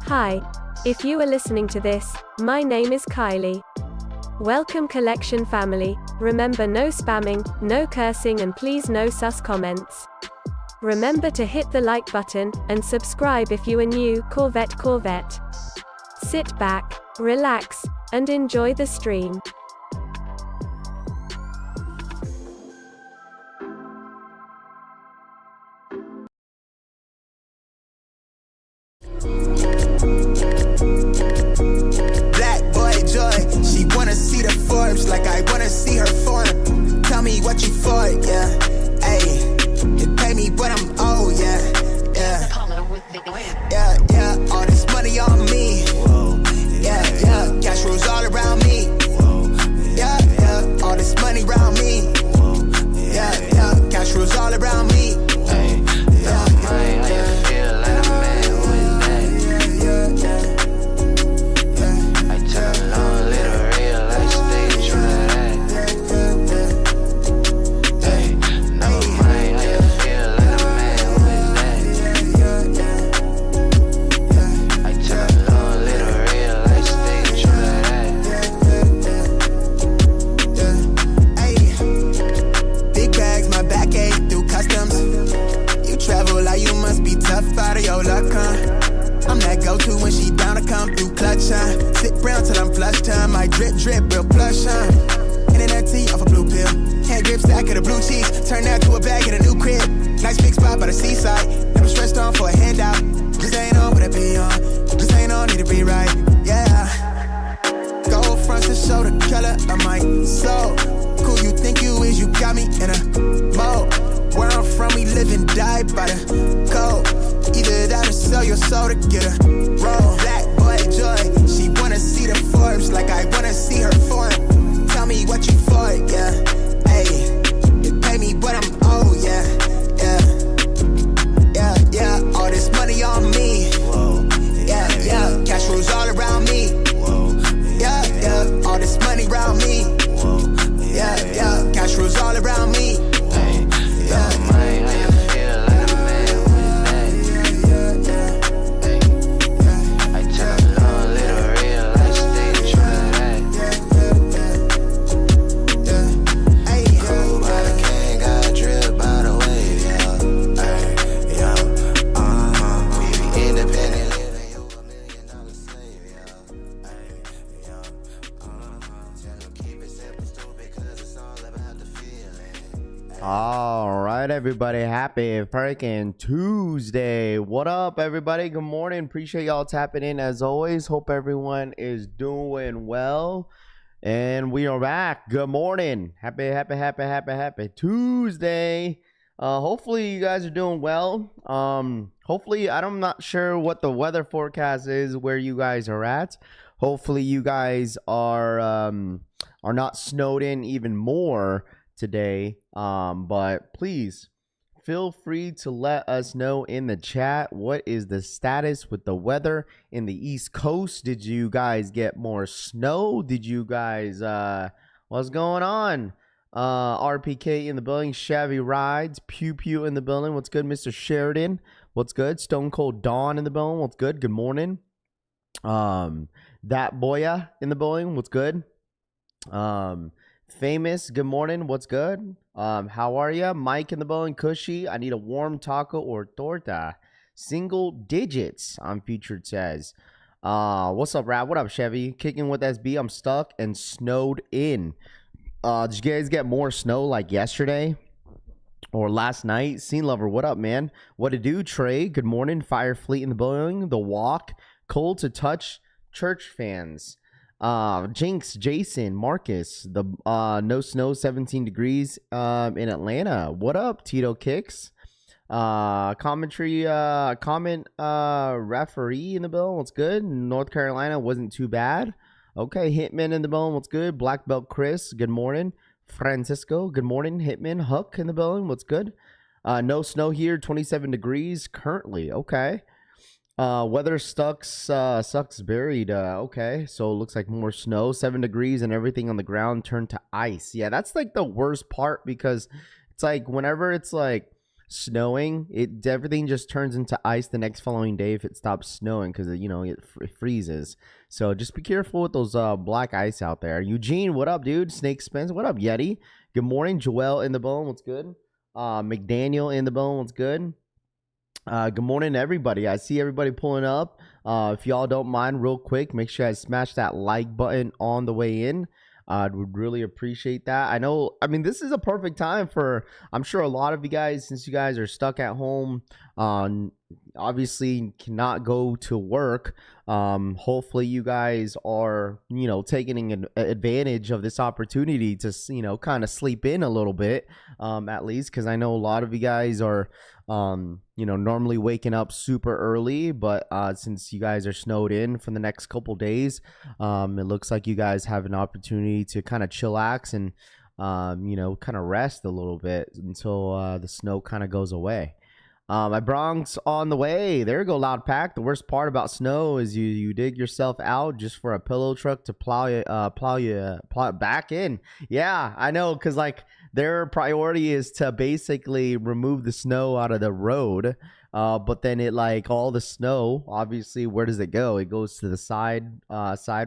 Hi. If you are listening to this, my name is Kylie. Welcome Collection family. Remember, no spamming, no cursing, and please no sus comments. Remember to hit the like button, and subscribe if you are new. Corvette. Sit back, relax, and enjoy the stream. Black boy joy, she wanna see the Forbes like I wanna see her form. Tell me what you for, yeah. Ayy, you pay me, but I'm old, yeah. Yeah. All this money on me. Yeah. Cash rules all around me. Yeah. All this money around me. Yeah. Cash rules all around me. Out of your luck, huh? I'm that go-to when she down to come through clutch, huh? Sit brown till I'm flush time. My drip, real plush, huh? Internet tea off a blue pill. Hand grip stack of the blue cheese. Turn that to a bag in a new crib. Nice big spot by the seaside. Never stressed on for a handout. Just ain't on what I be on. Just ain't on, need to be right, yeah. Gold fronts to show the color of my soul. Cool you think you is, you got me in a mode. Where I'm from, we live and die by the code. Either that or sell your soul to get a roll. Black boy joy, she wanna see the Forbes like I wanna see her form. Tell me what you for, yeah. Ayy, you pay me, but I'm old, yeah. All this money on me. Yeah. Cash rules all around me. Yeah. All this money around me. Yeah. Cash rules all around me. All right, everybody, happy freaking Tuesday. What up, everybody? Good morning. Appreciate y'all tapping in as always. Hope everyone is doing well, and we are back. Good morning. Happy Tuesday. Hopefully you guys are doing well. Hopefully, I'm not sure what the weather forecast is where you guys are at. Hopefully you guys are not snowed in even more today, but please feel free to let us know in the chat what is the status with the weather in the East Coast. Did you guys get more snow? Did you guys what's going on? RPK in the building, Chevy Rides, Pew in the building. What's good, Mr. Sheridan? What's good? Stone Cold Dawn in the building. What's good? Good morning. That Boya in the building. What's good? Famous, good morning. What's good? How are ya? Mike in the building. Cushy, I need a warm taco or torta. Single digits on Featured says. What's up, Rap? What up, Chevy? Kicking with SB. I'm stuck and snowed in. Did you guys get more snow like yesterday or last night? Scene Lover, what up, man? What to do, Trey? Good morning. Fire Fleet in the building. The Walk. Cold to touch. Church fans. Jinx, Jason, Marcus, the no snow, 17 degrees in Atlanta. What up, Tito Kicks? Comment referee in the bill. What's good? North Carolina wasn't too bad. Okay, Hitman in the building. What's good? Black Belt Chris, good morning. Francisco, good morning. Hitman Huck in the building. What's good? No snow here, 27 degrees currently. Okay. Weather sucks buried. Okay, so it looks like more snow, 7 degrees, and everything on the ground turned to ice. Yeah, that's like the worst part, because it's like whenever it's like snowing, everything just turns into ice the next following day if it stops snowing, because it freezes. So just be careful with those black ice out there. Eugene, what up, dude? Snake Spence, what up, Yeti? Good morning. Joel in the bone, what's good? McDaniel in the bone, what's good? Good morning, everybody. I see everybody pulling up. If y'all don't mind, real quick, make sure I smash that like button on the way in. I would really appreciate that. I mean, this is a perfect time for, I'm sure a lot of you guys, since you guys are stuck at home, obviously cannot go to work. Hopefully you guys are, taking an advantage of this opportunity to, kind of sleep in a little bit, at least, because I know a lot of you guys are, normally waking up super early, but since you guys are snowed in for the next couple days, it looks like you guys have an opportunity to kind of chillax and, kind of rest a little bit until the snow kind of goes away. My Bronx on the way. There you go, Loud Pack. The worst part about snow is you dig yourself out just for a pillow truck to plow it back in. Yeah, I know, because like their priority is to basically remove the snow out of the road. But then all the snow, obviously, where does it go? It goes to the side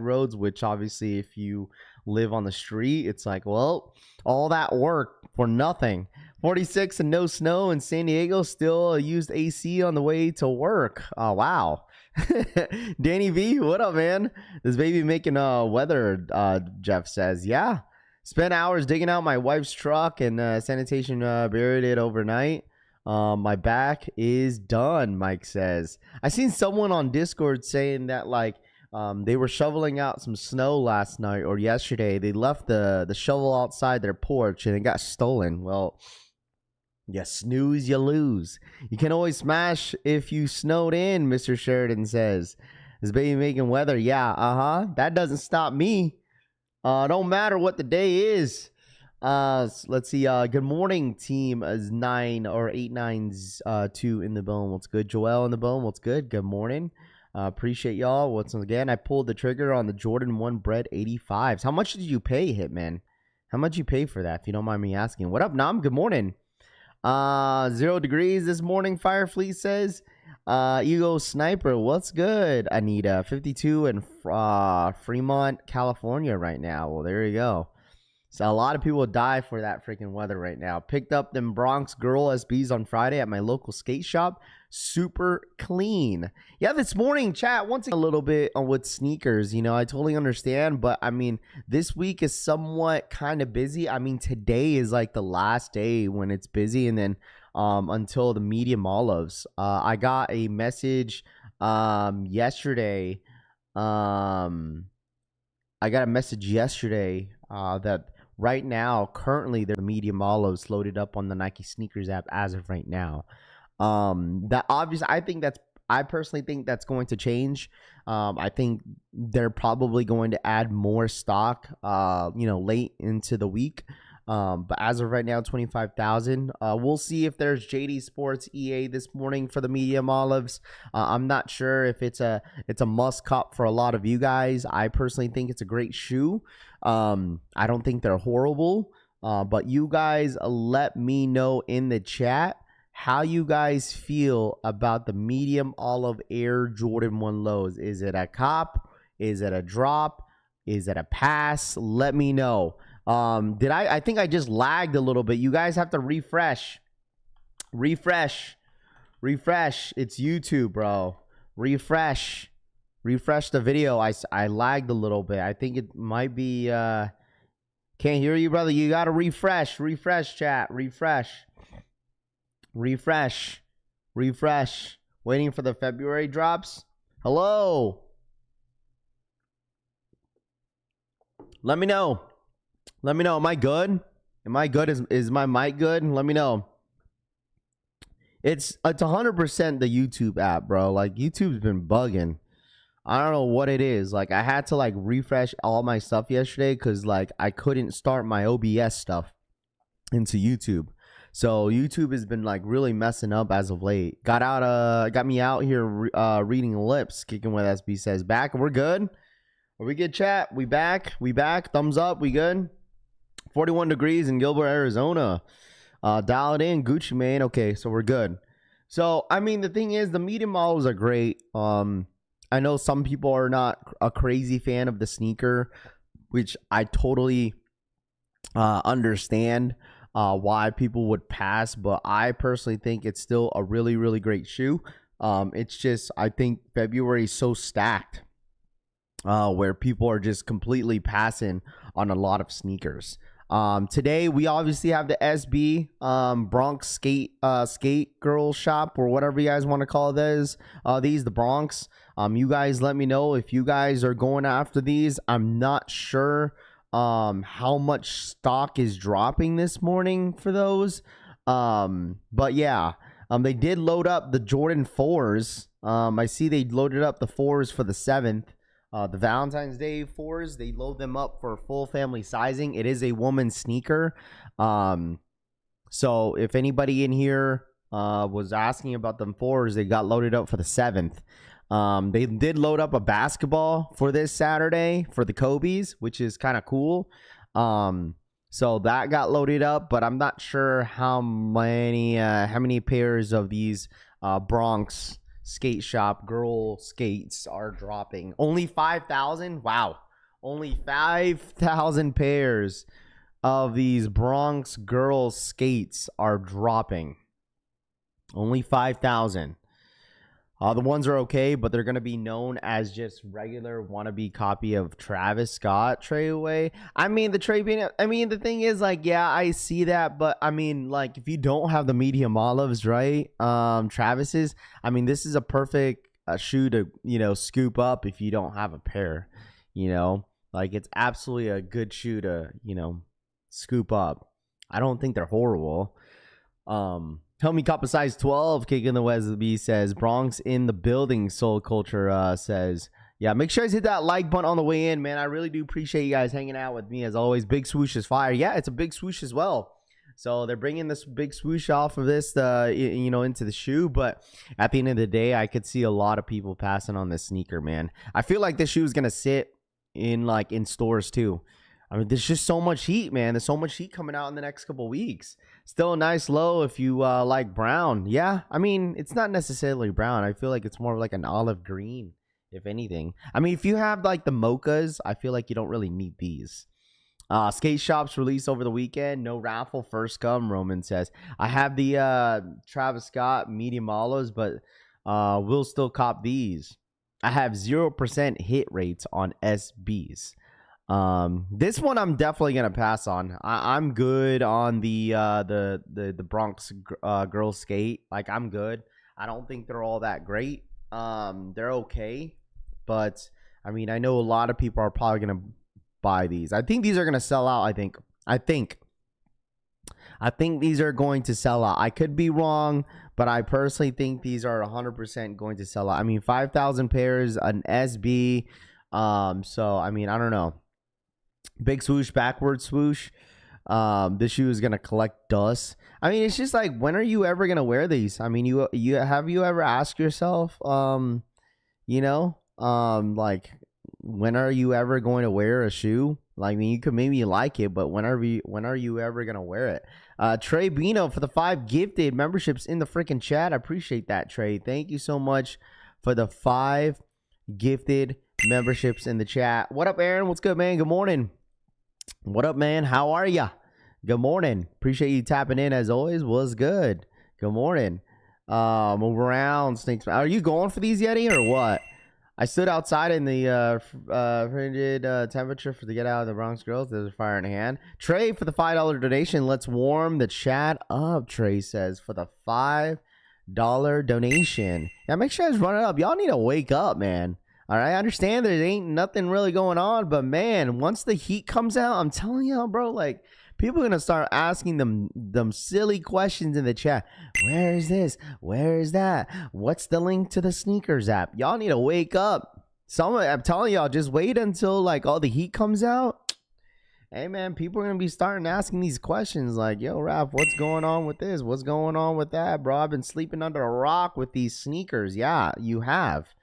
roads, which obviously if you live on the street, it's like, well, all that work for nothing. 46 and no snow in San Diego, still used AC on the way to work. Oh, wow. Danny V, what up, man? This baby making weather, Jeff says. Yeah. Spent hours digging out my wife's truck, and sanitation buried it overnight. My back is done, Mike says. I seen someone on Discord saying that they were shoveling out some snow last night or yesterday. They left the shovel outside their porch and it got stolen. Well, you snooze, you lose. You can always smash if you snowed in, Mr. Sheridan says. This baby making weather. Yeah, that doesn't stop me. Don't matter what the day is. Let's see. Good morning, team. Is 9 or 892 in the bone. What's good? Joel in the bone. What's good? Good morning. Appreciate y'all. Once again, I pulled the trigger on the Jordan 1 Bread 85s. How much did you pay, Hitman? How much you pay for that, if you don't mind me asking? What up, Nam? Good morning. 0 degrees this morning, Firefleet says. Ego Sniper, what's good? Anita, 52 in Fremont, California right now. Well, there you go. So a lot of people die for that freaking weather right now. Picked up them Bronx Girl SBs on Friday at my local skate shop. Super clean. Yeah, this morning, chat, once again, a little bit on with sneakers. I totally understand. But, I mean, this week is somewhat kind of busy. I mean, today is like the last day when it's busy. And then until the medium olives. I got a message yesterday. I got a message yesterday that right now, currently, the medium olives loaded up on the Nike sneakers app as of right now. That obviously, I personally think that's going to change. I think they're probably going to add more stock, late into the week. But as of right now, 25,000. We'll see if there's JD Sports EA this morning for the medium olives. I'm not sure if it's a must cop for a lot of you guys. I personally think it's a great shoe. I don't think they're horrible. But you guys let me know in the chat how you guys feel about the medium olive Air Jordan 1 lows. Is it a cop? Is it a drop? Is it a pass? Let me know. I think I just lagged a little bit. You guys have to refresh. It's YouTube, bro. Refresh the video. I lagged a little bit. I think it might be can't hear you, brother. You gotta refresh chat. Refresh. Waiting for the February drops. Hello. Let me know. Am I good? Is my mic good? Let me know. It's 100% the YouTube app, bro. Like, YouTube's been bugging. I don't know what it is. Like, I had to refresh all my stuff yesterday because I couldn't start my OBS stuff into YouTube. So YouTube has been really messing up as of late. Got me out here reading lips, kicking what SB says. Back. We're good. Are we good, chat? We back. Thumbs up. We good. 41 degrees in Gilbert, Arizona. Dial it in, Gucci Mane. Okay, so we're good. So I mean, the thing is, the medium models are great. I know some people are not a crazy fan of the sneaker, which I totally understand why people would pass, but I personally think it's still a really, really great shoe. It's just, I think February is so stacked where people are just completely passing on a lot of sneakers. Today we obviously have the SB Bronx skate girl shop, or whatever you guys want to call these the Bronx. You guys let me know if you guys are going after these. I'm not sure how much stock is dropping this morning for those, but yeah, they did load up the Jordan 4s. I see they loaded up the 4s for the 7th. The Valentine's Day 4s, they load them up for full family sizing. It is a woman's sneaker. So if anybody in here was asking about them 4s, they got loaded up for the 7th. They did load up a basketball for this Saturday for the Kobe's, which is kind of cool. So that got loaded up, but I'm not sure how many pairs of these Bronx skate shop girl skates are dropping. Only 5,000. Wow, only 5,000 pairs of these Bronx girl skates are dropping. Only 5,000. The ones are okay, but they're going to be known as just regular wannabe copy of Travis Scott Trey away. I mean, the thing is, like, yeah, I see that, but I mean, like, if you don't have the medium olives, right? Travis's, I mean, this is a perfect shoe to, scoop up if you don't have a pair, like, it's absolutely a good shoe to, scoop up. I don't think they're horrible. Tell me, Copper size 12, kicking the Wesley B says, Bronx in the building, Soul Culture says, yeah, make sure you hit that like button on the way in, man. I really do appreciate you guys hanging out with me as always. Big swoosh is fire. Yeah, it's a big swoosh as well. So they're bringing this big swoosh off of this, into the shoe. But at the end of the day, I could see a lot of people passing on this sneaker, man. I feel like this shoe is going to sit in stores too. I mean, there's just so much heat, man. There's so much heat coming out in the next couple weeks. Still a nice low if you like brown. Yeah, I mean, it's not necessarily brown. I feel like it's more like an olive green, if anything. I mean, if you have like the mochas, I feel like you don't really need these. Skate shops released over the weekend. No raffle, first come, Roman says. I have the Travis Scott medium olives, but we'll still cop these. I have 0% hit rates on SBs. This one I'm definitely gonna pass on. I'm good on the Bronx girl skate. Like, I'm good. I don't think they're all that great. They're okay, but I mean, I know a lot of people are probably gonna buy these. I think these are gonna sell out. I think these are going to sell out. I could be wrong, but I personally think these are 100% going to sell out. I mean, 5,000 pairs, an SB. So I mean, I don't know. Big swoosh, backward swoosh. This shoe is gonna collect dust. I mean, it's just like, when are you ever gonna wear these? I mean, you have you ever asked yourself, like, when are you ever going to wear a shoe? Like, I mean, you could maybe like it, but when are you ever gonna wear it? Trey Bino for the 5 gifted memberships in the freaking chat. I appreciate that, Trey. Thank you so much for the 5 gifted memberships in the chat. What up, Aaron? What's good, man? Good morning. What up, man? How are ya? Good morning. Appreciate you tapping in as always. What's good? Good morning. Move around, snakes. Are you going for these, Yeti, or what? I stood outside in the frigid temperature to get out of the Bronx girls. There's a fire in hand. Trey for the $5 donation. Let's warm the chat up, Trey says, for the $5 donation. Yeah, make sure you guys run it up. Y'all need to wake up, man. All right, I understand there ain't nothing really going on, but man, once the heat comes out, I'm telling y'all, bro, like, people are gonna start asking them silly questions in the chat. Where is this? Where is that? What's the link to the sneakers app? Y'all need to wake up. I'm telling y'all, just wait until like all the heat comes out. Hey man, people are gonna be starting asking these questions like, yo, Raph, what's going on with this? What's going on with that, bro? I've been sleeping under a rock with these sneakers. Yeah, you have.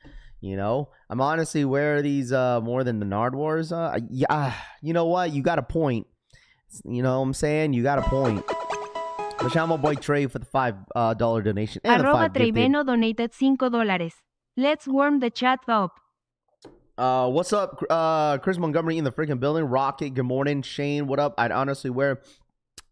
I'm honestly wear these more than the Nardwars. Yeah, you know what? You got a point. You know what I'm saying? You got a point. Mashamo Boy Trey for the $5 donation. And the 5 gifted. Treiveno donated $5. Let's warm the chat up. What's up? Chris Montgomery in the freaking building. Rocket, good morning. Shane, what up? I'd honestly wear...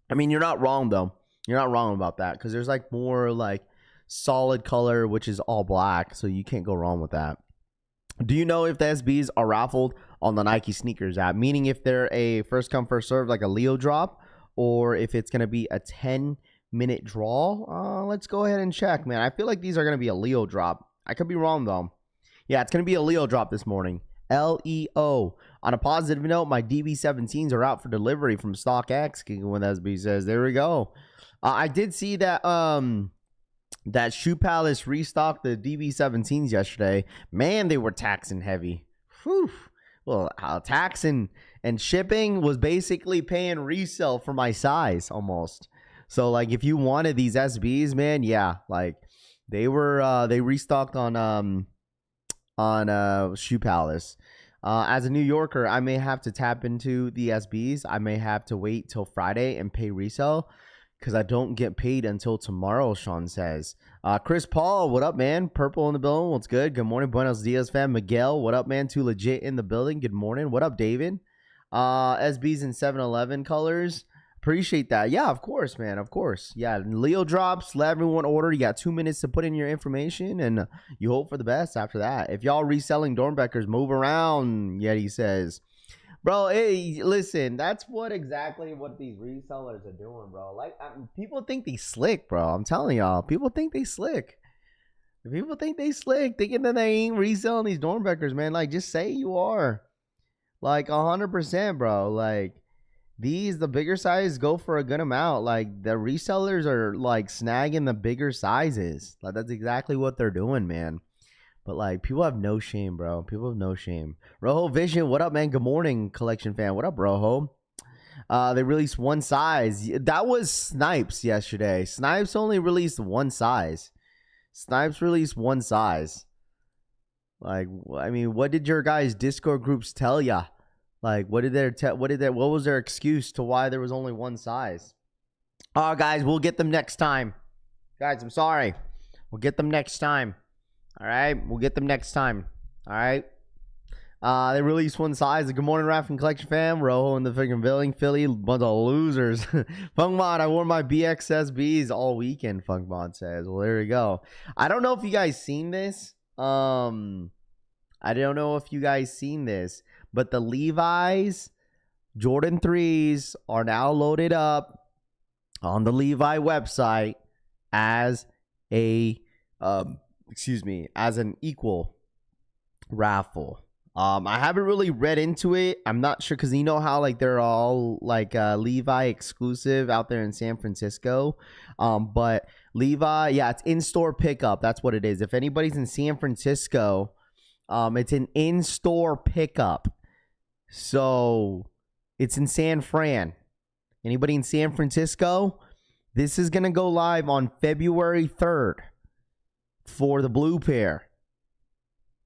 I mean, you're not wrong, though. You're not wrong about that. Because there's, like, more, like, solid color, which is all black. So you can't go wrong with that. Do you know if the SBs are raffled on the Nike sneakers app? Meaning if they're a first come, first serve, like a Leo drop, or if it's going to be a 10-minute draw? Let's go ahead and check, man. I feel like these are going to be a Leo drop. I could be wrong, though. Yeah, it's going to be a Leo drop this morning. Leo. On a positive note, my DB17s are out for delivery from StockX. When SB says, there we go. I did see that that Shoe Palace restocked the DB17s yesterday. Man, they were taxing heavy. Whew. Well, taxing and shipping was basically paying resale for my size almost. So, like, if you wanted these SBs, man, yeah, like they were they restocked on Shoe Palace. As a New Yorker, I may have to tap into the SBs. I may have to wait till Friday and pay resale because I don't get paid until tomorrow, Sean says. Chris Paul, what up, man? Purple in the building. What's good? Good morning. Buenos dias, fam. Miguel, what up, man? Too legit in the building. Good morning. What up, David? SBs in 7-Eleven colors. Appreciate that. Yeah, of course, man. Of course. Yeah, Leo drops. Let everyone order. You got 2 minutes to put in your information, and you hope for the best after that. If y'all reselling Dornbeckers, move around, Yeti says. Bro, hey, listen, that's exactly what these resellers are doing, bro. Like, people think they slick, bro. I'm telling y'all. People think they slick. People think they slick, thinking that they ain't reselling these Dornbeckers, man. Like, just say you are. Like, 100%, bro. Like, the bigger size go for a good amount. Like, the resellers are, like, snagging the bigger sizes. Like, that's exactly what they're doing, man. But, like, people have no shame, bro. People have no shame. Rojo Vision, what up, man? Good morning, collection fan. What up, Rojo? They released one size. That was Snipes yesterday. Snipes only released one size. Snipes released one size. Like, I mean, what did your guys' Discord groups tell ya? Like, what was their excuse to why there was only one size? Oh, guys, we'll get them next time. Guys, I'm sorry. We'll get them next time. All right, we'll get them next time. All right. They released one size. Good morning, Raffin Collection fam. Rojo in the freaking building. Philly, bunch of losers. Funkmod, I wore my BXSBs all weekend, Funkmod says. Well, there we go. I don't know if you guys seen this. I don't know if you guys seen this, but the Levi's Jordan 3s are now loaded up on the Levi website as a as an equal raffle. I haven't really read into it. I'm not sure because you know how like they're all like Levi exclusive out there in San Francisco. But Levi, yeah, it's in-store pickup. That's what it is. If anybody's in San Francisco, it's an in-store pickup. So it's in San Fran. Anybody in San Francisco? This is going to go live on February 3rd. For the blue pair.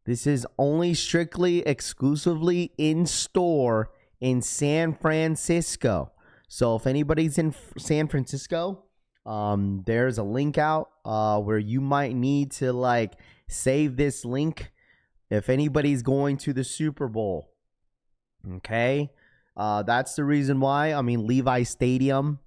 This is only strictly exclusively in store in San Francisco. So if anybody's in San Francisco, there's a link out where you might need to like save this link if anybody's going to the Super Bowl. Okay, that's the reason why. I mean, Levi Stadium,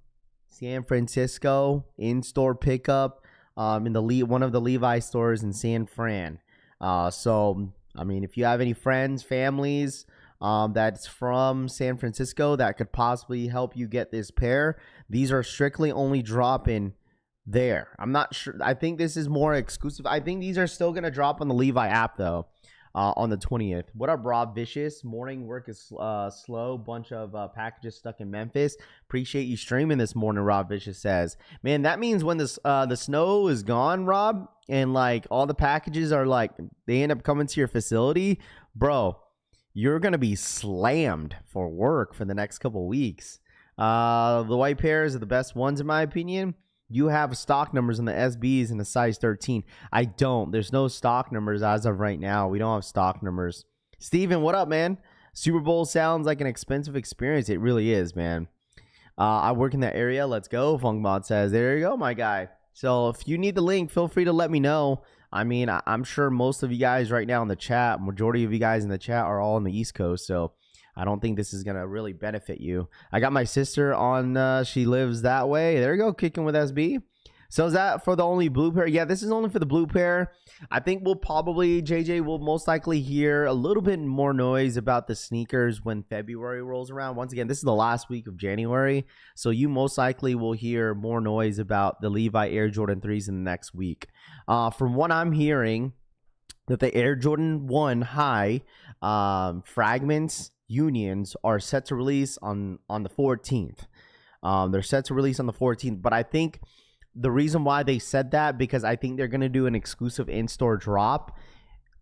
San Francisco, in-store pickup. In the one of the Levi stores in San Fran. So I mean, if you have any friends, families that's from San Francisco that could possibly help you get this pair, these are strictly only dropping there. I'm not sure. I think this is more exclusive. I think these are still gonna drop on the Levi app though. On the 20th. What up, Rob Vicious? Morning work is slow. Bunch of packages stuck in Memphis. Appreciate you streaming this morning, Rob Vicious says. Man, that means when the snow is gone, Rob, and like all the packages are like, they end up coming to your facility, bro, you're going to be slammed for work for the next couple weeks. The white pairs are the best ones in my opinion. You have stock numbers on the SBs in the size 13. I don't. There's no stock numbers as of right now. We don't have stock numbers. Steven, what up, man? Super Bowl sounds like an expensive experience. It really is, man. I work in that area. Let's go. Funkbot says, there you go, my guy. So if you need the link, feel free to let me know. I mean, I'm sure most of you guys right now in the chat, majority of you guys in the chat are all on the East Coast. So I don't think this is going to really benefit you. I got my sister on. She lives that way. There you go. Kicking with SB. So is that for the only blue pair? Yeah, this is only for the blue pair. I think we'll probably, JJ will most likely hear a little bit more noise about the sneakers when February rolls around. Once again, this is the last week of January. So you most likely will hear more noise about the Levi Air Jordan 3s in the next week. From what I'm hearing, that the Air Jordan 1 high fragments unions are set to release on the 14th. They're set to release on the 14th, but I think the reason why they said that, because I think they're going to do an exclusive in-store drop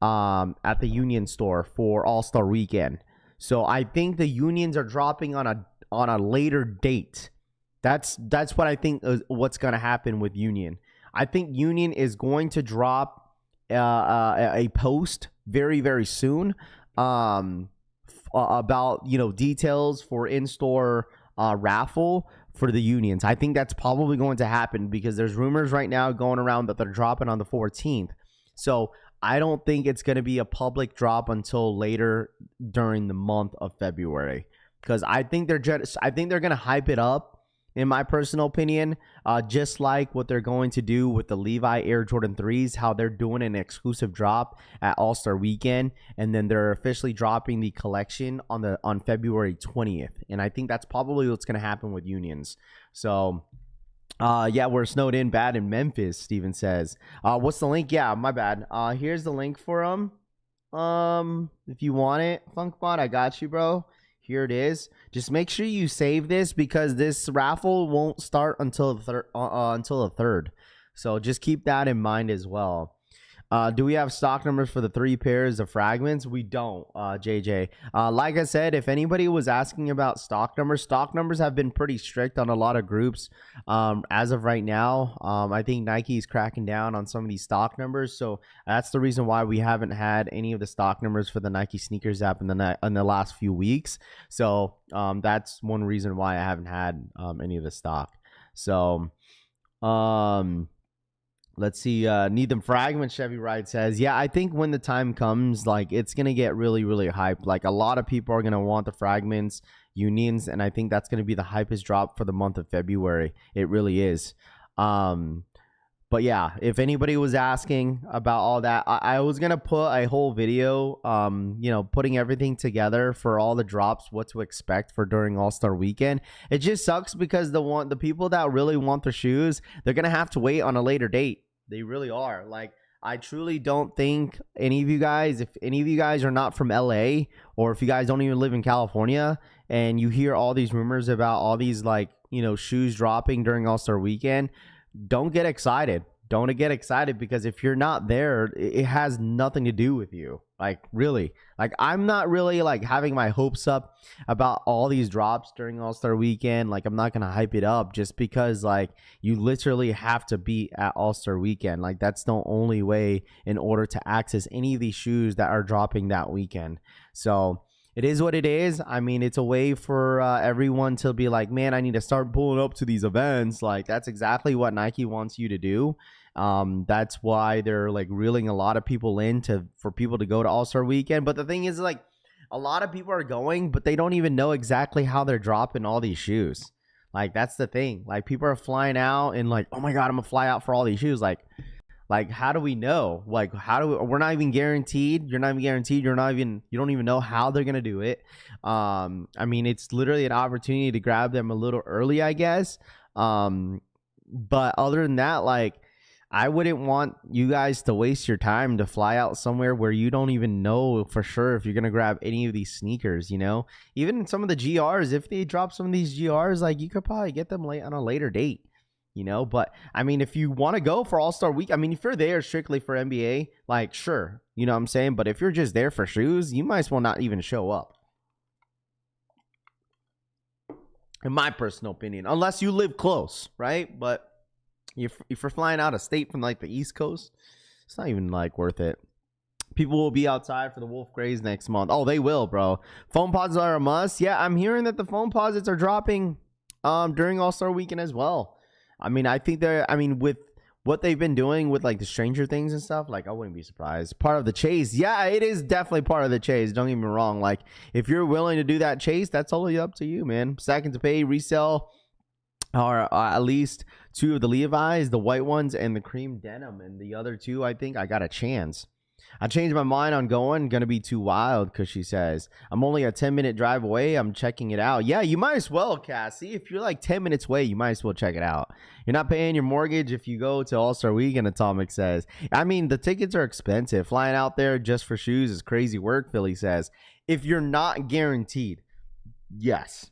at the Union store for All-Star Weekend. So I think the Unions are dropping on a later date. That's what I think is what's going to happen with Union. I think Union is going to drop a post very, very soon about, details for in-store raffle for the Unions. I think that's probably going to happen because there's rumors right now going around that they're dropping on the 14th. So I don't think it's going to be a public drop until later during the month of February, because I think they're going to hype it up, in my personal opinion, just like what they're going to do with the Levi Air Jordan 3s, how they're doing an exclusive drop at All-Star Weekend, and then they're officially dropping the collection on February 20th. And I think that's probably what's going to happen with Unions. So, yeah, we're snowed in bad in Memphis, Steven says. What's the link? Yeah, my bad. Here's the link for them. If you want it, Funkbot, I got you, bro. Here it is. Just make sure you save this because this raffle won't start until the 3rd. So just keep that in mind as well. Do we have stock numbers for the 3 pairs of fragments? We don't, JJ. Like I said, if anybody was asking about stock numbers have been pretty strict on a lot of groups as of right now. I think Nike is cracking down on some of these stock numbers. So that's the reason why we haven't had any of the stock numbers for the Nike sneakers app in the last few weeks. So that's one reason why I haven't had any of the stock. So, let's see. Need them fragments, Chevy Ride says. Yeah, I think when the time comes, like, it's going to get really, really hyped. Like, a lot of people are going to want the fragments, Unions, and I think that's going to be the hypest drop for the month of February. It really is. But yeah, if anybody was asking about all that, I was going to put a whole video, putting everything together for all the drops, what to expect for during All-Star Weekend. It just sucks because the people that really want the shoes, they're going to have to wait on a later date. They really are. Like, I truly don't think any of you guys, if any of you guys are not from LA, or if you guys don't even live in California and you hear all these rumors about all these, shoes dropping during All-Star Weekend, don't get excited. Don't get excited, because if you're not there, it has nothing to do with you. Like, really. Like, I'm not really, having my hopes up about all these drops during All-Star Weekend. Like, I'm not going to hype it up just because, you literally have to be at All-Star Weekend. Like, that's the only way in order to access any of these shoes that are dropping that weekend. So it is what it is. I mean, it's a way for everyone to be like, man, I need to start pulling up to these events. Like, that's exactly what Nike wants you to do. That's why they're reeling a lot of people in for people to go to All-Star Weekend. But the thing is, a lot of people are going, but they don't even know exactly how they're dropping all these shoes. That's the thing. People are flying out and oh my God, I'm gonna fly out for all these shoes. How do we know? We're not even guaranteed. You're not even guaranteed. You don't even know how they're going to do it. I mean, it's literally an opportunity to grab them a little early, I guess. But other than that, I wouldn't want you guys to waste your time to fly out somewhere where you don't even know for sure if you're going to grab any of these sneakers, Even some of the GRs, if they drop some of these GRs, you could probably get them late on a later date. But I mean, if you want to go for All-Star Week, I mean, if you're there strictly for NBA, sure, you know what I'm saying? But if you're just there for shoes, you might as well not even show up. In my personal opinion, unless you live close, right? But if you're flying out of state from the East Coast, it's not even worth it. People will be outside for the Wolf Grays next month. Oh, they will, bro. Foam posits are a must. Yeah, I'm hearing that the foam posits are dropping during All-Star Weekend as well. I mean, I think with what they've been doing with like the Stranger Things and stuff, like I wouldn't be surprised. Part of the chase. Yeah, it is definitely part of the chase. Don't get me wrong. Like if you're willing to do that chase, that's totally up to you, man. Second to pay, resell, or at least 2 of the Levi's, the white ones and the cream denim, and the other 2, I think I got a chance. I changed my mind on going. Gonna be too wild, because she says I'm only a 10-minute drive away. I'm checking it out. Yeah, you might as well, Cassie. If you're like 10 minutes away, you might as well check it out. You're not paying your mortgage if you go to All-Star Weekend, Atomic says. I mean, the tickets are expensive. Flying out there just for shoes is crazy work, Philly says. If you're not guaranteed, yes.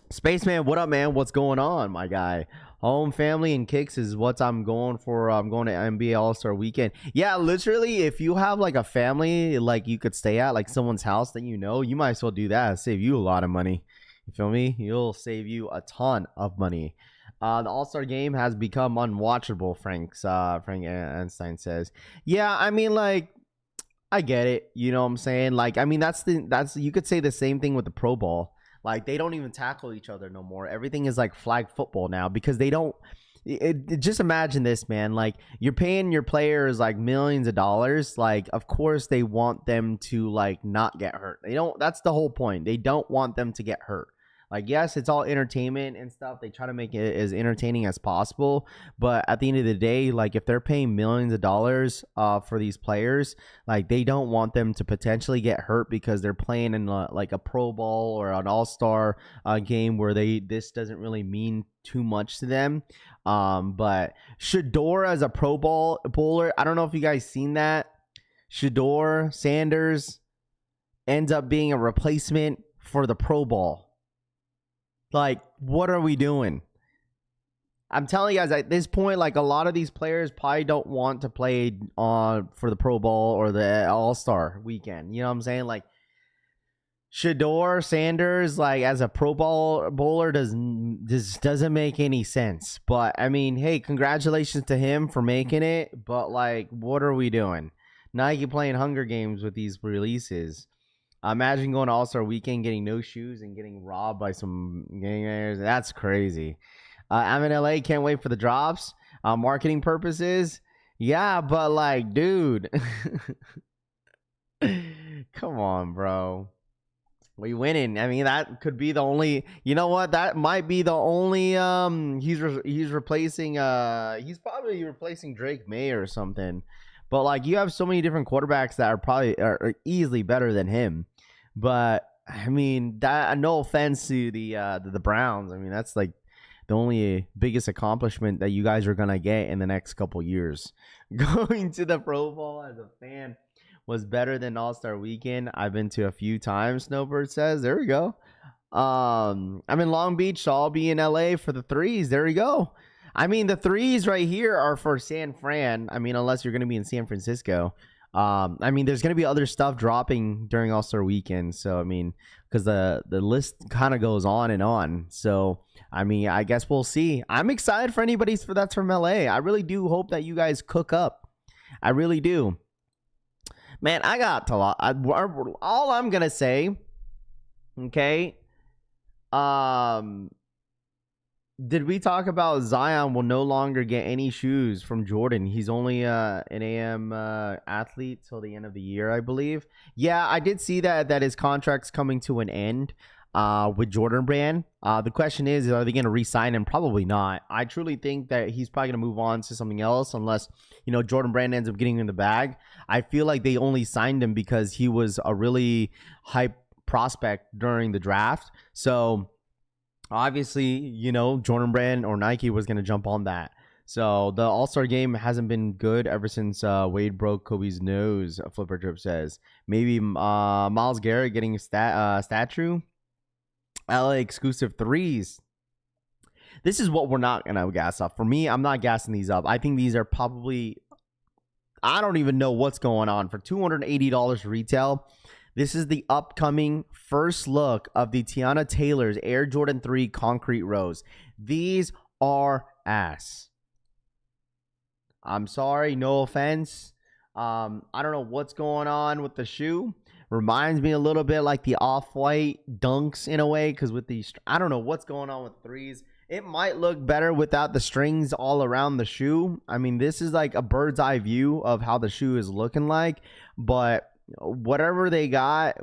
Spaceman, what up, man? What's going on, my guy? Home, family, and kicks is what I'm going for. I'm going to NBA All-Star Weekend. Yeah, literally, if you have like a family like you could stay at, like someone's house that you know, you might as well do that. It'll save you a lot of money. You feel me? You'll save you a ton of money. The All-Star game has become unwatchable, Frank Einstein says. Yeah, I mean, like, I get it. You know what I'm saying? Like, I mean, that's you could say the same thing with the Pro Bowl. Like, they don't even tackle each other no more. Everything is like flag football now, because they don't. Just imagine this, man. Like, you're paying your players like millions of dollars. Like, of course they want them to like not get hurt. They don't. That's the whole point. They don't want them to get hurt. Like, yes, it's all entertainment and stuff. They try to make it as entertaining as possible. But at the end of the day, like, if they're paying millions of dollars for these players, like, they don't want them to potentially get hurt because they're playing in like a Pro Bowl or an All-Star game where this doesn't really mean too much to them. But Shador as a Pro Bowler, I don't know if you guys seen that. Shador Sanders ends up being a replacement for the Pro Bowl. Like, what are we doing? I'm telling you guys, at this point, like, a lot of these players probably don't want to play for the Pro Bowl or the All-Star weekend. You know what I'm saying? Like, Shador Sanders, like, as a Pro Bowler doesn't make any sense. But, I mean, hey, congratulations to him for making it. But, like, what are we doing? Nike playing Hunger Games with these releases. Imagine going to All-Star Weekend, getting no shoes, and getting robbed by some gangers. That's crazy. I'm in LA. Can't wait for the drops. Marketing purposes. Yeah, but like, dude. Come on, bro. We winning. I mean, that could be the only. You know what? That might be the only. He's replacing. He's probably replacing Drake May or something. But like, you have so many different quarterbacks that are easily better than him. But I mean, that, no offense to the Browns. I mean, that's like the only biggest accomplishment that you guys are gonna get in the next couple years. Going to the Pro Bowl as a fan was better than All-Star Weekend. I've been to a few times. Snowbird says, there we go. I'm in Long Beach, so I'll be in LA for the threes. There we go. I mean, the threes right here are for San Fran. I mean, unless you're going to be in San Francisco. I mean, there's going to be other stuff dropping during All-Star Weekend. So, I mean, because the list kind of goes on and on. So, I mean, I guess we'll see. I'm excited for anybody that's from LA. I really do hope that you guys cook up. I really do. Man, I got to all I'm going to say, okay, did we talk about Zion will no longer get any shoes from Jordan? He's only an AM athlete till the end of the year, I believe. Yeah, I did see that his contract's coming to an end with Jordan Brand. The question is, are they going to re-sign him? Probably not. I truly think that he's probably going to move on to something else unless, you know, Jordan Brand ends up getting in the bag. I feel like they only signed him because he was a really hype prospect during the draft. So obviously, you know, Jordan Brand or Nike was going to jump on that. So the All-Star game hasn't been good ever since Wade broke Kobe's nose, Flipper Drip says. Maybe Myles Garrett getting a statue. LA exclusive threes. This is what we're not going to gas up. For me, I'm not gassing these up. I think these are probably, I don't even know what's going on. For $280 retail, this is the upcoming first look of the Teyana Taylor's Air Jordan 3 Concrete Rose. These are ass. I'm sorry, no offense. I don't know what's going on with the shoe. Reminds me a little bit like the off-white dunks in a way, because with these, I don't know what's going on with threes. It might look better without the strings all around the shoe. I mean, this is like a bird's eye view of how the shoe is looking like, but whatever they got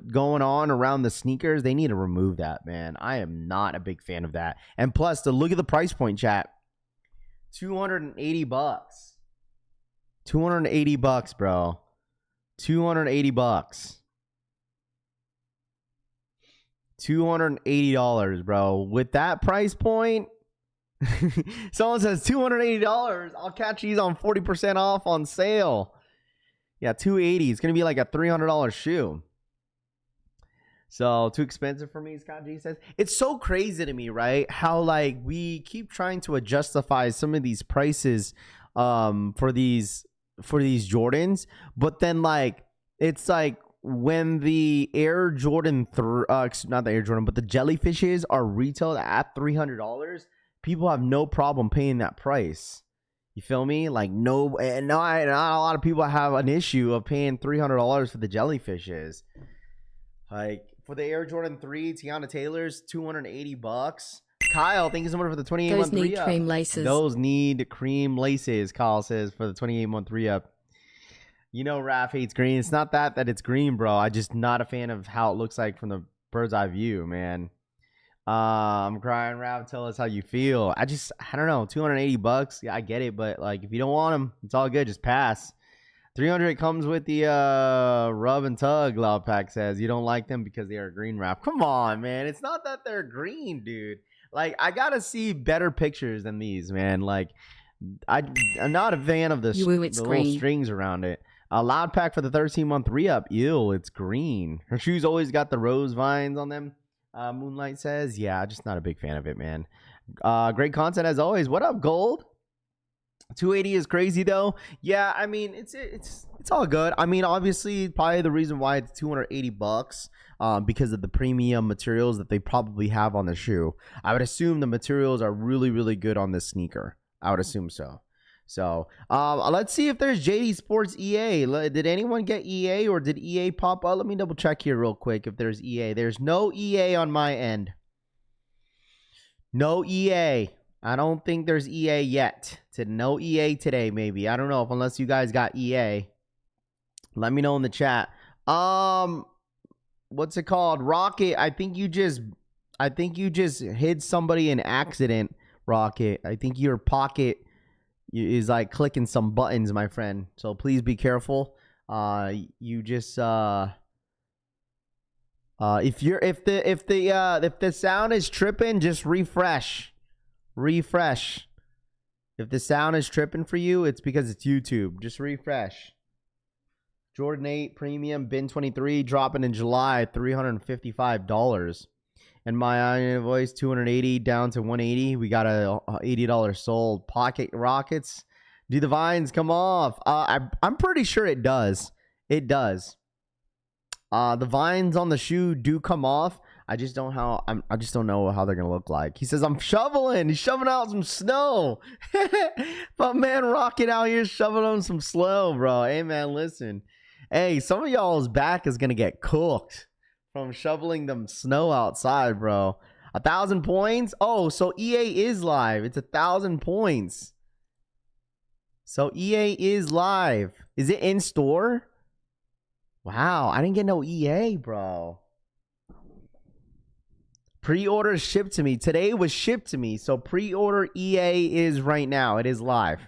going on around the sneakers, they need to remove that, man. I am not a big fan of that. And plus, to look at the price point, chat. $280. $280, bro. $280. $280, bro. With that price point, someone says $280. I'll catch these on 40% off on sale. Yeah, $280. It's gonna be like a $300 shoe. So too expensive for me, Scott G says. It's so crazy to me, right? How like we keep trying to justify some of these prices for these Jordans, but then like it's like when the Air Jordan not the Air Jordan, but the Jellyfishes are retailed at $300, people have no problem paying that price. You feel me? Like not a lot of people have an issue of paying $300 for the Jellyfishes. Like for the Air Jordan 3, Teyana Taylor's $280. Kyle, thank you so much for the 28-month 3-up. Those need cream laces. Those need cream laces, Kyle says, for the 28-month 3-up. You know Raph hates green. It's not that it's green, bro. I'm just not a fan of how it looks like from the bird's eye view, man. I'm crying, Raph. Tell us how you feel. I don't know. $280. Yeah, I get it, but like if you don't want them, it's all good. Just pass. $300 comes with the rub and tug. Loud Pack says you don't like them because they are green, Raph. Come on, man. It's not that they're green, dude. Like I gotta see better pictures than these, man. Like I'm not a fan of the little strings around it. A Loud Pack for the 13-month 3-up. Ew, it's green. Her shoes always got the rose vines on them. Moonlight says, yeah, just not a big fan of it, man. Great content as always. What up, Gold? 280 is crazy though. Yeah, I mean it's all good. I mean, obviously, probably the reason why it's $280, because of the premium materials that they probably have on the shoe. I would assume the materials are really, really good on this sneaker. I would assume so. So let's see if there's JD Sports EA. Did anyone get EA or did EA pop up? Let me double check here real quick if there's EA. There's no EA on my end. No EA. I don't think there's EA yet. No EA today, maybe. I don't know unless you guys got EA. Let me know in the chat. What's it called? Rocket. I think you just hit somebody in accident, Rocket. I think your pocket is like clicking some buttons, my friend. So please be careful. You just if the sound is tripping, just refresh. If the sound is tripping for you, it's because it's YouTube. Just refresh. Jordan 8 Premium Bin 23 dropping in July, $355. And my invoice $280 down to $180. We got a $80 sold. Pocket Rockets. Do the vines come off? I'm pretty sure it does. It does. The vines on the shoe do come off. I just don't know how they're gonna look like. He says I'm shoveling. He's shoving out some snow. But man, Rocket out here shoveling on some snow, bro. Hey man, listen. Hey, some of y'all's back is gonna get cooked from shoveling them snow outside, bro. 1,000 points. Oh, so EA is live. It's 1,000 points. So EA is live. Is it in store? Wow, I didn't get no EA, bro. Pre-order shipped to me. Today was shipped to me. So pre-order EA is right now. It is live.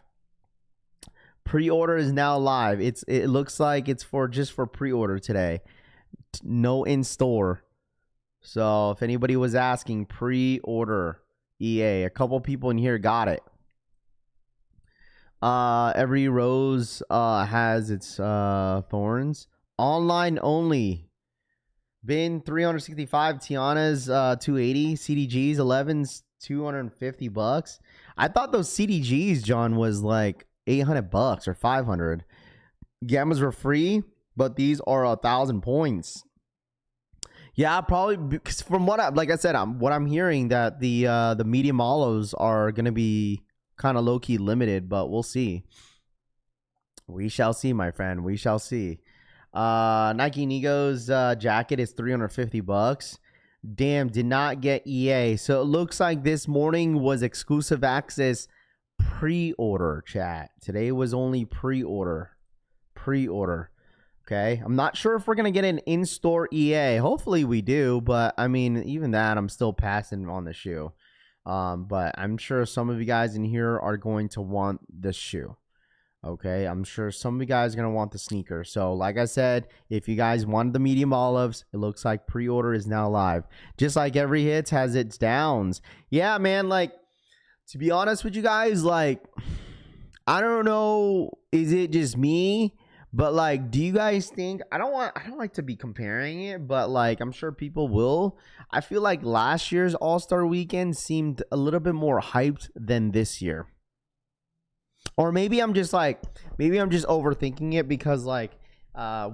Pre-order is now live. It looks like it's just for pre-order today. No in store. So if anybody was asking, pre-order EA. A couple people in here got it. Every rose has its thorns. Online only. Bin 365, Teyana's 280, CDGs 11's $250. I thought those CDGs, John, was like $800 or $500. Gammas were free, but these are 1,000 points. Yeah, probably because from what I'm hearing that the medium olives are gonna be kind of low key limited, but we'll see. We shall see, my friend. We shall see. Nike Nigo's jacket is $350. Damn, did not get EA. So it looks like this morning was exclusive access pre-order, chat. Today was only pre-order. Okay, I'm not sure if we're gonna get an in-store EA. Hopefully we do, but I mean, even that, I'm still passing on the shoe. But I'm sure some of you guys in here are going to want the shoe. Okay, I'm sure some of you guys are going to want the sneaker. So like I said, if you guys wanted the medium olives, it looks like pre-order is now live. Just like every hits has its downs. Yeah, man, like, to be honest with you guys, like, I don't know, is it just me? But like, do you guys think, I don't like to be comparing it, but like, I'm sure people will. I feel like last year's All-Star Weekend seemed a little bit more hyped than this year. Or maybe I'm just overthinking it because like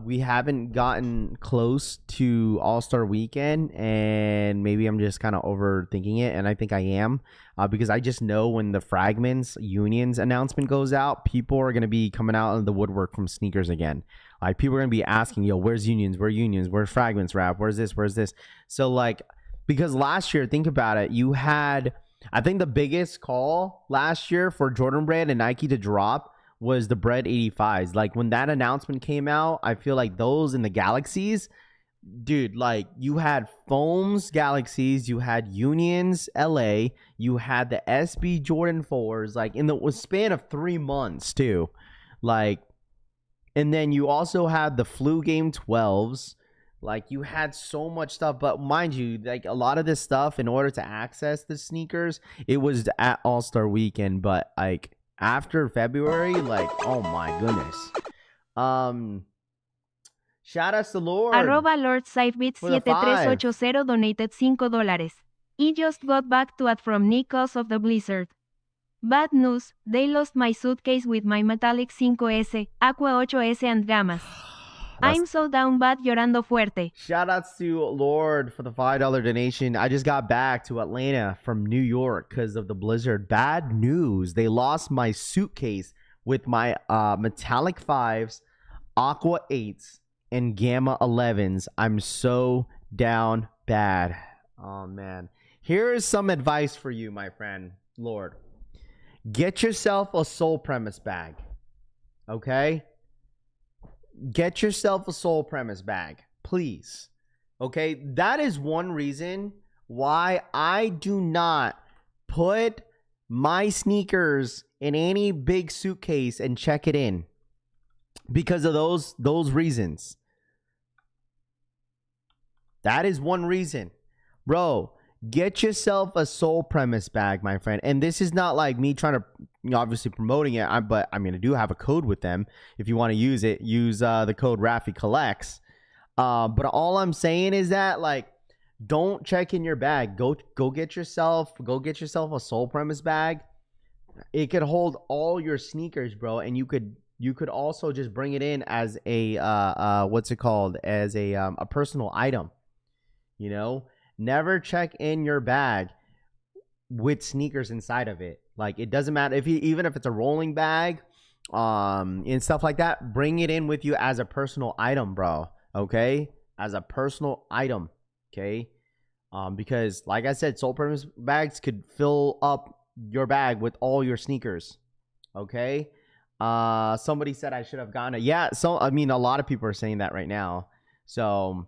we haven't gotten close to All-Star Weekend, and maybe I'm just kind of overthinking it, and I think I am because I just know when the Fragments Unions announcement goes out, people are going to be coming out of the woodwork from sneakers again. Like, people are going to be asking, yo, where's Unions? Where's Fragments Wrap? Where's this? So like, because last year, think about it, you had, I think the biggest call last year for Jordan Brand and Nike to drop was the Bread 85s. Like, when that announcement came out, I feel like those in the Galaxies, dude, like, you had Foams Galaxies, you had Unions LA, you had the SB Jordan 4s, like, in the span of 3 months too. Like, and then you also had the Flu Game 12s. Like, you had so much stuff, but mind you, like, a lot of this stuff, in order to access the sneakers, it was at All-Star Weekend. But like, after February, like, oh my goodness. Shout outs to Lord. @LordSifebit7380 donated $5. I just got back to it from Nick cause of the blizzard. Bad news, they lost my suitcase with my metallic 5S, Aqua 8S and Gamas. I'm so down bad llorando fuerte. Shout outs to Lord for the $5 donation. I just got back to Atlanta from New York because of the blizzard. Bad news. They lost my suitcase with my metallic 5s, Aqua 8s, and Gamma 11s. I'm so down bad. Oh, man. Here is some advice for you, my friend, Lord. Get yourself a Soul Premise bag. Okay? Get yourself a Soul Premise bag, please. Okay, that is one reason why I do not put my sneakers in any big suitcase and check it in, because of those reasons. That is one reason, bro. Get yourself a Soul Premise bag, my friend. And this is not like me trying to, obviously promoting it, but I mean, I do have a code with them. If you want to use it, use the code Rafi Collects. But all I'm saying is that, like, don't check in your bag. Go get yourself a Soul Premise bag. It could hold all your sneakers, bro. And you could also just bring it in as a what's it called? As a personal item. You know? Never check in your bag with sneakers inside of it. Like, it doesn't matter even if it's a rolling bag, and stuff like that. Bring it in with you as a personal item, bro. Okay, as a personal item. Okay, because like I said, Soul Premise bags could fill up your bag with all your sneakers. Okay. Somebody said I should have gotten it. Yeah. So I mean, a lot of people are saying that right now. So,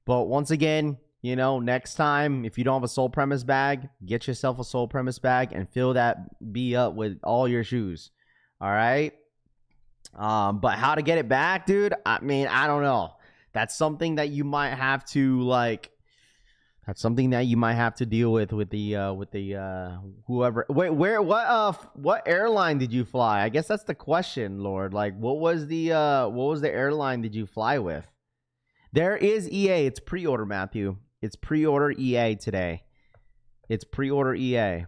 but once again, you know, next time, if you don't have a Soul Premise bag, get yourself a Soul Premise bag and fill that B up with all your shoes. All right. But how to get it back, dude? I mean, I don't know. That's something that you might have to deal with the whoever. Wait, what airline did you fly? I guess that's the question, Lord. Like, what was the airline did you fly with? There is EA. It's pre-order, Matthew. It's pre-order EA today. It's pre-order EA.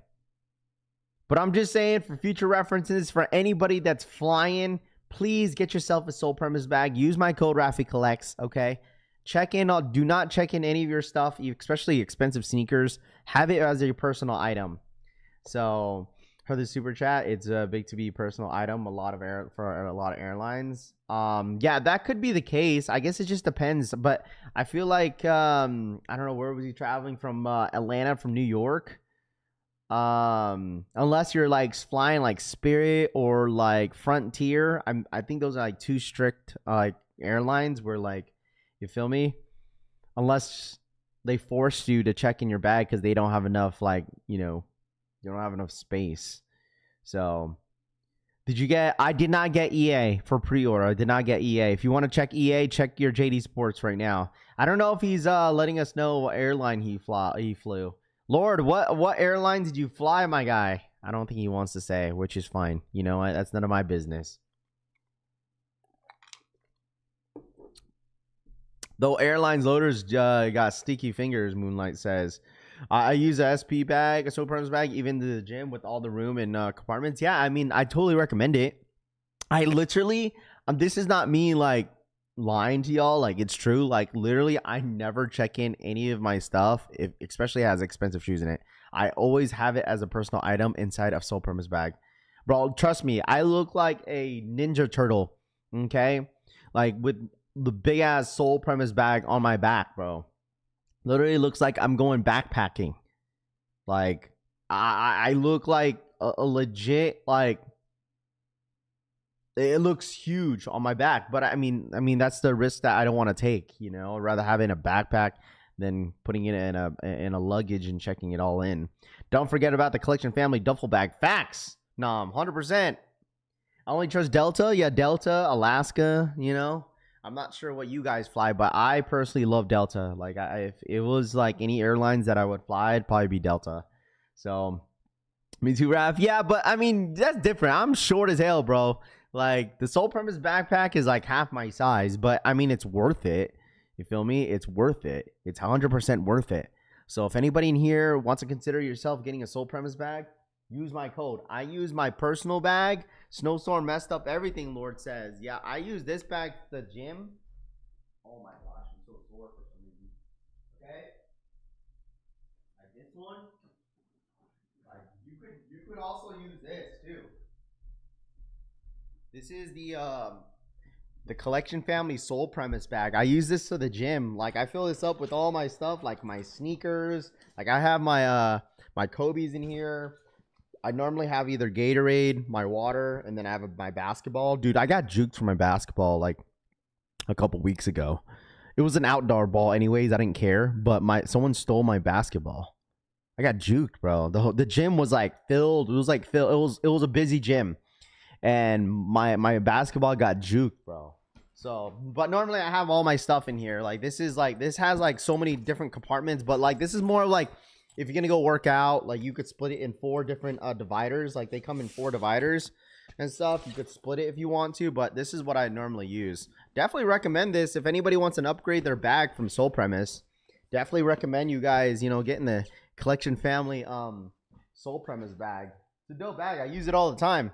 But I'm just saying, for future references, for anybody that's flying, please get yourself a Soul Premise bag. Use my code Rafi Collects, okay? Check in. Do not check in any of your stuff, especially expensive sneakers. Have it as your personal item. So, For the super chat, it's a big to be personal item. For a lot of airlines. Yeah, that could be the case. I guess it just depends. But I feel like I don't know, where was he traveling from? Atlanta from New York. Unless you're like flying like Spirit or like Frontier. I think those are like two strict like airlines where, like, you feel me? Unless they forced you to check in your bag because they don't have enough, like, you know, you don't have enough space. So, I did not get EA for pre-order. I did not get EA. If you want to check EA, check your JD Sports right now. I don't know if he's letting us know what airline he flew. Lord, what airline did you fly, my guy? I don't think he wants to say, which is fine. You know, that's none of my business. Though airlines loaders got sticky fingers, Moonlight says. I use a SP bag, a soap premise bag, even to the gym with all the room and compartments. Yeah, I mean, I totally recommend it. I literally, this is not me like lying to y'all. Like, it's true. Like, literally, I never check in any of my stuff, especially has expensive shoes in it. I always have it as a personal item inside of soap premise bag. Bro, trust me, I look like a Ninja Turtle. Okay, like with the big ass soul premise bag on my back, bro. Literally looks like I'm going backpacking. Like, I look like a legit, like, it looks huge on my back. But I mean that's the risk that I don't want to take, you know. I'd rather have it in a backpack than putting it in a luggage and checking it all in. Don't forget about the Collection Family duffel bag. Facts. Nah, 100%. I only trust Delta. Yeah, Delta, Alaska, you know. I'm not sure what you guys fly, but I personally love Delta. Like, if it was like any airlines that I would fly, it'd probably be Delta. So, me too, Raph. Yeah, but I mean, that's different. I'm short as hell, bro. Like, the Soul Premise backpack is like half my size, but I mean, it's worth it. You feel me? It's worth it. It's 100% worth it. So, if anybody in here wants to consider yourself getting a Soul Premise bag, use my code. I use my personal bag. Snowstorm messed up everything, Lord says. Yeah, I use this bag to the gym. Oh my gosh, I'm so sore for some reason. Okay? Like this one. Like, you could also use this too. This is the Collection Family Soul Premise bag. I use this to the gym. Like, I fill this up with all my stuff, like my sneakers. Like, I have my my Kobe's in here. I normally have either Gatorade, my water, and then I have my basketball. Dude, I got juked for my basketball like a couple weeks ago. It was an outdoor ball anyways. I didn't care, but someone stole my basketball. I got juked, bro. The gym was like filled. It was like filled. It was a busy gym, and my basketball got juked, bro. So, but normally I have all my stuff in here. Like, this has like so many different compartments, but like this is more like, if you're going to go work out, like, you could split it in 4 different dividers. Like, they come in 4 dividers and stuff. You could split it if you want to, but this is what I normally use. Definitely recommend this. If anybody wants to upgrade their bag from Soul Premise, definitely recommend you guys, you know, getting the Collection Family Soul Premise bag. It's a dope bag. I use it all the time.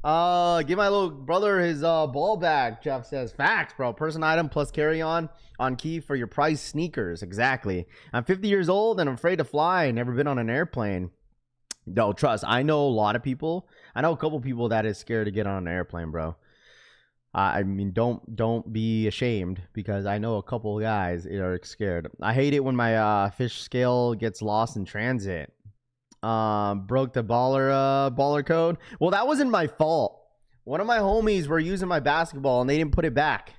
Give my little brother his ball bag, Jeff says. Facts, bro. Person item plus carry-on key for your price sneakers. Exactly. I'm 50 years old and I'm afraid to fly. Never been on an airplane. No, trust. I know a lot of people. I know a couple people that is scared to get on an airplane, bro. I mean, don't be ashamed, because I know a couple guys that are scared. I hate it when my fish scale gets lost in transit. Broke the baller code. Well, that wasn't my fault. One of my homies were using my basketball and they didn't put it back.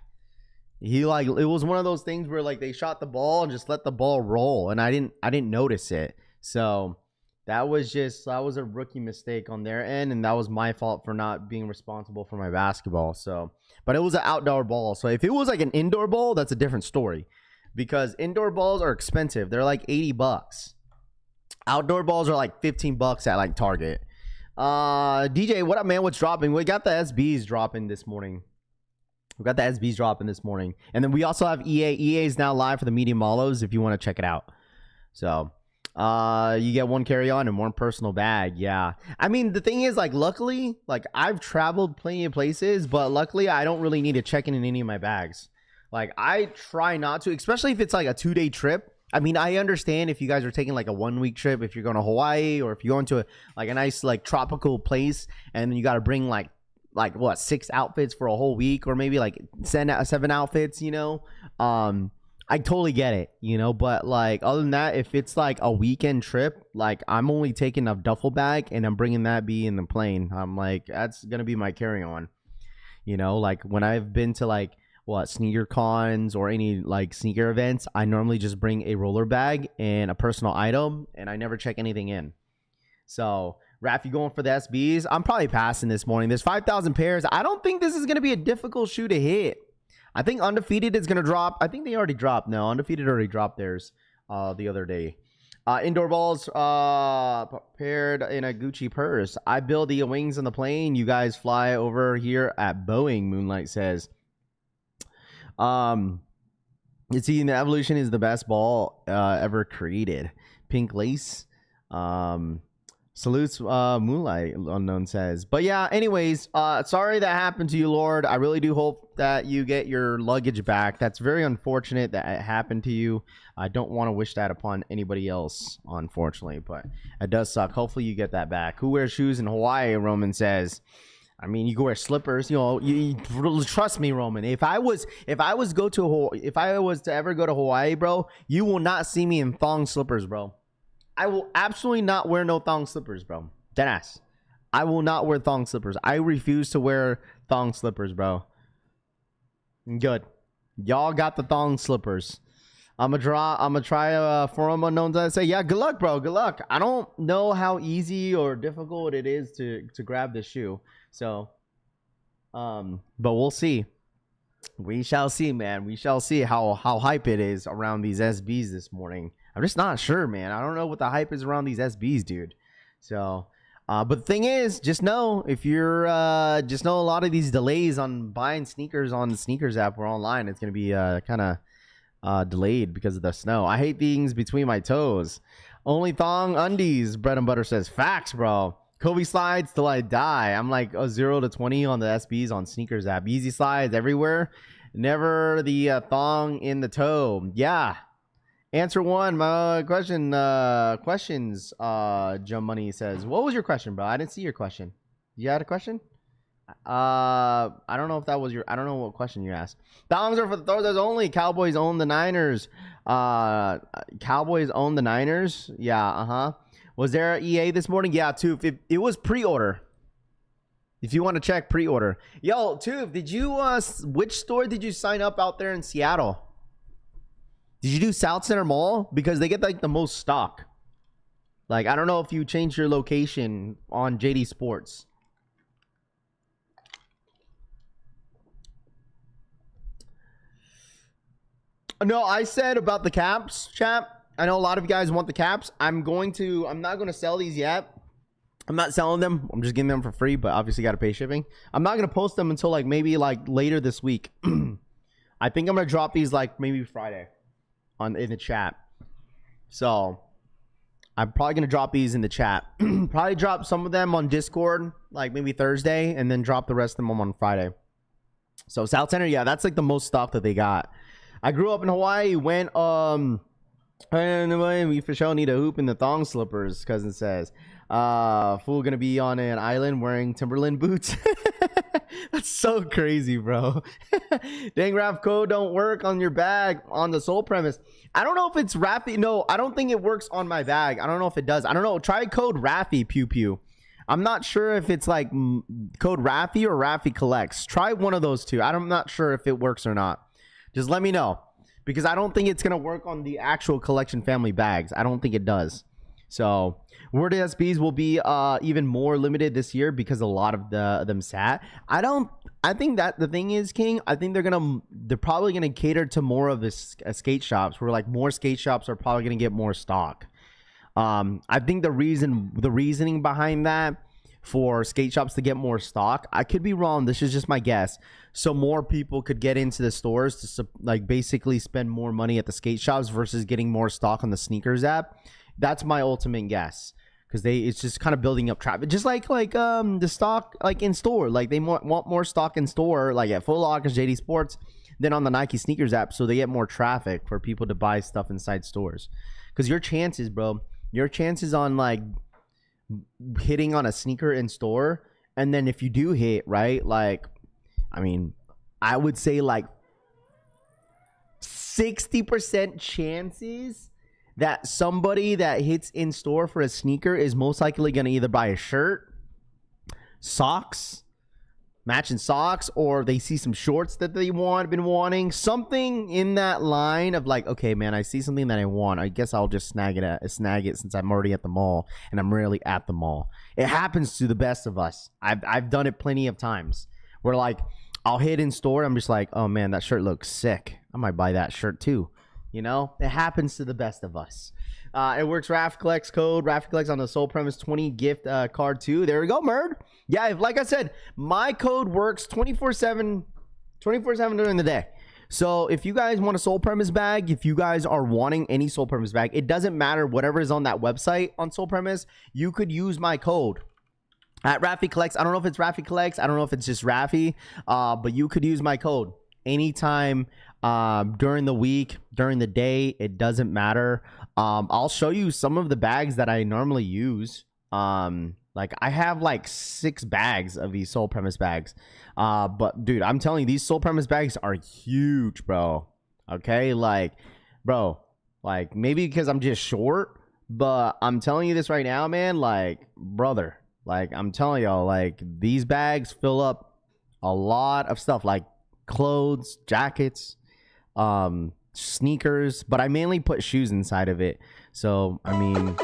It was one of those things where, like, they shot the ball and just let the ball roll, and I didn't notice it. So that was a rookie mistake on their end, and that was my fault for not being responsible for my basketball. So, but it was an outdoor ball. So if it was like an indoor ball, that's a different story, because indoor balls are expensive. They're like $80. Outdoor balls are like $15 at like Target. DJ, what up, man? What's dropping? We got the SBs dropping this morning. And then we also have EA. EA is now live for the medium olives if you want to check it out. So, you get 1 carry-on and 1 personal bag. Yeah. I mean, the thing is, like, luckily, like, I've traveled plenty of places, but luckily I don't really need to check in any of my bags. Like, I try not to, especially if it's like a 2-day trip. I mean, I understand if you guys are taking like a 1 week trip, if you're going to Hawaii, or if you're going to a nice like tropical place, and then you got to bring like what, 6 outfits for a whole week, or maybe like 7 outfits, you know. I totally get it, you know, but like other than that, if it's like a weekend trip, like I'm only taking a duffel bag and I'm bringing that be in the plane. I'm like, that's gonna be my carry-on, you know. Like when I've been to like sneaker cons or any like sneaker events, I normally just bring a roller bag and a personal item, and I never check anything in. So Raph, you going for the SBs? I'm probably passing this morning. There's 5,000 pairs. I don't think this is gonna be a difficult shoe to hit. I think Undefeated is going to drop. I think they already dropped. No, Undefeated already dropped theirs the other day. Indoor balls paired in a Gucci purse. I build the wings on the plane. You guys fly over here at Boeing, Moonlight says. It's seeing the Evolution is the best ball ever created. Pink lace. Salutes, Moonlight Unknown says. But yeah, anyways, sorry that happened to you, Lord. I really do hope that you get your luggage back. That's very unfortunate that it happened to you. I don't want to wish that upon anybody else, unfortunately, but it does suck. Hopefully you get that back. Who wears shoes in Hawaii, Roman says. I mean, you can wear slippers. You know, you trust me, Roman. If I was to ever go to Hawaii, bro, you will not see me in thong slippers, bro. I will absolutely not wear no thong slippers, bro. Deadass. I will not wear thong slippers. I refuse to wear thong slippers, bro. Good. Y'all got the thong slippers. I'm gonna try Forum Unknown to say, yeah, good luck, bro. Good luck. I don't know how easy or difficult it is to grab the shoe. So, but we'll see. We shall see, man. We shall see how hype it is around these SBs this morning. I'm just not sure, man. I don't know what the hype is around these SBs, dude. So, but the thing is, just know if you're, just know a lot of these delays on buying sneakers on the sneakers app or online, it's going to be kind of delayed because of the snow. I hate things between my toes. Only thong undies, Bread and Butter says. Facts, bro. Kobe slides till I die. I'm like 0 to 20 on the SBs on sneakers app. Easy slides everywhere. Never the thong in the toe. Yeah. Answer one. My question. Questions. Jum Money says. What was your question, bro? I didn't see your question. You had a question? I don't know if that was your. I don't know what question you asked. Thongs are for the throwers only. Cowboys own the Niners. Cowboys own the Niners. Yeah. Was there an EA this morning? Yeah, Toof. It was pre-order. If you want to check pre-order. Yo, Toof, did you which store did you sign up out there in Seattle? Did you do South Center Mall? Because they get like the most stock. Like, I don't know if you changed your location on JD Sports. No, I said about the caps, chap. I know a lot of you guys want the caps. I'm not going to sell these yet. I'm not selling them. I'm just getting them for free, but obviously got to pay shipping. I'm not going to post them until like maybe like later this week. I think I'm going to drop these like maybe Friday in the chat. So I'm probably going to drop these in the chat. Probably drop some of them on Discord like maybe Thursday, and then drop the rest of them on Friday. So South Center, yeah, that's like the most stock that they got. I grew up in Hawaii, went and we for sure need a hoop in the thong slippers, cousin says. Fool gonna be on an island wearing Timberland boots. That's so crazy, bro. Dang, Raph, code don't work on your bag on the sole premise. I don't know if it's Raffy. No, I don't think it works on my bag. I don't know if it does. I don't know. Try code Raffy Pew Pew. I'm not sure if it's like code Raffy or Raffy Collects. Try one of those two. I'm not sure if it works or not. Just let me know, because I don't think it's going to work on the actual collection family bags. I don't think it does. So Word SBs will be even more limited this year because a lot of them sat. I think that the thing is, King, I think they're probably going to cater to more of the skate shops, where like more skate shops are probably going to get more stock. I think the reasoning behind that for skate shops to get more stock, I could be wrong, this is just my guess, so more people could get into the stores to like basically spend more money at the skate shops versus getting more stock on the sneakers app. That's my ultimate guess, because it's just kind of building up traffic, just like the stock like in store. Like they want more stock in store, like at Foot Locker, JD Sports, than on the Nike sneakers app, so they get more traffic for people to buy stuff inside stores. Because your chances on like hitting on a sneaker in store, and then if you do hit, right, like, I mean, I would say like 60% chances that somebody that hits in store for a sneaker is most likely going to either buy a shirt, socks, matching socks, or they see some shorts that they been wanting, something in that line of like, okay, man, I see something that I want. I guess I'll just snag it since I'm already at the mall, and I'm rarely at the mall. It happens to the best of us. I've done it plenty of times where like I'll hit in store, I'm just like, oh man, that shirt looks sick. I might buy that shirt too. You know, it happens to the best of us. It works. Raft Collects code. Raft Collects on the Soul Premise 20 gift card too. There we go, Murd. Yeah, like I said, my code works 24/7 during the day. So if you guys want a Soul Premise bag, if you guys are wanting any Soul Premise bag, it doesn't matter whatever is on that website on Soul Premise. You could use my code at Raffy Collects. I don't know if it's Raffy Collects. I don't know if it's just Raffy, but you could use my code anytime during the week, during the day. It doesn't matter. I'll show you some of the bags that I normally use. Like I have like 6 bags of these Soul Premise bags. But dude, I'm telling you, these Soul Premise bags are huge, bro. Okay, like, bro, like maybe because I'm just short, but I'm telling you this right now, man. Like, brother, like I'm telling y'all, like these bags fill up a lot of stuff, like clothes, jackets, sneakers, but I mainly put shoes inside of it. So I mean,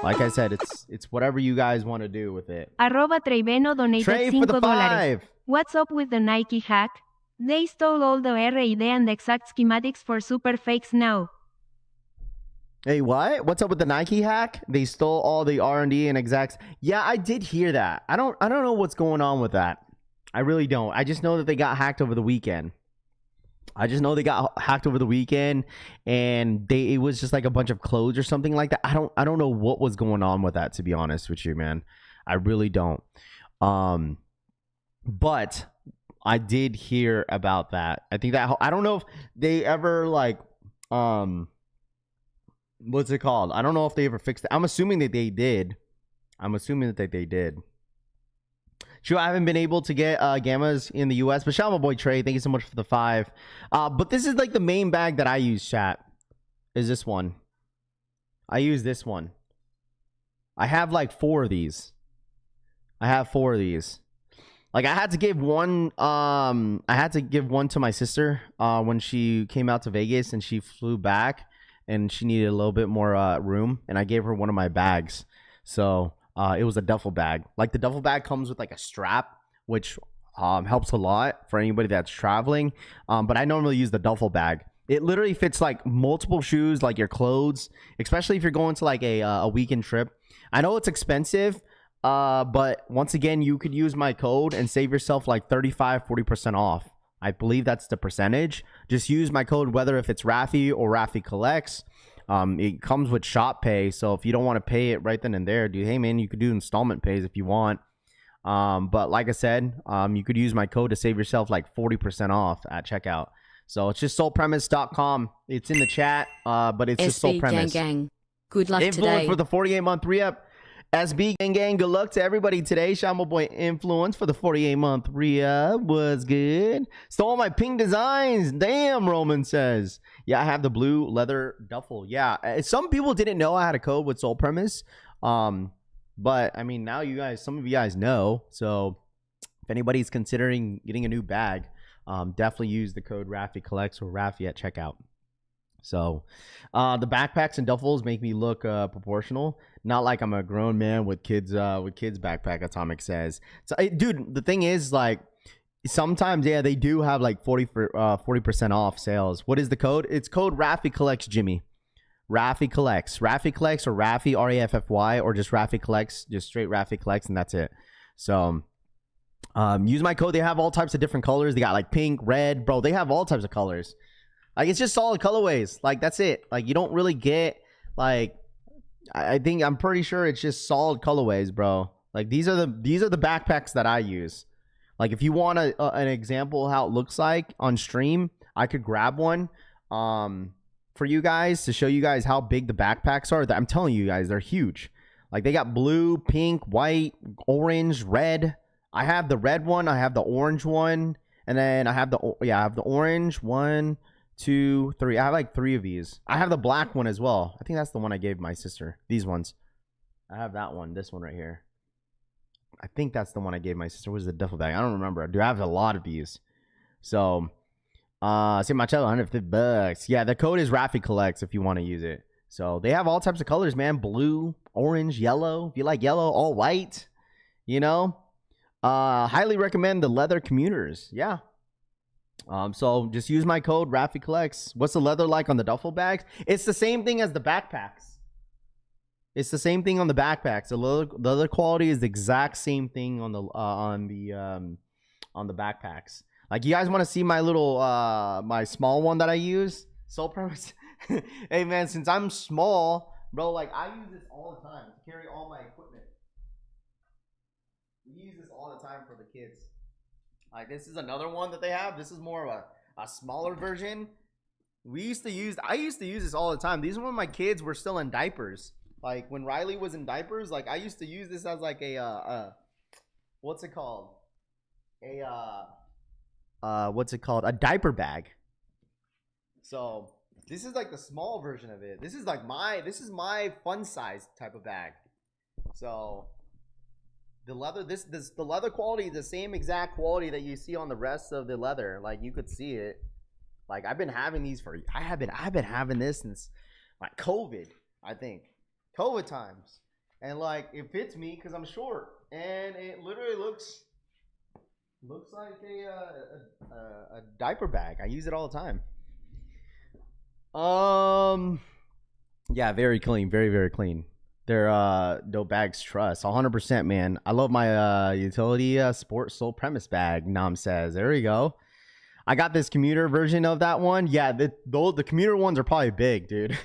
like I said, it's whatever you guys want to do with it. @Treyveno donated Trey for the $5. 5. What's up with the Nike hack? They stole all the R&D and the exact schematics for super fakes now. Hey, what? What's up with the Nike hack? They stole all the R&D and execs. Yeah, I did hear that. I don't know what's going on with that. I really don't. I just know that they got hacked over the weekend. And it was just like a bunch of clothes or something like that. I don't know what was going on with that, to be honest with you, man. I really don't. But I did hear about that. I think that, I don't know if they ever like what's it called? I don't know if they ever fixed it. I'm assuming that they did. Sure, I haven't been able to get gammas in the US, but shout out my boy Trey. Thank you so much for the 5. But this is like the main bag that I use, chat. Is this one. I use this one. I have like 4 of these. Like I had to give one to my sister when she came out to Vegas and she flew back and she needed a little bit more room, and I gave her one of my bags. So it was a duffel bag. Like the duffel bag comes with like a strap, which helps a lot for anybody that's traveling. But I normally use the duffel bag. It literally fits like multiple shoes, like your clothes, especially if you're going to like a weekend trip. I know it's expensive, but once again, you could use my code and save yourself like 35-40% off. I believe that's the percentage. Just use my code, whether if it's Raffy or Raffy Collects. It comes with shop pay, so if you don't want to pay it right then and there, dude, hey man, you could do installment pays if you want. But like I said, you could use my code to save yourself like 40% off at checkout. So it's just soulpremise.com. It's in the chat, but it's just Soul Premise. Gang. Good luck Influence today. for the 48-month re-up. SB gang, good luck to everybody today. Shout out my boy Influence for the 48-month re-up. Was good. Stole my pink designs. Damn, Roman says. Yeah, I have the blue leather duffel. Yeah, some people didn't know I had a code with Soul Premise. But I mean, now some of you guys know. So if anybody's considering getting a new bag, definitely use the code Raffy Collects or Raffy at checkout. So the backpacks and duffels make me look proportional, not like I'm a grown man with kids backpack. Atomic says. So dude, the thing is, like, sometimes they do have like 40% off sales. What is the code? It's code Raffy Collects, Jimmy. Raffy Collects or Raffy, RAFFY, or just Raffy Collects, just straight Raffy Collects, and that's it. So use my code. They have all types of different colors. They got like pink, red, bro. They have all types of colors. Like, it's just solid colorways. Like, that's it. Like, you don't really get, like, I think I'm pretty sure it's just solid colorways, bro. Like these are the backpacks that I use. Like if you want an example how it looks like on stream, I could grab one for you guys to show you guys how big the backpacks are. I'm telling you guys, they're huge. Like they got blue, pink, white, orange, red. I have the red one, I have the orange one, and then I have the orange 1, 2, 3. I have like 3 of these. I have the black one as well. I think that's the one I gave my sister. These ones. I have that one, this one right here. I think that's the one I gave my sister. What is the duffel bag? I don't remember. Dude, I have a lot of these. So, see my channel, $150. Yeah, the code is Rafi Collects if you want to use it. So they have all types of colors, man. Blue, orange, yellow. If you like yellow, all white. You know, highly recommend the leather commuters. Yeah. So just use my code Rafi Collects. What's the leather like on the duffel bags? It's the same thing as the backpacks. It's the same thing on the backpacks. The leather quality is the exact same thing on the backpacks. Like, you guys want to see my little my small one that I use? Sole premise. Hey man, since I'm small, bro, like I use this all the time to carry all my equipment. We use this all the time for the kids. Like, this is another one that they have. This is more of a smaller version. I used to use this all the time. These are when my kids were still in diapers. Like when Riley was in diapers, like I used to use this as like a what's it called? A diaper bag. So this is like the small version of it. This is my fun size type of bag. So the leather, the leather quality is the same exact quality that you see on the rest of the leather. Like you could see it. Like I've been having these I've been having this since like COVID, I think. COVID times. And like it fits me because I'm short. And it literally looks like a diaper bag. I use it all the time. Yeah, very clean, very, very clean. They're no bags trust 100%, man. I love my utility sport sole premise bag. Nam says, there we go. I got this commuter version of that one. Yeah, the commuter ones are probably big, dude.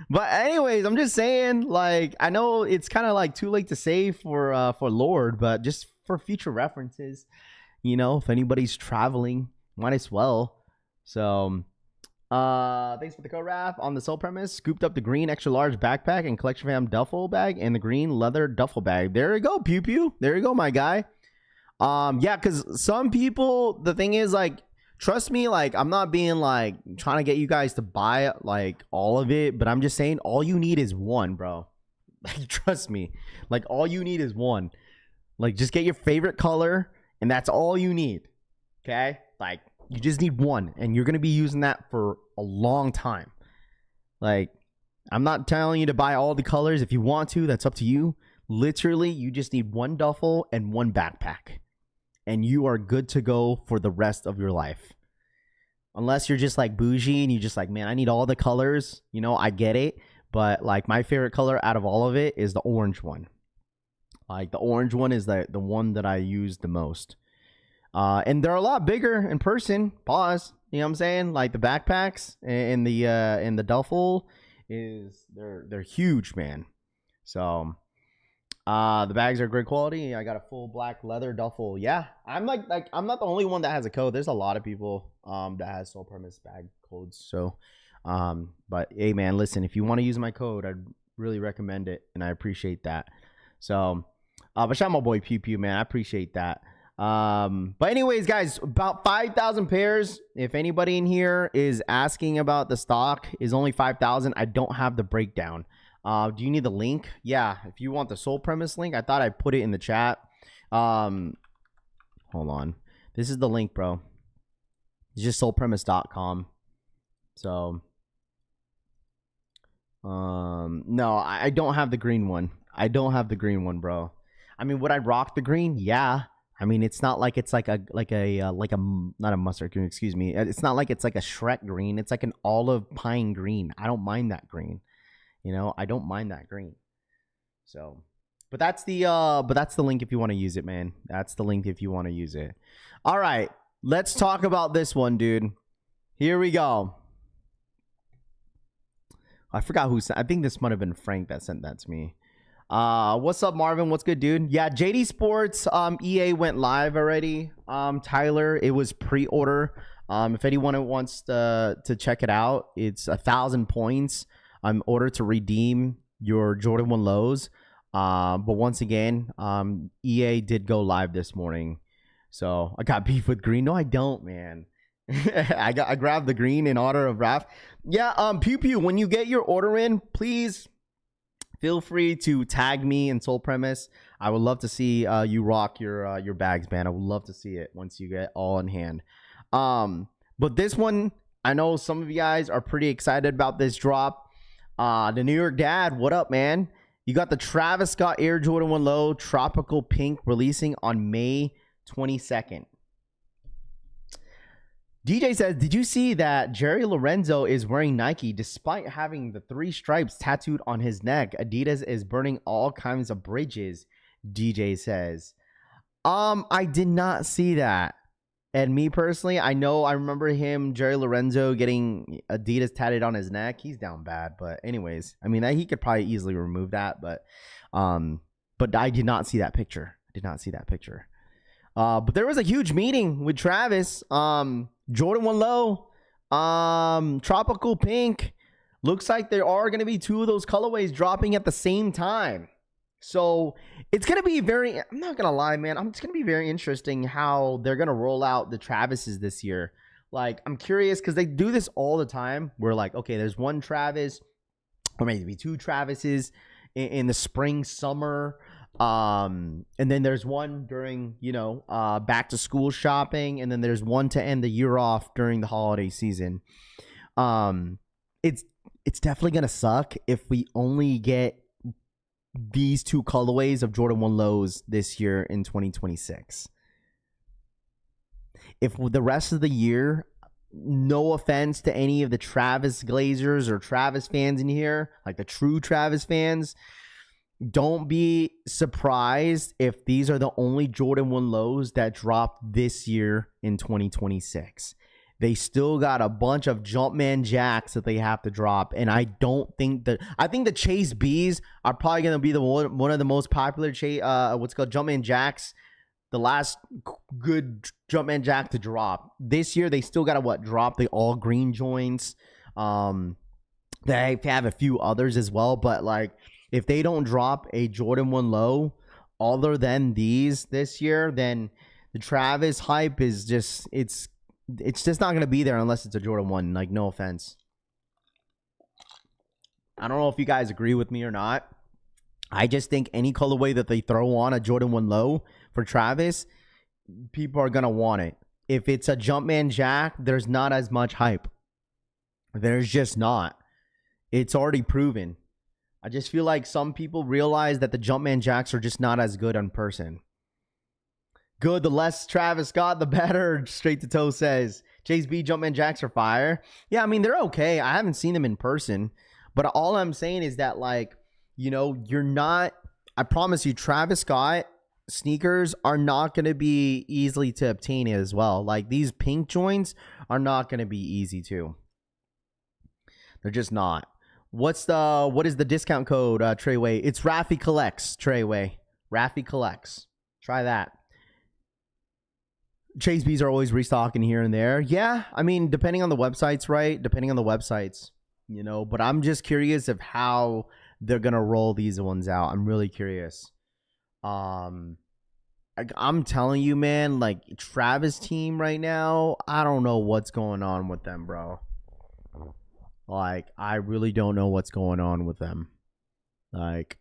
But anyways, I'm just saying, like, I know it's kind of like too late to say for Lord, but just for future references, you know, if anybody's traveling, might as well. So thanks for the code, Raph. On the sole premise, scooped up the green extra large backpack and collection fam duffel bag and the green leather duffel bag. There you go, pew pew. There you go, my guy. Yeah, because some people, the thing is, like, trust me, like, I'm not being like trying to get you guys to buy like all of it, but I'm just saying all you need is one, bro. Like, trust me, like all you need is one. Like, just get your favorite color and that's all you need. Okay, like you just need one and you're gonna be using that for a long time. Like, I'm not telling you to buy all the colors. If you want to, that's up to you. Literally, you just need one duffel and one backpack and you are good to go for the rest of your life. Unless you're just like bougie and you just like, man, I need all the colors. You know, I get it. But like my favorite color out of all of it is the orange one. Like the orange one is the one that I use the most. And they're a lot bigger in person. Pause. You know what I'm saying? Like the backpacks and the duffel they're huge, man. So the bags are great quality. I got a full black leather duffel. Yeah, I'm like I'm not the only one that has a code. There's a lot of people that has sole premise bag codes. So but hey man, listen, if you want to use my code, I'd really recommend it and I appreciate that. So but shout out my boy Pew Pew, man. I appreciate that. But anyways, guys, about 5,000 pairs. If anybody in here is asking about the stock, is only 5,000. I don't have the breakdown. Do you need the link? Yeah, if you want the sole premise link, I thought I put it in the chat. Hold on. This is the link, bro. It's just solepremise.com. So no, I don't have the green one. I don't have the green one, bro. I mean, would I rock the green? Yeah. I mean, it's not like it's like a not a mustard green, excuse me. It's not like it's like a Shrek green. It's like an olive pine green. I don't mind that green. You know, I don't mind that green. So, but that's the link if you want to use it, man. That's the link if you want to use it. All right, let's talk about this one, dude. Here we go. I forgot who sent. I think this might have been Frank that sent that to me. What's up, Marvin? What's good, dude? Yeah, JD Sports EA went live already. Tyler, it was pre-order. If anyone wants to check it out, it's 1,000 points in order to redeem your Jordan 1 lows. But once again, EA did go live this morning. So I got beef with green. No, I don't, man. I grabbed the green in honor of Raph. Yeah, Pew Pew, when you get your order in, please feel free to tag me in Soul Premise. I would love to see you rock your bags, man. I would love to see it once you get all in hand. But this one, I know some of you guys are pretty excited about this drop. The New York Dad, what up, man? You got the Travis Scott Air Jordan 1 Low Tropical Pink releasing on May 22nd. DJ says, did you see that Jerry Lorenzo is wearing Nike despite having the 3 stripes tattooed on his neck? Adidas is burning all kinds of bridges, DJ says. I did not see that. And me personally, I remember him, Jerry Lorenzo, getting Adidas tatted on his neck. He's down bad. But anyways, I mean, he could probably easily remove that. But I did not see that picture. But there was a huge meeting with Travis. Jordan 1 Low, Tropical Pink. Looks like there are going to be 2 of those colorways dropping at the same time. So it's going to be I'm not going to lie, man. It's going to be very interesting how they're going to roll out the Travises this year. Like, I'm curious because they do this all the time. We're like, okay, there's 1 Travis or maybe 2 Travises in the spring, summer. And then there's 1 during, back to school shopping. And then there's 1 to end the year off during the holiday season. It's definitely going to suck if we only get these 2 colorways of Jordan 1 Lows this year in 2026. If the rest of the year, no offense to any of the Travis Glazers or Travis fans in here, like the true Travis fans, don't be surprised if these are the only Jordan 1 Lows that drop this year in 2026. They still got a bunch of Jumpman Jacks that they have to drop. And I think the Chase Bs are probably going to be one of the most popular Jumpman Jacks. The last good Jumpman Jack to drop. This year, they still got to drop the all green joints. They have a few others as well. But like, if they don't drop a Jordan 1 Low other than these this year, then the Travis hype is just, it's just not going to be there unless it's a Jordan 1. Like, no offense. I don't know if you guys agree with me or not. I just think any colorway that they throw on a Jordan 1 Low for Travis, people are going to want it. If it's a Jumpman Jack, there's not as much hype. There's just not. It's already proven. I just feel like some people realize that the Jumpman Jacks are just not as good in person. Good, the less Travis Scott, the better, Straight to Toe says. Chase B Jumpman Jacks are fire. Yeah, I mean, they're okay. I haven't seen them in person. But all I'm saying is that, like, you're not, I promise you, Travis Scott sneakers are not going to be easily to obtain as well. Like, these pink joints are not going to be easy too. They're just not. What is the discount code, Treyway? It's Raffy Collects, Treyway. Raffy Collects. Try that. Chase B's are always restocking here and there. Yeah, I mean, depending on the websites, right? Depending on the websites, But I'm just curious of how they're going to roll these ones out. I'm really curious. I'm telling you, man, like, Travis team right now, I don't know what's going on with them, bro. Like, I really don't know what's going on with them. Like,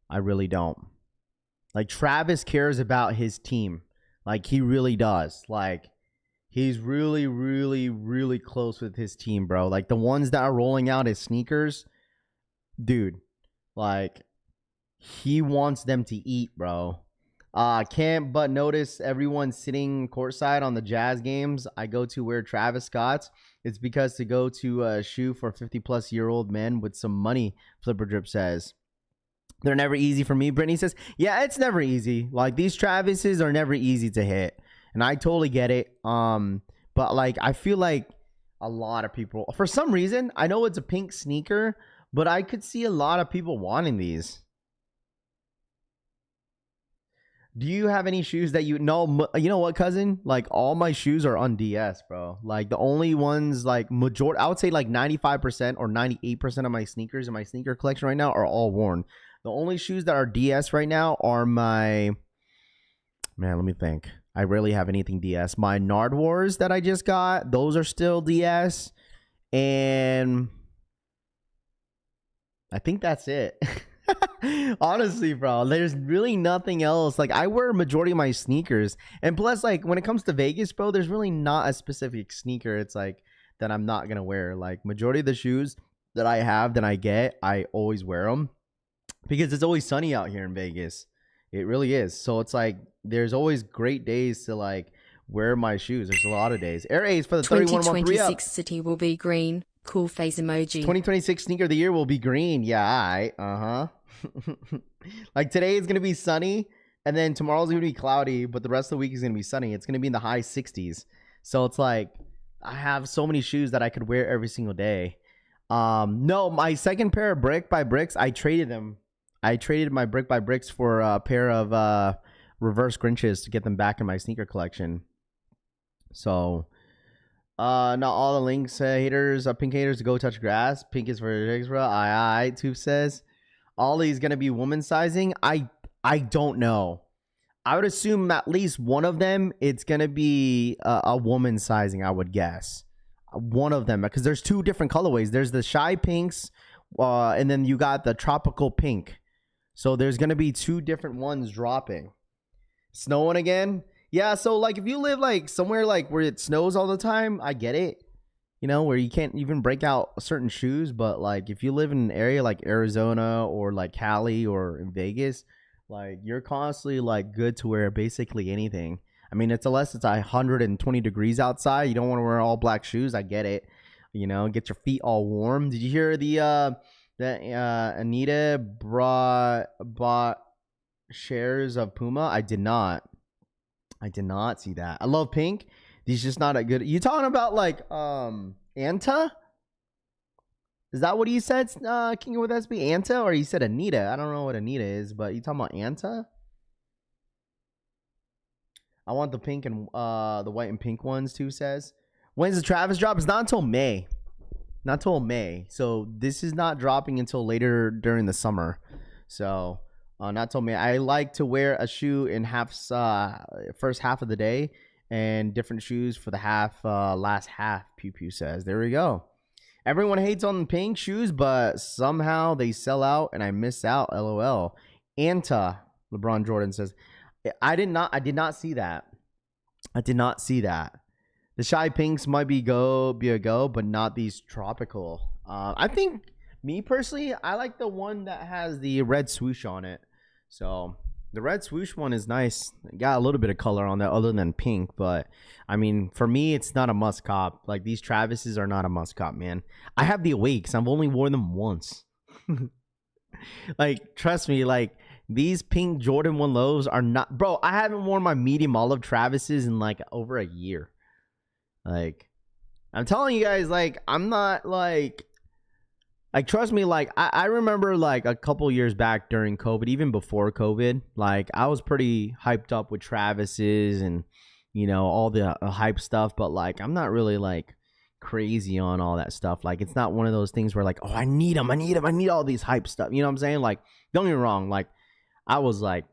I really don't. Like, Travis cares about his team. Like, he really does. Like, he's really, really, really close with his team, bro. Like, the ones that are rolling out his sneakers, dude, like, he wants them to eat, bro. Can't but notice everyone sitting courtside on the Jazz games I go to wear Travis Scott's. It's because to go to a shoe for 50-plus-year-old men with some money, Flipper Drip says. They're never easy for me, Brittany says. Yeah, it's never easy. Like, these Travises are never easy to hit. And I totally get it. But, like, I feel like a lot of people, for some reason, I know it's a pink sneaker, But I could see a lot of people wanting these. Do you have any shoes that you know? You know what, cousin? Like, all my shoes are on DS, bro. Like, the only ones, like, majority, I would say like 95% or 98% of my sneakers in my sneaker collection right now are all worn. The only shoes that are DS right now are my, man, let me think. I rarely have anything DS. My Nardwars that I just got, those are still DS. And I think that's it. Honestly, bro, there's really nothing else. Like, I wear a majority of my sneakers, and plus, like, when it comes to Vegas, bro, there's really not a specific sneaker it's like that I'm not gonna wear. Like, majority of the shoes that I have that I get, I always wear them because it's always sunny out here in Vegas. It really is. So it's like there's always great days to like wear my shoes. There's a lot of days. Air A's for the 3113 up. 2026 city will be green. Cool face emoji. 2026 sneaker of the year will be green. Yeah, all right. Like, today is gonna be sunny, and then tomorrow's gonna be cloudy, but the rest of the week is gonna be sunny. It's gonna be in the high 60s. So it's like I have so many shoes that I could wear every single day. No, my second pair of Brick by Bricks, I traded them. I traded my Brick by Bricks for a pair of reverse Grinches to get them back in my sneaker collection. So not all the links, haters, pink haters to go touch grass. Pink is for jigs, bro. I Tube says Ollie's gonna be woman sizing. I don't know. I would assume at least one of them it's gonna be a woman sizing. I would guess one of them, because there's two different colorways. There's the shy pinks, and then you got the tropical pink. So there's gonna be two different ones dropping. Snowing again? Yeah. So like, if you live like somewhere like where it snows all the time, I get it. You know, where you can't even break out certain shoes. But like, if you live in an area like Arizona or like Cali or in Vegas, like, you're constantly like good to wear basically anything. I mean, it's unless it's 120 degrees outside, you don't want to wear all black shoes. I get it. You know, get your feet all warm. Did you hear that Anita bought shares of Puma? I did not see that. I love pink. He's just not a good. You talking about like Anta? Is that what he said? King with SB Anta, or he said Anita? I don't know what Anita is, but you talking about Anta? I want the pink and the white and pink ones too. Says, when's the Travis drop? It's not until May. Not till May. So this is not dropping until later during the summer. So not till May. I like to wear a shoe in first half of the day, and different shoes for the last half. Pew Pew says. There we go. Everyone hates on the pink shoes, but somehow they sell out and I miss out. LOL. Anta, LeBron Jordan says, I did not see that. I did not see that. The shy pinks might be a go, but not these tropical. I think, me personally, I like the one that has the red swoosh on it. So the red swoosh one is nice. Got a little bit of color on that other than pink, but I mean, for me, it's not a must cop. Like, these Travises are not a must cop, man. I have the Awakes. I've only worn them once. Like, trust me, like, these pink Jordan 1 lows are not, bro. I haven't worn my medium olive Travises in like over a year. Like, I'm telling you guys, like, I'm not like trust me, like, I remember like a couple years back during COVID, even before COVID, like, I was pretty hyped up with Travis's and, you know, all the hype stuff, but like, I'm not really like crazy on all that stuff. Like, it's not one of those things where like, oh, I need them, I need all these hype stuff. You know what I'm saying? Like, don't get me wrong, like, I was gooning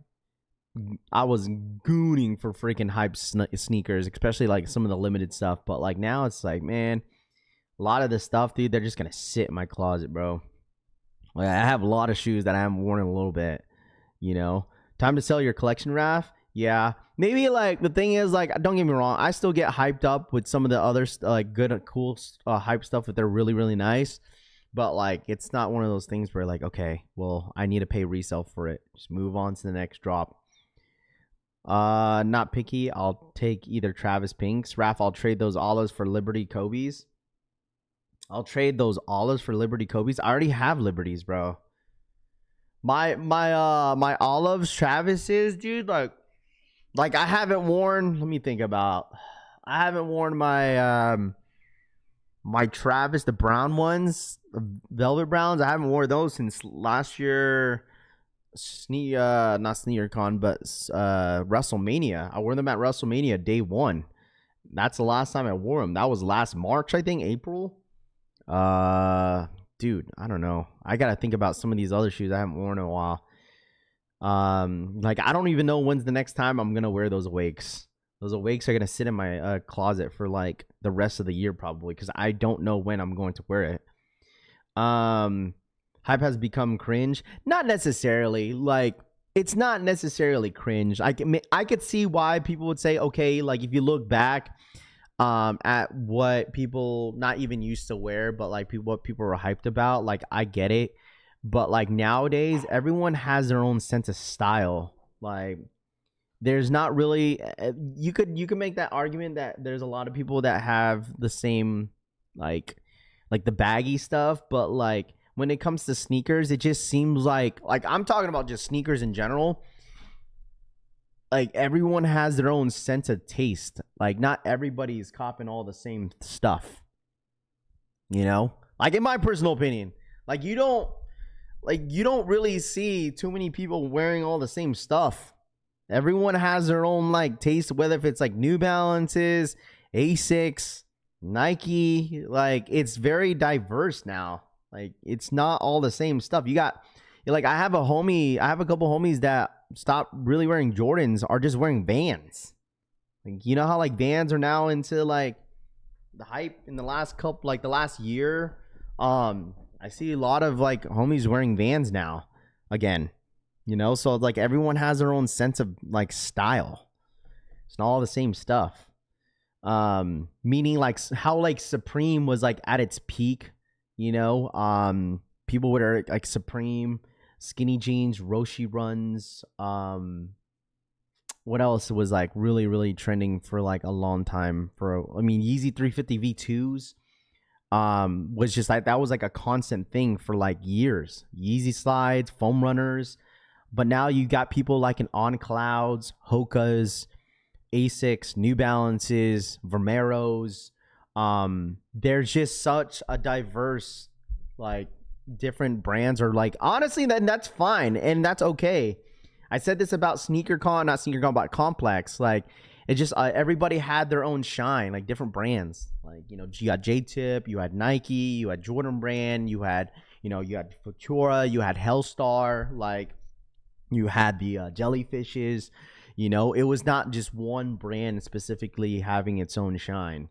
for freaking hype sneakers, especially like some of the limited stuff. But like, now it's like, man, a lot of this stuff, dude, they're just gonna sit in my closet, bro. Like, I have a lot of shoes that I haven't worn in a little bit. You know, time to sell your collection, Raph. Yeah, maybe. Like, the thing is, like, don't get me wrong, I still get hyped up with some of the other like good, cool hype stuff that they're really, really nice. But like, it's not one of those things where like, okay, well, I need to pay resale for it. Just move on to the next drop. Not picky. I'll take either Travis Pinks. Raph, I'll trade those olives for Liberty Kobe's. I already have Liberties, bro. My olives, Travis's, dude, like I haven't worn, let me think about. I haven't worn my My Travis, the brown ones, the Velvet Browns, I haven't worn those since last year. Not SneakerCon, but WrestleMania. I wore them at WrestleMania day one. That's the last time I wore them. That was last March, I think, April. Dude, I don't know. I gotta think about some of these other shoes I haven't worn in a while. Like I don't even know when's the next time I'm gonna wear those Awakes. Those Awakes are gonna sit in my closet for like the rest of the year probably, because I don't know when I'm going to wear it. Hype has become cringe. Not necessarily. Like it's not necessarily cringe. I could see why people would say, okay, like if you look back at what people not even used to wear, but like what people were hyped about, like I get it. But like nowadays, everyone has their own sense of style. Like there's not really you could make that argument that there's a lot of people that have the same like the baggy stuff, but like when it comes to sneakers, it just seems like I'm talking about just sneakers in general. Like everyone has their own sense of taste. Like not everybody's copping all the same stuff. You know? Like in my personal opinion, like you don't really see too many people wearing all the same stuff. Everyone has their own like taste, whether if it's like New Balances, Asics, Nike, like it's very diverse now. Like it's not all the same stuff. You got like I have a couple homies that stopped really wearing Jordans, are just wearing Vans. Like you know how like Vans are now into like the hype in the last year. I see a lot of like homies wearing Vans now again. You know, so like everyone has their own sense of like style. It's not all the same stuff. Meaning like how like Supreme was like at its peak. You know, people would wear like Supreme, skinny jeans, Roshi runs. What else was like really, really trending for like a long time? Yeezy 350 V2s was just like that was like a constant thing for like years. Yeezy slides, foam runners, but now you got people like in On Clouds, Hokas, Asics, New Balances, Vermeeros. There's just such a diverse like different brands, or like honestly then that's fine and that's okay. I said this about but Complex. Like it's just everybody had their own shine, like different brands. Like you know, you got J-Tip, you had Nike, you had Jordan Brand, you had Futura, you had Hellstar, like you had the Jellyfishes. You know, it was not just one brand specifically having its own shine.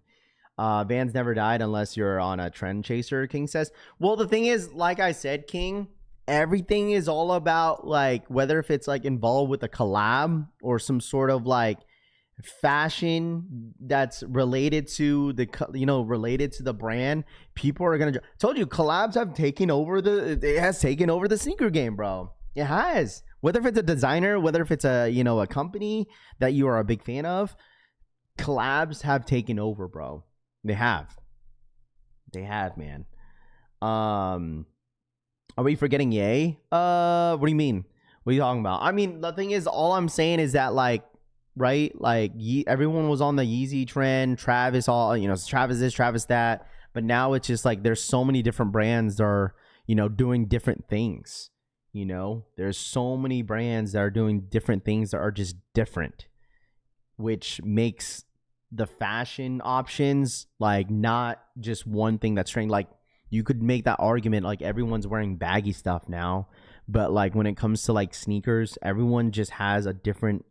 Vans never died unless you're on a trend chaser, King says. Well, the thing is, like I said, King, everything is all about like whether if it's like involved with a collab or some sort of like fashion that's related to the brand. People are gonna told you collabs have taken over the sneaker game, bro. It has. Whether if it's a designer, whether if it's a company that you are a big fan of, collabs have taken over, bro. They have, man. Are we forgetting Ye? What do you mean? What are you talking about? I mean, the thing is, all I'm saying is that like, right? Like everyone was on the Yeezy trend. Travis, Travis this, Travis that. But now it's just like there's so many different brands that are, doing different things. There's so many brands that are doing different things that are just different, which makes the fashion options like not just one thing that's trending. Like you could make that argument like everyone's wearing baggy stuff now, but like when it comes to like sneakers, everyone just has different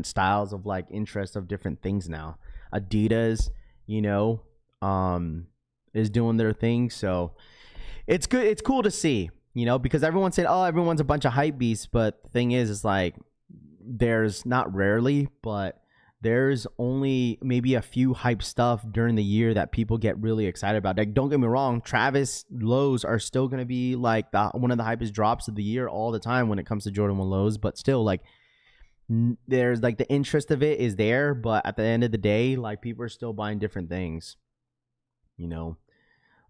styles of like interest of different things now. Adidas, is doing their thing, so it's good. It's cool to see, because everyone said, oh, everyone's a bunch of hype beasts, but the thing is like there's not rarely, but there's only maybe a few hype stuff during the year that people get really excited about. Like, don't get me wrong, Travis lows are still going to be like one of the hypest drops of the year all the time when it comes to Jordan 1 lows, but still like there's like the interest of it is there, but at the end of the day, like people are still buying different things,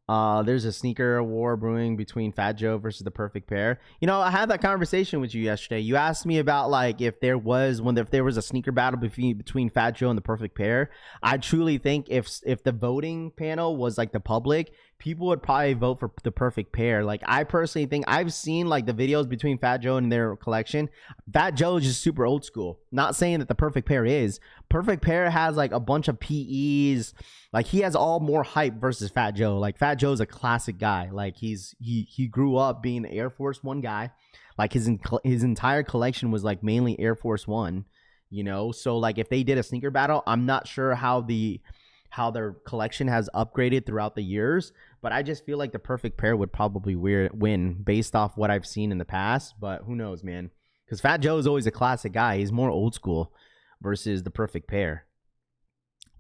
There's a sneaker war brewing between Fat Joe versus the Perfect Pair. You know, I had that conversation with you yesterday. You asked me about like if there was a sneaker battle between Fat Joe and the Perfect Pair. I truly think if the voting panel was like the public, people would probably vote for the Perfect Pair. Like I personally think I've seen like the videos between Fat Joe and their collection. Fat Joe is just super old school. Not saying that the Perfect Pair is. Perfect Pair has like a bunch of PEs. Like he has all more hype versus Fat Joe. Like Fat Joe's a classic guy. Like he grew up being an Air Force One guy. Like his entire collection was like mainly Air Force One. You know, so like if they did a sneaker battle, I'm not sure how their collection has upgraded throughout the years, but I just feel like the Perfect Pair would probably win based off what I've seen in the past. But who knows, man? Because Fat Joe is always a classic guy. He's more old school versus the Perfect Pair.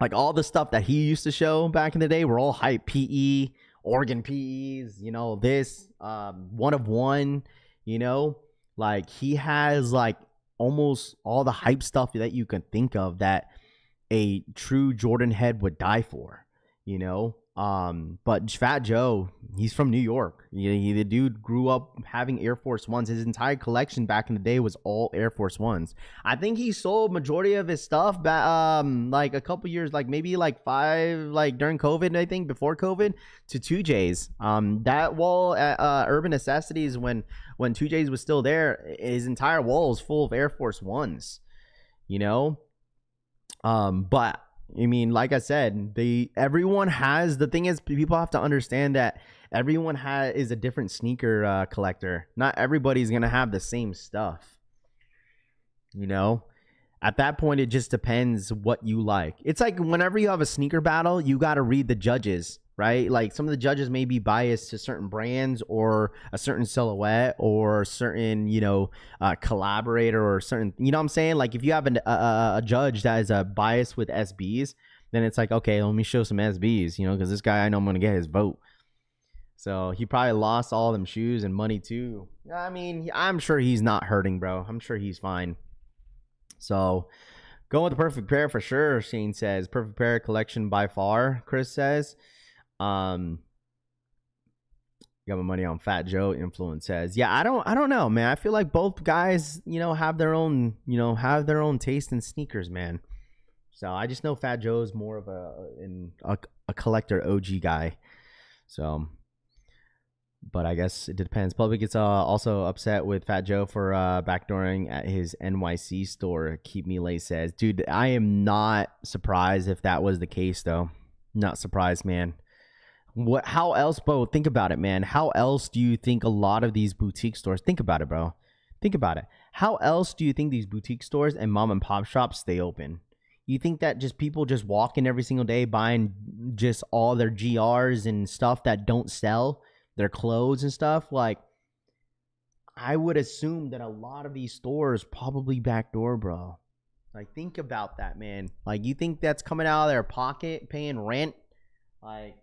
Like all the stuff that he used to show back in the day were all hype. PE, Oregon PEs, you know, this, one of one, you know, like he has like almost all the hype stuff that you can think of that a true Jordan head would die for, you know. But Fat Joe, he's from New York. The dude grew up having Air Force Ones. His entire collection back in the day was all Air Force Ones. I think he sold majority of his stuff back, like a couple years, like maybe like 5, like during COVID, I think before COVID, to 2J's. That wall at Urban Necessities when 2J's was still there, his entire wall is full of Air Force Ones, you know. But I mean, like I said, everyone has, the thing is, people have to understand that everyone is a different sneaker collector. Not everybody's gonna have the same stuff, you know. At that point, it just depends what you like. It's like whenever you have a sneaker battle, you got to read the judges, right? Like some of the judges may be biased to certain brands or a certain silhouette or certain, you know, collaborator or certain, you know what I'm saying? Like if you have a judge that is a bias with SBs, then it's like, okay, let me show some SBs, you know, because this guy, I know I'm going to get his vote. So he probably lost all them shoes and money too. I mean, I'm sure he's not hurting, bro. I'm sure he's fine. So, going with the Perfect Pair for sure, Shane says. Perfect Pair collection by far, Chris says. Got my money on Fat Joe, Influence says. Yeah, I don't know, man. I feel like both guys, you know, have their own taste in sneakers, man. So, I just know Fat Joe is more of a collector OG guy. So, but I guess it depends. Public gets also upset with Fat Joe for backdooring at his NYC store. Keep Me Late says, dude, I am not surprised if that was the case, though. Not surprised, man. How else, bro? Think about it, man. How else do you think a lot of these boutique stores? Think about it, bro. Think about it. How else do you think these boutique stores and mom and pop shops stay open? You think that just people just walk in every single day buying just all their GRs and stuff that don't sell? Their clothes and stuff, like I would assume that a lot of these stores probably backdoor, bro. Like think about that, man. Like you think that's coming out of their pocket paying rent? Like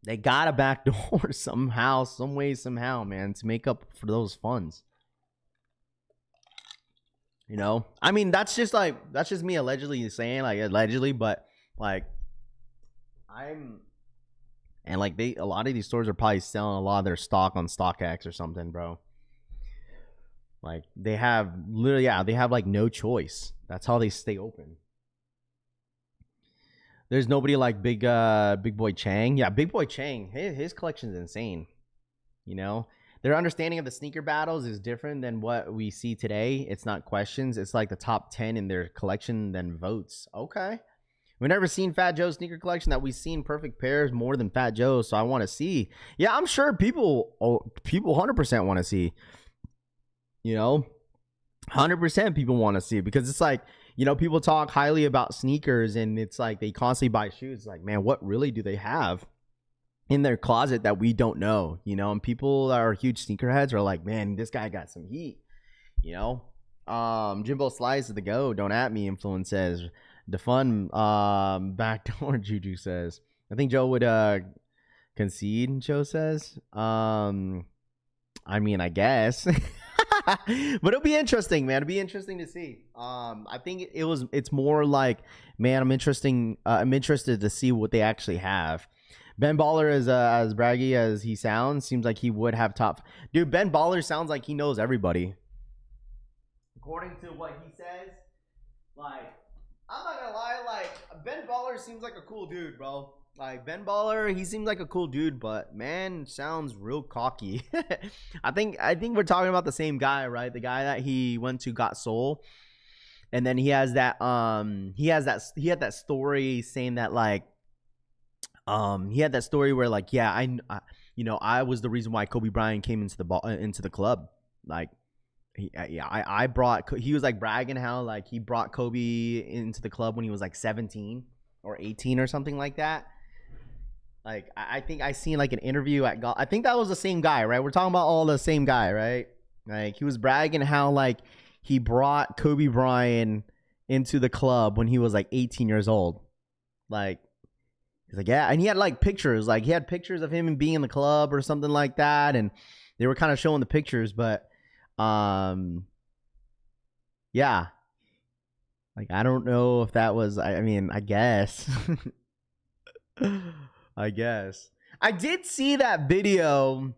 they got a backdoor somehow, some way, somehow, man, to make up for those funds. You know, I mean, that's just me allegedly saying, like allegedly, but like and like a lot of these stores are probably selling a lot of their stock on StockX or something, bro. Like they have literally, yeah, they have like no choice. That's how they stay open. There's nobody like Big Boy Chang. Yeah, Big Boy Chang, his collection is insane. You know, their understanding of the sneaker battles is different than what we see today. It's not questions. It's like the top 10 in their collection, then votes. Okay. We've never seen Fat Joe's sneaker collection that we've seen Perfect Pairs more than Fat Joe's, so I want to see. Yeah, I'm sure people 100% want to see. You know, 100% people want to see, because it's like, you know, people talk highly about sneakers and it's like they constantly buy shoes. It's like, man, what really do they have in their closet that we don't know? You know, and people that are huge sneakerheads are like, man, this guy got some heat. You know, Jimbo Slice of the Go, don't at me, Influence says. The fun backdoor Juju says. I think Joe would concede, Joe says. I mean, I guess. But it'll be interesting, man. It'll be interesting to see. I think it's more like, man, I'm interested to see what they actually have. Ben Baller is as braggy as he sounds. Seems like he would have top. Dude, Ben Baller sounds like he knows everybody. According to what he says, like, I'm not gonna lie, like, Ben Baller seems like a cool dude, bro. Like, Ben Baller, he seems like a cool dude, but man, sounds real cocky. I think we're talking about the same guy, right? The guy that he went to Got Soul. And then he has that he had that story saying that, like, he had that story where, like, yeah, I was the reason why Kobe Bryant came into the club. Like, he was like bragging how, like, he brought Kobe into the club when he was like 17 or 18 or something like that. Like, I think I seen like an interview at I think that was the same guy, right? We're talking about all the same guy, right? Like, he was bragging how, like, he brought Kobe Bryant into the club when he was like 18 years old. Like, he's like, yeah, and he had like pictures, like he had pictures of him being in the club or something like that, and they were kind of showing the pictures, but yeah, like, I don't know if that was, I mean, I guess. I guess I did see that video.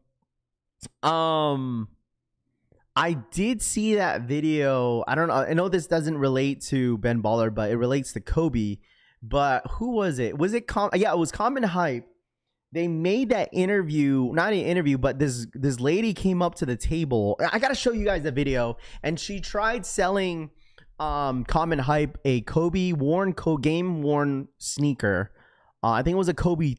I did see that video. I don't know. I know this doesn't relate to Ben Baller, but it relates to Kobe. But who was it? Was it yeah, it was Common Hype. They made that interview, not an interview, but this lady came up to the table. I gotta show you guys the video, and she tried selling Common Hype a Kobe game worn sneaker. I think it was a Kobe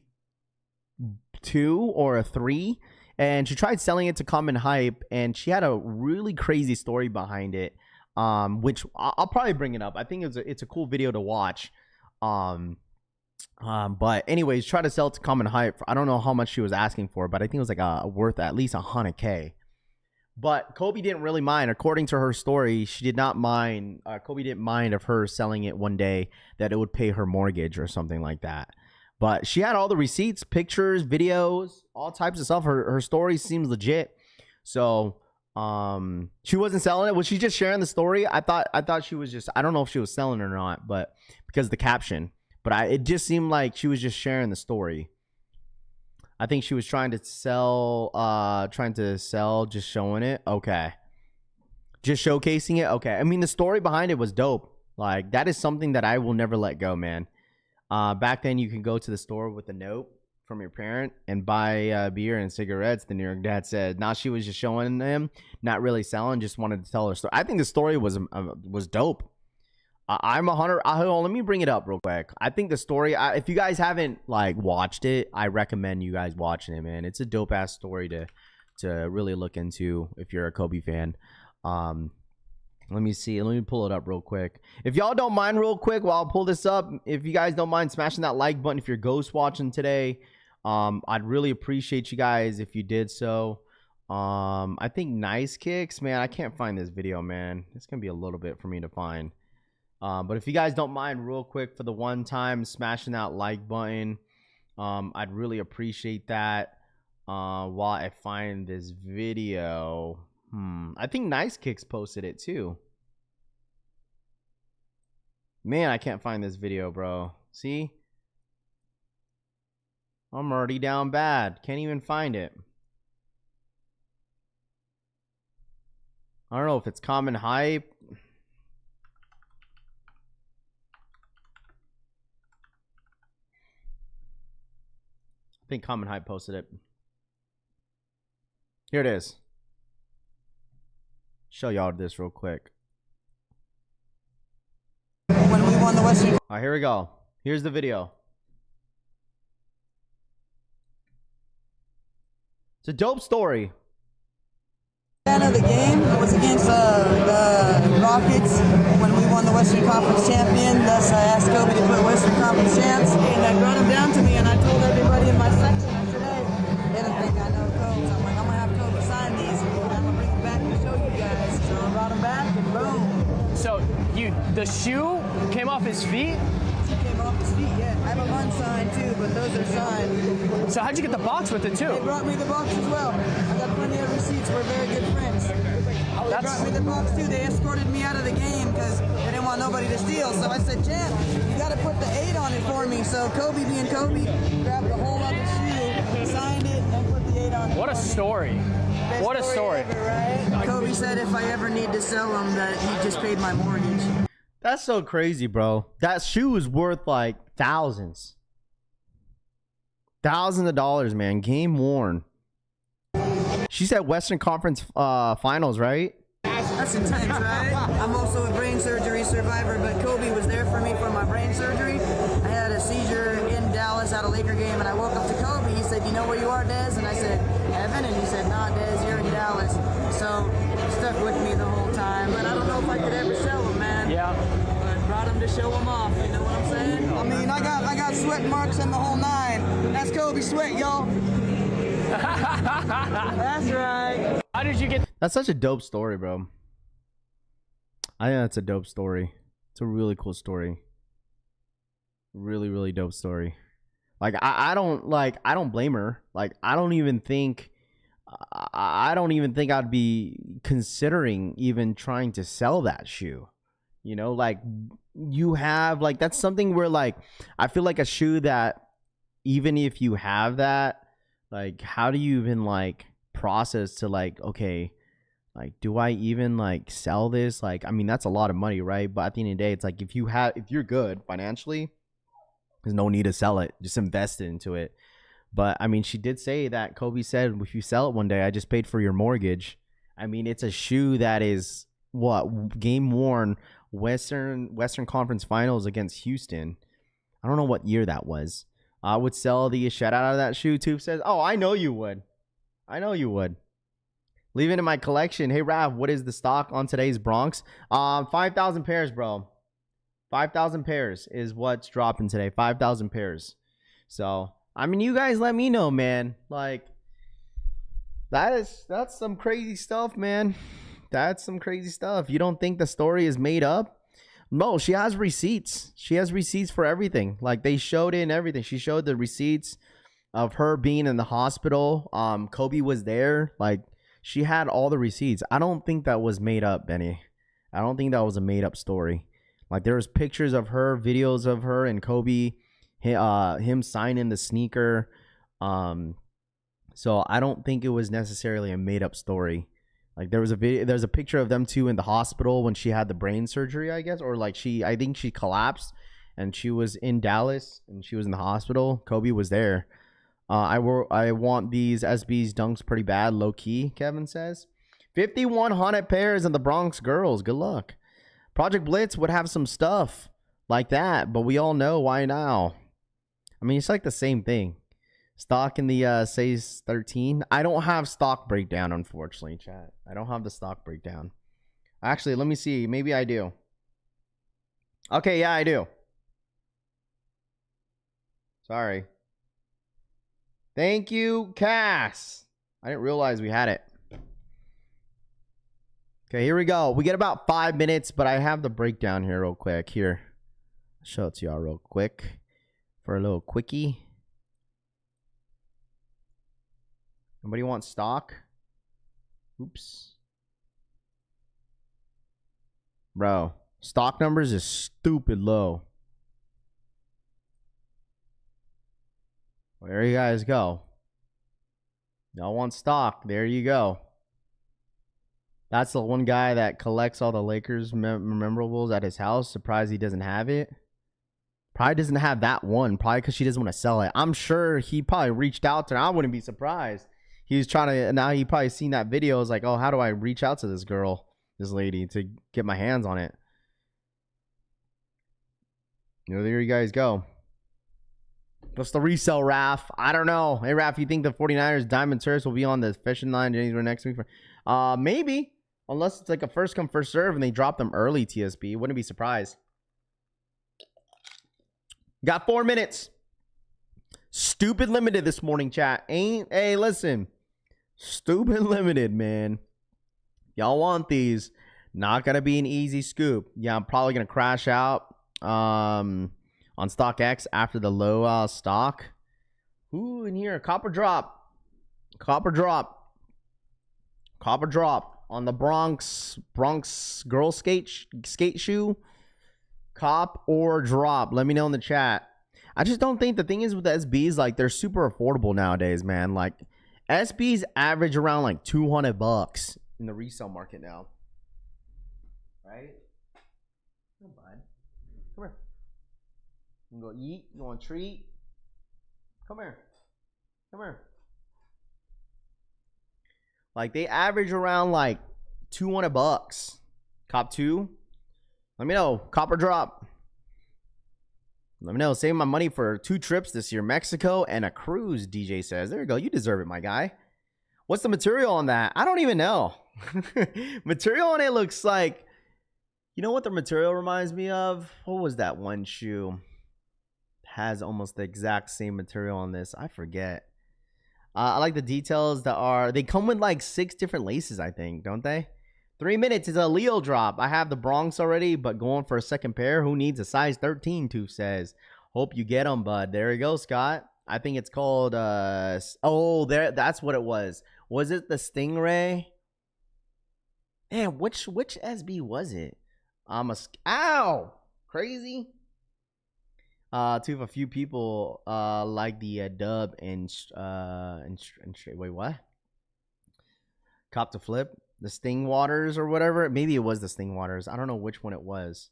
2 or a 3, and she tried selling it to Common Hype, and she had a really crazy story behind it, which I'll probably bring it up. I think it's a cool video to watch. But anyways, try to sell it to Common Hype. I don't know how much she was asking for, but I think it was like worth at least $100K. But Kobe didn't really mind. According to her story, she did not mind. Kobe didn't mind of her selling it one day, that it would pay her mortgage or something like that. But she had all the receipts, pictures, videos, all types of stuff. Her story seems legit. So she wasn't selling it. Was she just sharing the story? I thought she was just, I don't know if she was selling it or not, but because of the caption. But it just seemed like she was just sharing the story. I think she was trying to sell, just showing it. Okay. Just showcasing it. Okay. I mean, the story behind it was dope. Like, that is something that I will never let go, man. Back then, you can go to the store with a note from your parent and buy beer and cigarettes, the New York Dad said. Now she was just showing him, not really selling, just wanted to tell her story. I think the story was dope. I'm 100. Let me bring it up real quick. I think the story, if you guys haven't like watched it, I recommend you guys watching it, man. It's a dope ass story to really look into if you're a Kobe fan. Let me see. Let me pull it up real quick. If y'all don't mind, real quick, while I'll pull this up, if you guys don't mind smashing that like button, if you're ghost watching today, I'd really appreciate you guys if you did so. I think Nice Kicks, man. I can't find this video, man. It's gonna be a little bit for me to find. But if you guys don't mind, real quick, for the one time, smashing that like button, I'd really appreciate that. While I find this video, I think Nice Kicks posted it too. Man, I can't find this video, bro. See? I'm already down bad. Can't even find it. I don't know if it's Common Hype. I think Common Hype posted it. Here it is. Show y'all this real quick. When we won the Western. All right, here we go. Here's the video. It's a dope story. Of the game was against the Rockets when we won the Western Conference champion. Thus, I asked Kobe to put Western Conference champs, and I brought him down to me, and I told everybody in my section, I said, hey, they don't think I know Kobe. So I'm like, I'm gonna have Kobe sign these, and I'm gonna bring it back and show you guys. So I brought him back, and boom. So the shoe came off his feet? He came off his feet, yeah. I have a unsigned too, but those are signed. So how'd you get the box with it too? They brought me the box as well. I got plenty of receipts. We're very good friends. They brought me the box too. They escorted me out of the game because they didn't want nobody to steal. So I said, Champ, you got to put the 8 on it for me. So Kobe being Kobe, grabbed a whole other shoe, signed it, and put the 8 on it. What a story. Best What a story. Ever, right? Kobe said if I ever need to sell them, that he just paid my mortgage. That's so crazy, bro. That shoe is worth like thousands of dollars, man. Game worn. She's at Western Conference Finals, right? That's intense, right? I'm also a brain surgery survivor, but Kobe was there for me for my brain surgery. I had a seizure in Dallas at a Laker game, and I woke up to Kobe. He said, "You know where you are, Dez?" And I said, "Heaven." And he said, "Nah, Dez, you're in Dallas." So stuck with me the whole time. But I don't know if I could ever sell them, man. Yeah. But brought them to show them off. You know what I'm saying? I mean, I got sweat marks in the whole 9. That's Kobe sweat, y'all. That's right. How did you get? That's such a dope story, bro. I think that's a dope story. It's a really cool story. Really, really dope story. Like I don't blame her. Like I don't even think I'd be considering even trying to sell that shoe. You know, like you have like that's something where like I feel like a shoe that even if you have that, like how do you even like process to like, okay, like do I even like sell this? Like I mean that's a lot of money, right? But at the end of the day, it's like if you're good financially, there's no need to sell it. Just invest into it. But I mean, she did say that Kobe said if you sell it one day, I just paid for your mortgage. I mean, it's a shoe that is what game worn Western Conference Finals against Houston. I don't know what year that was. I would sell the shit out of that shoe. Tube says, "Oh, I know you would. I know you would." Leave it in my collection. Hey, Rav, what is the stock on today's Bronx? 5,000 pairs, bro. 5,000 pairs is what's dropping today. 5,000 pairs. So, I mean, you guys let me know, man. Like, that's some crazy stuff, man. That's some crazy stuff. You don't think the story is made up? No, she has receipts. She has receipts for everything. Like, they showed it and everything. She showed the receipts of her being in the hospital. Kobe was there. Like, she had all the receipts. I don't think that was made up, Benny. I don't think that was a made up story. Like there was pictures of her, videos of her and Kobe, him signing the sneaker. So I don't think it was necessarily a made up story. Like there's a picture of them two in the hospital when she had the brain surgery, I guess, or like I think she collapsed and she was in Dallas and she was in the hospital. Kobe was there. I want these SB's dunks pretty bad, low key, Kevin says. 5,100 pairs in the Bronx girls. Good luck. Project Blitz would have some stuff like that, but we all know why now. I mean, it's like the same thing. Stock in the says 13. I don't have stock breakdown, unfortunately, chat. I don't have the stock breakdown. Actually, let me see. Maybe I do. Okay, yeah, I do. Sorry. Thank you, Cass. I didn't realize we had it. Okay, here we go. We get about 5 minutes, but I have the breakdown here real quick. Here. I'll show it to y'all real quick for a little quickie. Nobody wants stock? Oops. Bro, stock numbers is stupid low. There you guys go. Y'all want stock. There you go. That's the one guy that collects all the Lakers memorables at his house. Surprised he doesn't have it. Probably doesn't have that one. Probably because she doesn't want to sell it. I'm sure he probably reached out to her. I wouldn't be surprised. He was trying to, now he probably seen that video. It's like, oh, how do I reach out to this girl, this lady, to get my hands on it? You know, there you guys go. What's the resell, Raph? I don't know. Hey, Raph, you think the 49ers Diamond Turfs will be on the fishing line anywhere next week? Maybe. Unless it's like a first come, first serve and they drop them early, TSB. Wouldn't be surprised. Got 4 minutes. Stupid limited this morning, chat. Hey, listen. Stupid limited, man. Y'all want these. Not going to be an easy scoop. Yeah, I'm probably going to crash out on StockX after the low stock. Ooh, in here. Copper drop. Copper drop. Copper drop on the Bronx girl skate shoe. Cop or drop. Let me know in the chat. I just don't think the thing is with the SBs, like they're super affordable nowadays, man. Like SBs average around like $200 in the resale market now. Right? Come on, bud. Come here. You gonna go eat? You want a treat? Come here. Come here. Like they average around like $200. Cop 2. Let me know. Copper drop. Let me know. Save my money for 2 trips this year. Mexico and a cruise, DJ says. There you go. You deserve it, my guy. What's the material on that? I don't even know. Material on it looks like... You know what the material reminds me of? What was that one shoe? Has almost the exact same material on this. I forget. I like the details that are... They come with like 6 different laces, I think. Don't they? 3 minutes is a Leo drop. I have the Bronx already, but going for a second pair. Who needs a size 13, Tooth says. Hope you get them, bud. There you go, Scott. I think it's called... Oh, there. That's what it was. Was it the Stingray? Man, which SB was it? Ow! Crazy. To a few people like the dub and wait, what? Cop to flip. The Sting Waters or whatever. Maybe it was the Sting Waters. I don't know which one it was.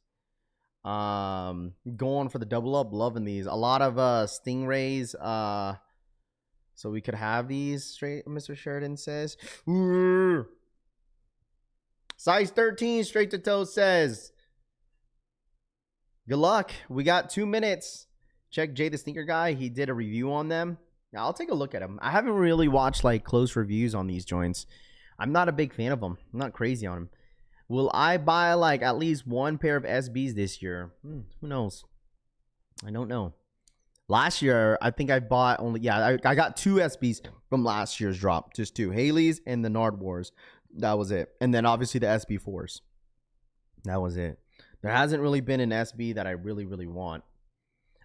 Going for the double up. Loving these. A lot of Stingrays. So we could have these straight. Mr. Sheridan says. Ooh. Size 13 straight to toe says. Good luck. We got 2 minutes. Check Jay the Sneaker Guy. He did a review on them. Now, I'll take a look at them. I haven't really watched like close reviews on these joints. I'm not a big fan of them. I'm not crazy on them. Will I buy like at least 1 pair of SBs this year? Who knows? I don't know. Last year, I think I bought only... Yeah, I got 2 SBs from last year's drop. Just 2. Haley's and the Nard Wars. That was it. And then obviously the SB4s. That was it. There hasn't really been an SB that I really, really want.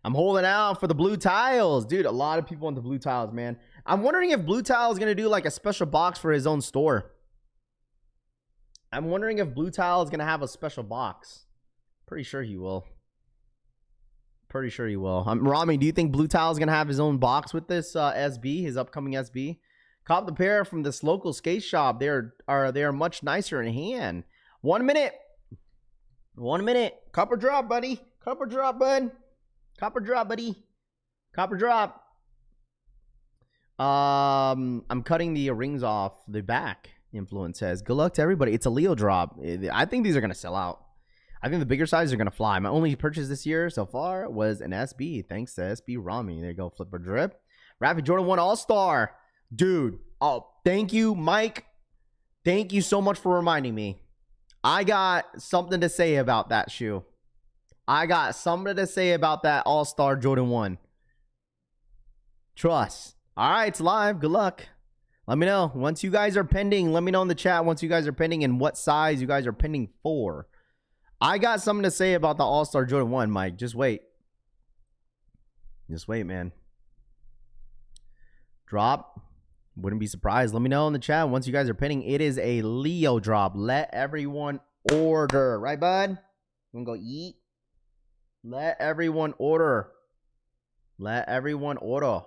I'm holding out for the blue tiles. Dude, a lot of people want the blue tiles, man. I'm wondering if Blue Tile is going to do like a special box for his own store. I'm wondering if Blue Tile is going to have a special box. Pretty sure he will. Pretty sure he will. Rami, do you think Blue Tile is going to have his own box with this SB, his upcoming SB? Cop the pair from this local skate shop. They are much nicer in hand. 1 minute. 1 minute. Copper drop, buddy. Copper drop, bud. Copper drop, buddy. Copper drop. I'm cutting the rings off the back. Influence says. Good luck to everybody. It's a Leo drop. I think these are gonna sell out. I think the bigger sizes are gonna fly. My only purchase this year so far was an SB. Thanks to SB Rami. There you go. Flipper drip. Rafi Jordan 1 All-Star. Dude. Oh, thank you, Mike. Thank you so much for reminding me. I got something to say about that shoe. I got something to say about that All-Star Jordan 1. Trust. All right, it's live. Good luck. Let me know. Once you guys are pending, let me know in the chat once you guys are pending and what size you guys are pending for. I got something to say about the All-Star Jordan 1, Mike. Just wait. Just wait, man. Drop. Wouldn't be surprised. Let me know in the chat once you guys are pending. It is a Leo drop. Let everyone order. Right, bud? You want to go eat? Let everyone order. Let everyone order.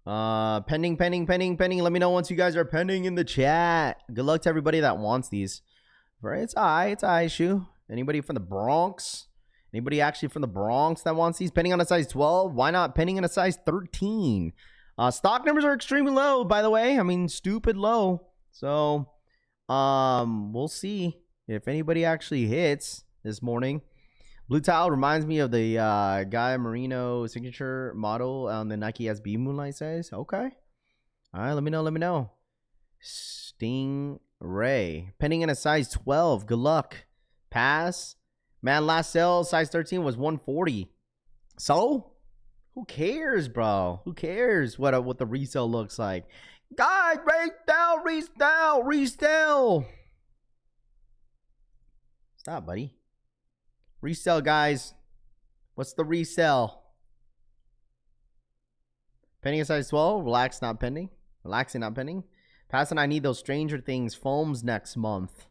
Pending. Let me know once you guys are pending in the chat. Good luck to everybody that wants these. Right? It's I shoe. Anybody from the Bronx? Anybody actually from the Bronx that wants these? Pending on a size 12? Why not pending on a size 13? Stock numbers are extremely low, by the way. I mean, stupid low. So, we'll see if anybody actually hits this morning. Blue Tile reminds me of the Guy Marino signature model on the Nike SB Moonlight size. Okay. All right, let me know. Stingray. Pending in a size 12. Good luck. Pass. Man, last sale, size 13 was 140. So? Who cares, bro? Who cares what the resale looks like? Guys, resale. Stop, buddy. Resell, guys. What's the resell? Pending a size 12. Relax, not pending. Relaxing, not pending. Pass and I need those Stranger Things foams next month.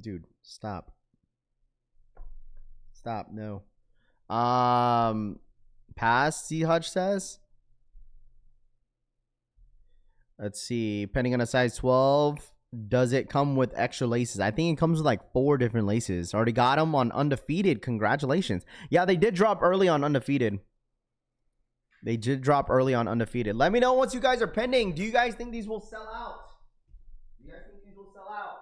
Dude, stop. Stop. No. Pass, C Hutch says. Let's see. Depending on a size 12, does it come with extra laces? I think it comes with like 4 different laces. Already got them on Undefeated. Congratulations. Yeah, they did drop early on Undefeated. They did drop early on Undefeated. Let me know once you guys are pending. Do you guys think these will sell out? Do you guys think these will sell out?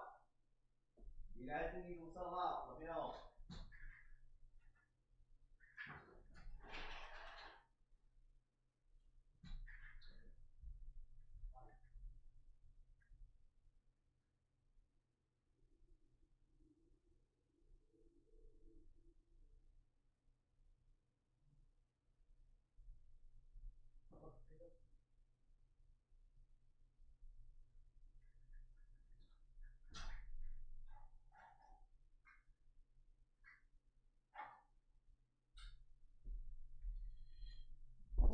Do you guys think these will sell out? Let me know.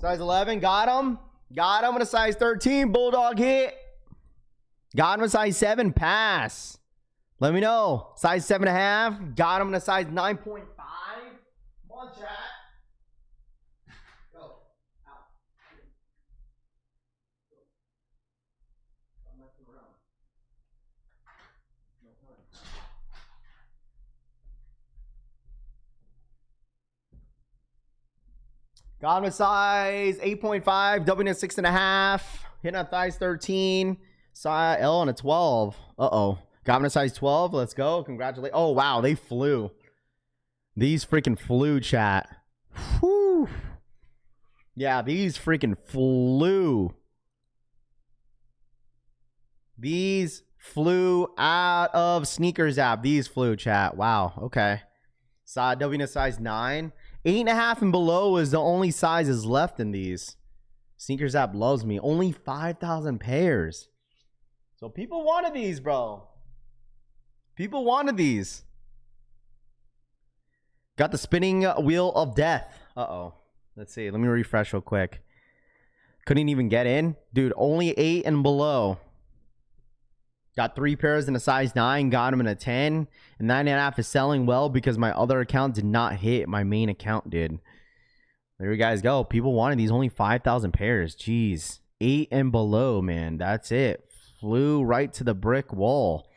Size 11, got him. Got him in a size 13, Bulldog hit. Got him in a size 7, pass. Let me know. Size 7.5, got him in a size 9.5. Come on, chat. Go. Out. I'm messing around. No time. Got him a size 8.5, W in a 6.5, hitting a size 13, size L on a 12. Uh-oh. Got him a size 12. Let's go. Congratulations. Oh, wow. They flew. These freaking flew, chat. Whew. Yeah, these freaking flew. These flew out of Sneakers app. These flew, chat. Wow. Okay. W in a size 9. 8.5 and below is the only sizes left in these. Sneakers app loves me. Only 5,000 pairs. So people wanted these, bro. People wanted these. Got the spinning wheel of death. Uh-oh. Let's see. Let me refresh real quick. Couldn't even get in. Dude, only 8 and below. Got 3 pairs in a size 9. Got them in a 10. And 9.5 is selling well because my other account did not hit. My main account did. There you guys go. People wanted these. Only 5,000 pairs. Jeez. 8 and below, man. That's it. Flew right to the brick wall.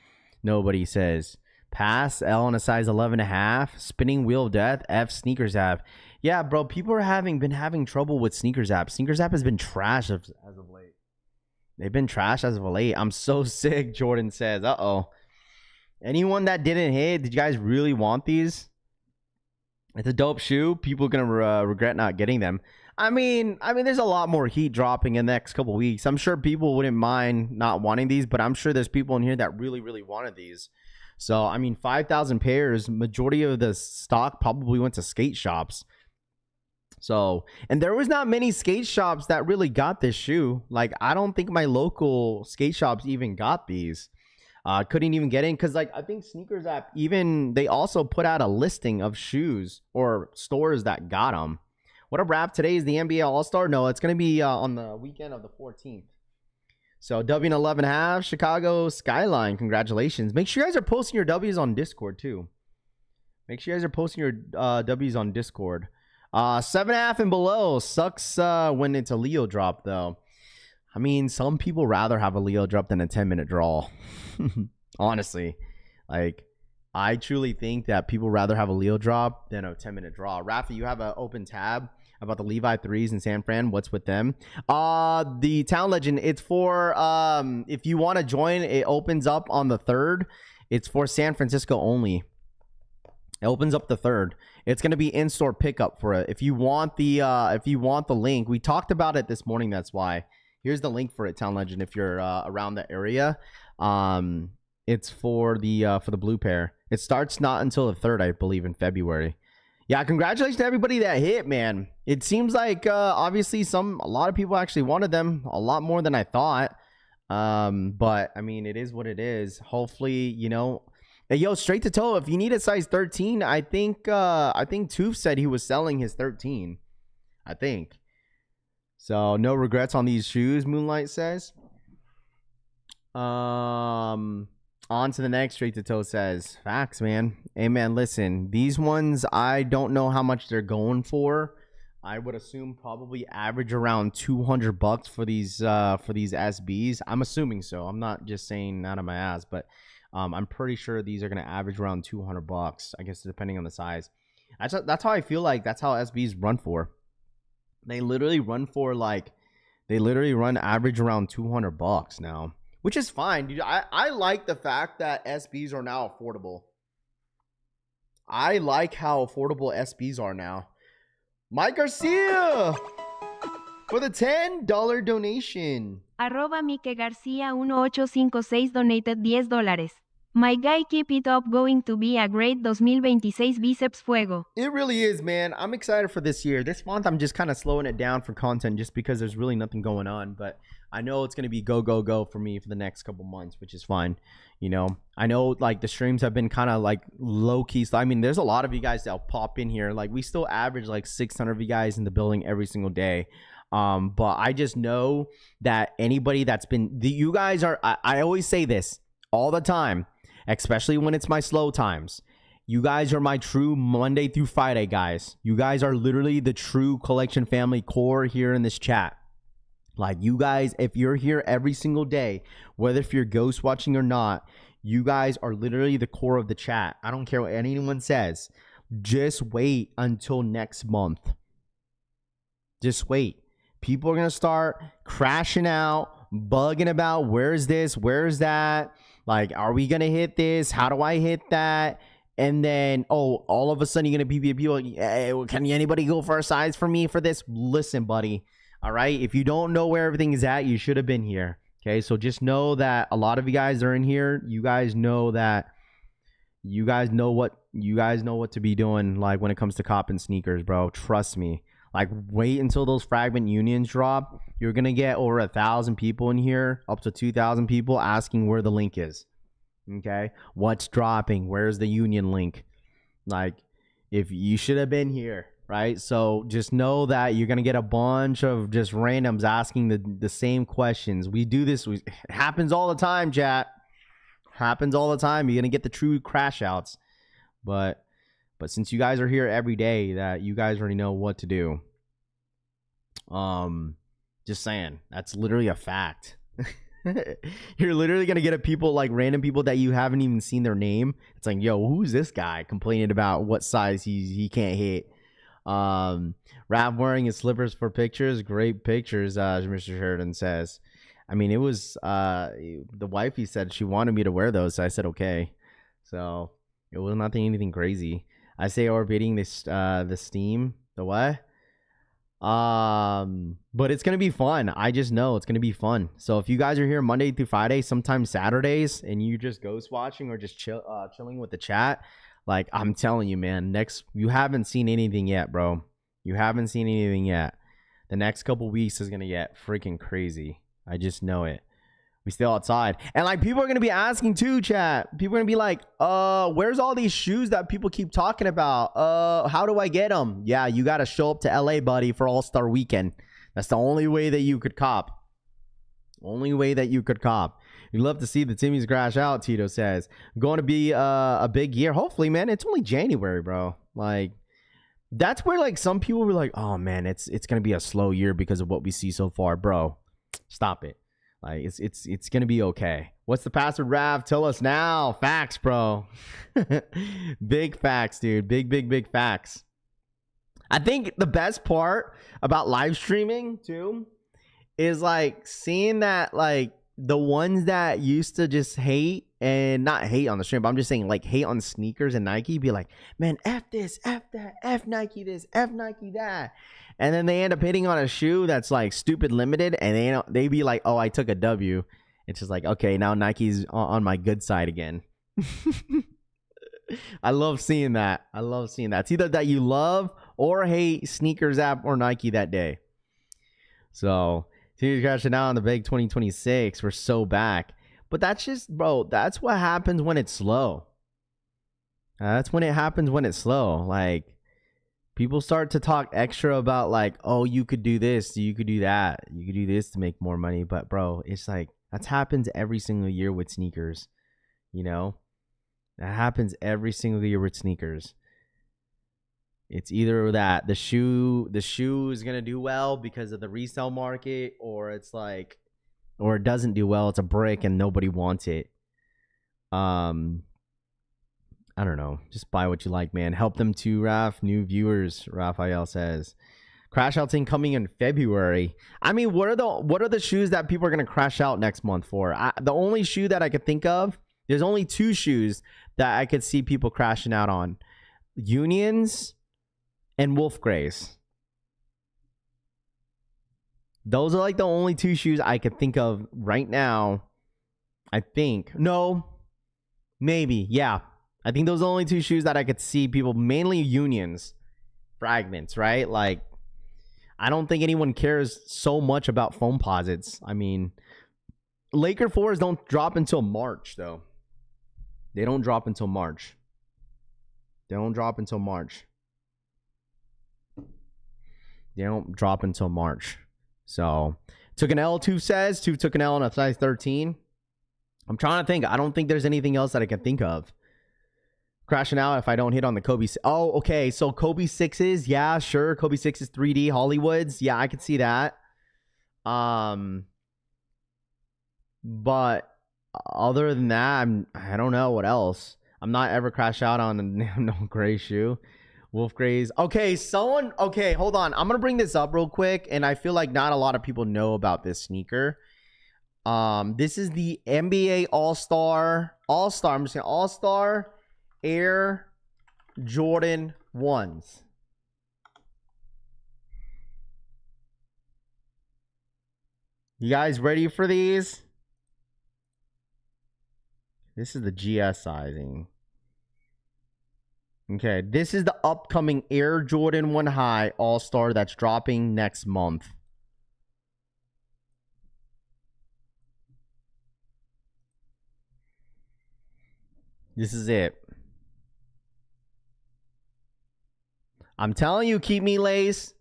Nobody says. Pass. L in a size 11.5. Spinning wheel of death. F Sneakers app. Yeah, bro. People are been having trouble with Sneakers app. Sneakers app has been trash as of late. They've been trash as of late. I'm so sick, Jordan says. Uh-oh. Anyone that didn't hit, did you guys really want these? It's a dope shoe. People are going to regret not getting them. I mean, there's a lot more heat dropping in the next couple weeks. I'm sure people wouldn't mind not wanting these, but I'm sure there's people in here that really, really wanted these. So, I mean, 5,000 pairs. Majority of the stock probably went to skate shops. So, and there was not many skate shops that really got this shoe. Like, I don't think my local skate shops even got these. Couldn't even get in because, like, I think Sneakers app they also put out a listing of shoes or stores that got them. What up, Rap? Today is the NBA All-Star. No, it's going to be on the weekend of the 14th. So, W in 11.5, Chicago Skyline. Congratulations. Make sure you guys are posting your W's on Discord, too. Make sure you guys are posting your W's on Discord. 7.5 and below sucks when it's a Leo drop, though. I mean, some people rather have a Leo drop than a 10-minute draw. Honestly, like, I truly think that people rather have a Leo drop than a 10-minute draw. Rafa, you have an open tab about the Levi 3s in San Fran. What's with them? The Town Legend, it's for if you want to join, it opens up on the 3rd. It's for San Francisco only. It opens up the 3rd. It's going to be in-store pickup for it. If you want the link, we talked about it this morning. That's why. Here's the link for it, Town Legend. If you're around the area, it's for the blue pair. It starts not until the 3rd, I believe, in February. Yeah, congratulations to everybody that hit, man. It seems like obviously a lot of people actually wanted them a lot more than I thought. But I mean, it is what it is. Hopefully, you know. Hey, yo, straight to toe. If you need a size 13, I think Toof said he was selling his 13. I think. So no regrets on these shoes, Moonlight says. On to the next. Straight to toe says, facts, man. Hey, man, listen, these ones, I don't know how much they're going for. I would assume probably average around $200 for these SBs. I'm assuming so. I'm not just saying out of my ass, but I'm pretty sure these are gonna average around $200. I guess depending on the size. That's how I feel like that's how SBs run for. They literally run average around $200 now, which is fine, dude. I like the fact that SBs are now affordable. I like how affordable SBs are now. Mike Garcia for the $10 donation. Arroba Mike Garcia 1856 donated $10. My guy, keep it up, going to be a great 2026 Biceps Fuego. It really is, man. I'm excited for this year. This month, I'm just kind of slowing it down for content just because there's really nothing going on. But I know it's going to be go, go, go for me for the next couple months, which is fine. You know, I know like the streams have been kind of like low key. So, I mean, there's a lot of you guys that'll pop in here. Like we still average like 600 of you guys in the building every single day. But I just know that anybody that's been, you guys are, I always say this all the time, especially when it's my slow times. You guys are my true Monday through Friday guys. You guys are literally the true collection family core here in this chat. Like you guys, if you're here every single day, whether if you're ghost watching or not, you guys are literally the core of the chat. I don't care what anyone says. Just wait until next month. Just wait. People are going to start crashing out, bugging about where's this, where's that? Like, are we going to hit this? How do I hit that? And then, oh, all of a sudden you're going to be people like, hey, can anybody go for a size for me for this? Listen, buddy. All right. If you don't know where everything is at, you should have been here. Okay. So just know that a lot of you guys are in here. You guys know that you guys know what to be doing. Like when it comes to copping sneakers, bro, trust me. Like wait until those fragment unions drop. You're going to get over 1,000 people in here, up to 2,000 people asking where the link is. Okay. What's dropping? Where's the union link? Like if you should have been here. Right. So just know that you're going to get a bunch of just randoms asking the same questions. We do this. It happens all the time, chat. Happens all the time. You're going to get the true crash outs. But since you guys are here every day, that you guys already know what to do. Just saying. That's literally a fact. You're literally going to get a people like random people that you haven't even seen their name. It's like, yo, who's this guy complaining about what size he can't hit? Rav wearing his slippers for pictures. Great pictures, Mr. Sheridan says. I mean, it was the wifey said she wanted me to wear those, so I said okay. So it was nothing anything crazy. I say orbiting this the steam. The what? But it's gonna be fun. I just know it's gonna be fun. So if you guys are here Monday through Friday, sometimes Saturdays, and you just ghost watching or just chilling with the chat. Like, I'm telling you, man, you haven't seen anything yet, bro. You haven't seen anything yet. The next couple weeks is going to get freaking crazy. I just know it. We still outside. And, like, people are going to be asking, too, chat. People are going to be like, where's all these shoes that people keep talking about? How do I get them? Yeah, you got to show up to L.A., buddy, for All-Star Weekend. That's the only way that you could cop. Only way that you could cop. You'd love to see the Timmys crash out, Tito says. Going to be a big year. Hopefully, man. It's only January, bro. Like, that's where, like, some people were like, oh, man, it's going to be a slow year because of what we see so far. Bro, stop it. Like, it's going to be okay. What's the password, Rav? Tell us now. Facts, bro. Big facts, dude. Big facts. I think the best part about live streaming, too, is, like, seeing that, like, the ones that used to just hate and not hate on the stream, but I'm just saying like hate on sneakers and Nike, be like, man, F this, F that, F Nike this, F Nike that. And then they end up hitting on a shoe that's like stupid limited and they be like, oh, I took a W. It's just like, okay, now Nike's on my good side again. I love seeing that. It's either that you love or hate sneakers app or Nike that day. So T's crashing out on the big 2026. We're so back. But that's just, bro, that's what happens when it's slow. That's when it happens when it's slow. Like, people start to talk extra about, like, oh, you could do this, you could do that, you could do this to make more money. But, bro, it's like, that happens every single year with sneakers. You know, that happens every single year with sneakers. It's either that the shoe is gonna do well because of the resale market, or it's like, or it doesn't do well. It's a brick and nobody wants it. I don't know. Just buy what you like, man. Help them too, Raf. New viewers, Raphael says. Crash out thing coming in February. I mean, what are the shoes that people are gonna crash out next month for? The only shoe that I could think of, there's only 2 shoes that I could see people crashing out on: Unions and Wolf Grays. Those are like the only 2 shoes I could think of right now. I think. No. Maybe. Yeah. I think those are the only 2 shoes that I could see people, mainly Unions. Fragments, right? Like, I don't think anyone cares so much about foam posits. I mean, Laker 4s don't drop until March, though. They don't drop until March. They don't drop until March. So, took an L, 2 says. 2 took an L on a size 13. I'm trying to think. I don't think there's anything else that I can think of. Crashing out if I don't hit on the Kobe. Oh, okay. So Kobe 6s. Yeah, sure. Kobe 6s 3D Hollywoods. Yeah, I could see that. But other than that, I don't know what else. I'm not ever crash out on a no gray shoe. Wolf Grays. Okay, okay, hold on. I'm gonna bring this up real quick, and I feel like not a lot of people know about this sneaker. This is the NBA All-Star. I'm just saying All-Star Air Jordan 1s. You guys ready for these? This is the GS sizing. Okay, this is the upcoming Air Jordan 1 High All-Star that's dropping next month. This is it. I'm telling you, keep me lace.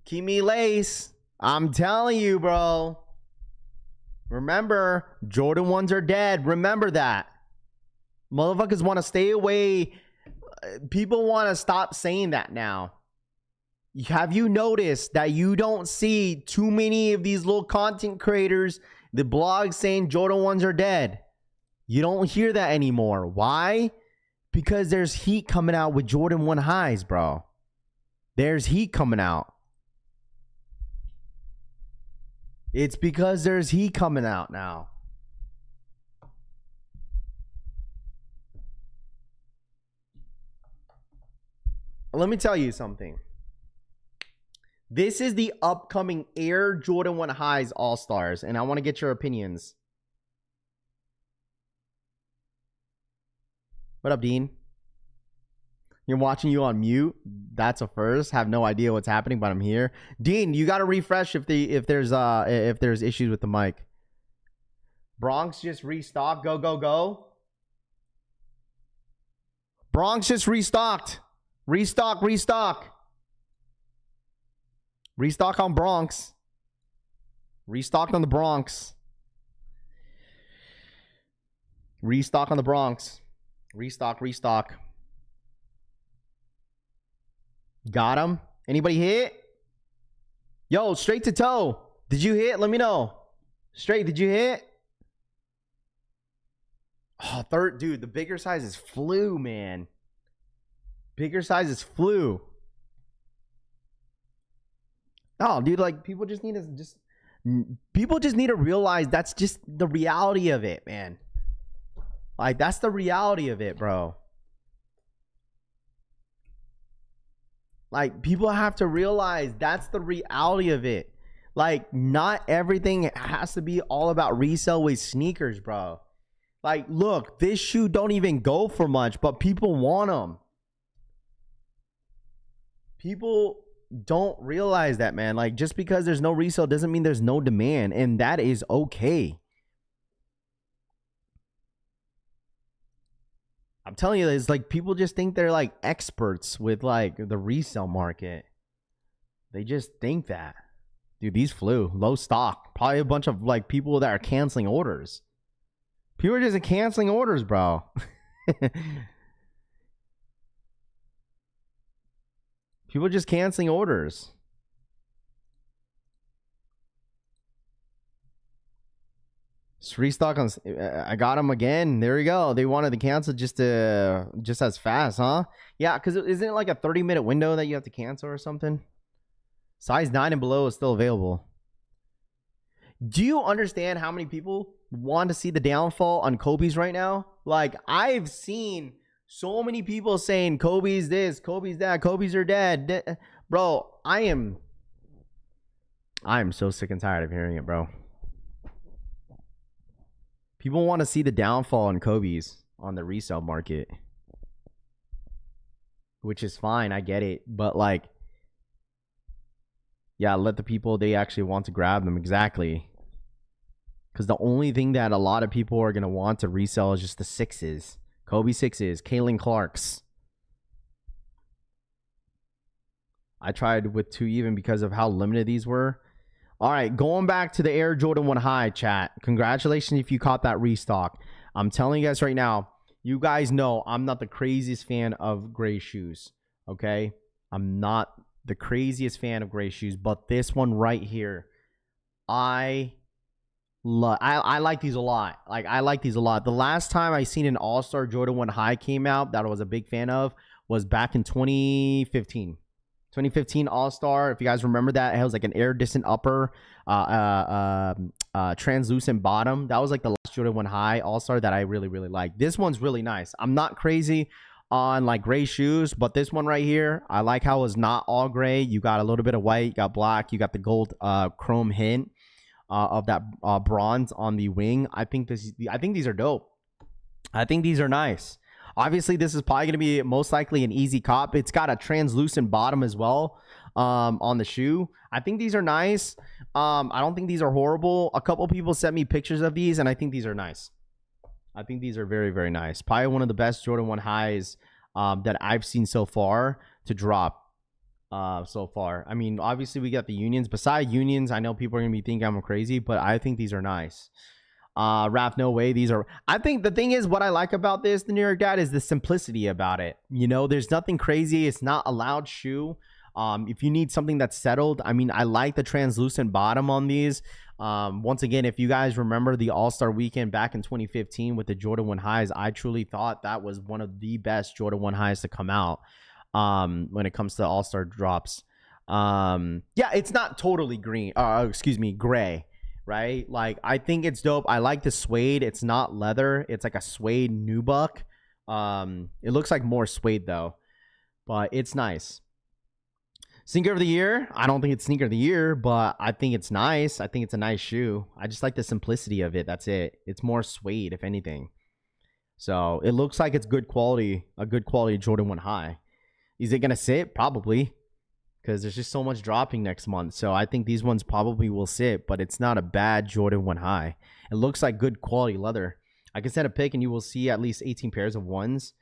Keep me lace. I'm telling you, bro. Remember, Jordan 1s are dead. Remember that. Motherfuckers want to stay away. People want to stop saying that now. Have you noticed that you don't see too many of these little content creators, the blogs saying Jordan 1s are dead? You don't hear that anymore. Why? Because there's heat coming out with Jordan 1 highs, bro. There's heat coming out. It's because there's heat coming out now. Let me tell you something. This is the upcoming Air Jordan 1 Highs All-Stars, and I want to get your opinions. What up, Dean? You're watching you on mute. That's a first. Have no idea what's happening, but I'm here. Dean, you got to refresh if there's issues with the mic. Bronx just restocked. Go, go, go. Bronx just restocked. Restock, restock. Restock on Bronx. Restocked on the Bronx. Restock on the Bronx. Restock, restock. Got him. Anybody hit? Yo, straight to toe. Did you hit? Let me know. Straight, did you hit? Oh, third, dude, the bigger sizes flew, man. Bigger sizes flew. Oh, dude, like people just need to realize that's just the reality of it, man. Like that's the reality of it, bro. Like people have to realize that's the reality of it. Like not everything has to be all about resale with sneakers, bro. Like look, this shoe don't even go for much, but people want them. People don't realize that, man. Like just because there's no resale doesn't mean there's no demand, and that is okay. I'm telling you, it's like people just think they're like experts with like the resale market. They just think that. Dude, these flew. Low stock. Probably a bunch of like people that are canceling orders. People are just canceling orders, bro. People are just canceling orders. Just restock on. I got them again. There we go. They wanted to cancel just as fast, huh? Yeah, because isn't it like a 30-minute window that you have to cancel or something? Size 9 and below is still available. Do you understand how many people want to see the downfall on Kobe's right now? Like, I've seen so many people saying Kobe's this, Kobe's that, Kobe's are dead. Bro, I am so sick and tired of hearing it, bro. People want to see the downfall on Kobe's on the resale market, which is fine. I get it. But, like, yeah, let the people they actually want to grab them. Exactly. Because the only thing that a lot of people are going to want to resell is just the 6s. Kobe 6s. Kaylin Clark's. I tried with 2 even because of how limited these were. All right, going back to the Air Jordan 1 High, chat. Congratulations if you caught that restock. I'm telling you guys right now, you guys know I'm not the craziest fan of gray shoes, okay? I'm not the craziest fan of gray shoes, but this one right here, I like these a lot. Like, I like these a lot. The last time I seen an All-Star Jordan 1 High came out that I was a big fan of was back in 2015. 2015 All-Star, if you guys remember that, it was like an iridescent upper, translucent bottom. That was like the last Jordan 1 High All-Star that I really, really like. This one's really nice. I'm not crazy on like gray shoes, but this one right here, I like how it's not all gray. You got a little bit of white, you got black, you got the gold chrome hint of that bronze on the wing. I think these are dope. I think these are nice. Obviously, this is probably going to be most likely an easy cop. It's got a translucent bottom as well on the shoe. I think these are nice. I don't think these are horrible. A couple people sent me pictures of these, and I think these are nice. I think these are very, very nice. Probably one of the best Jordan 1 Highs that I've seen so far to drop so far. I mean, obviously, we got the Unions. Besides Unions, I know people are going to be thinking I'm crazy, but I think these are nice. Raph, no way. These are, I think the thing is, what I like about this, the New York Dad, is the simplicity about it. You know, there's nothing crazy. It's not a loud shoe. If you need something that's settled, I mean, I like the translucent bottom on these. Once again, if you guys remember the All-Star weekend back in 2015 with the Jordan 1 Highs, I truly thought that was one of the best Jordan 1 Highs to come out when it comes to All-Star drops. Yeah, it's not totally gray. Right? Like, I think it's dope. I like the suede. It's not leather. It's like a suede nubuck. It looks like more suede though, but it's nice. Sneaker of the year. I don't think it's sneaker of the year, but I think it's nice. I think it's a nice shoe. I just like the simplicity of it. That's it. It's more suede, if anything. So it looks like it's good quality, a good quality Jordan 1 High. Is it gonna sit? Probably. Because there's just so much dropping next month. So I think these ones probably will sit, but it's not a bad Jordan 1 High. It looks like good quality leather. I can send a pic and you will see at least 18 pairs of ones.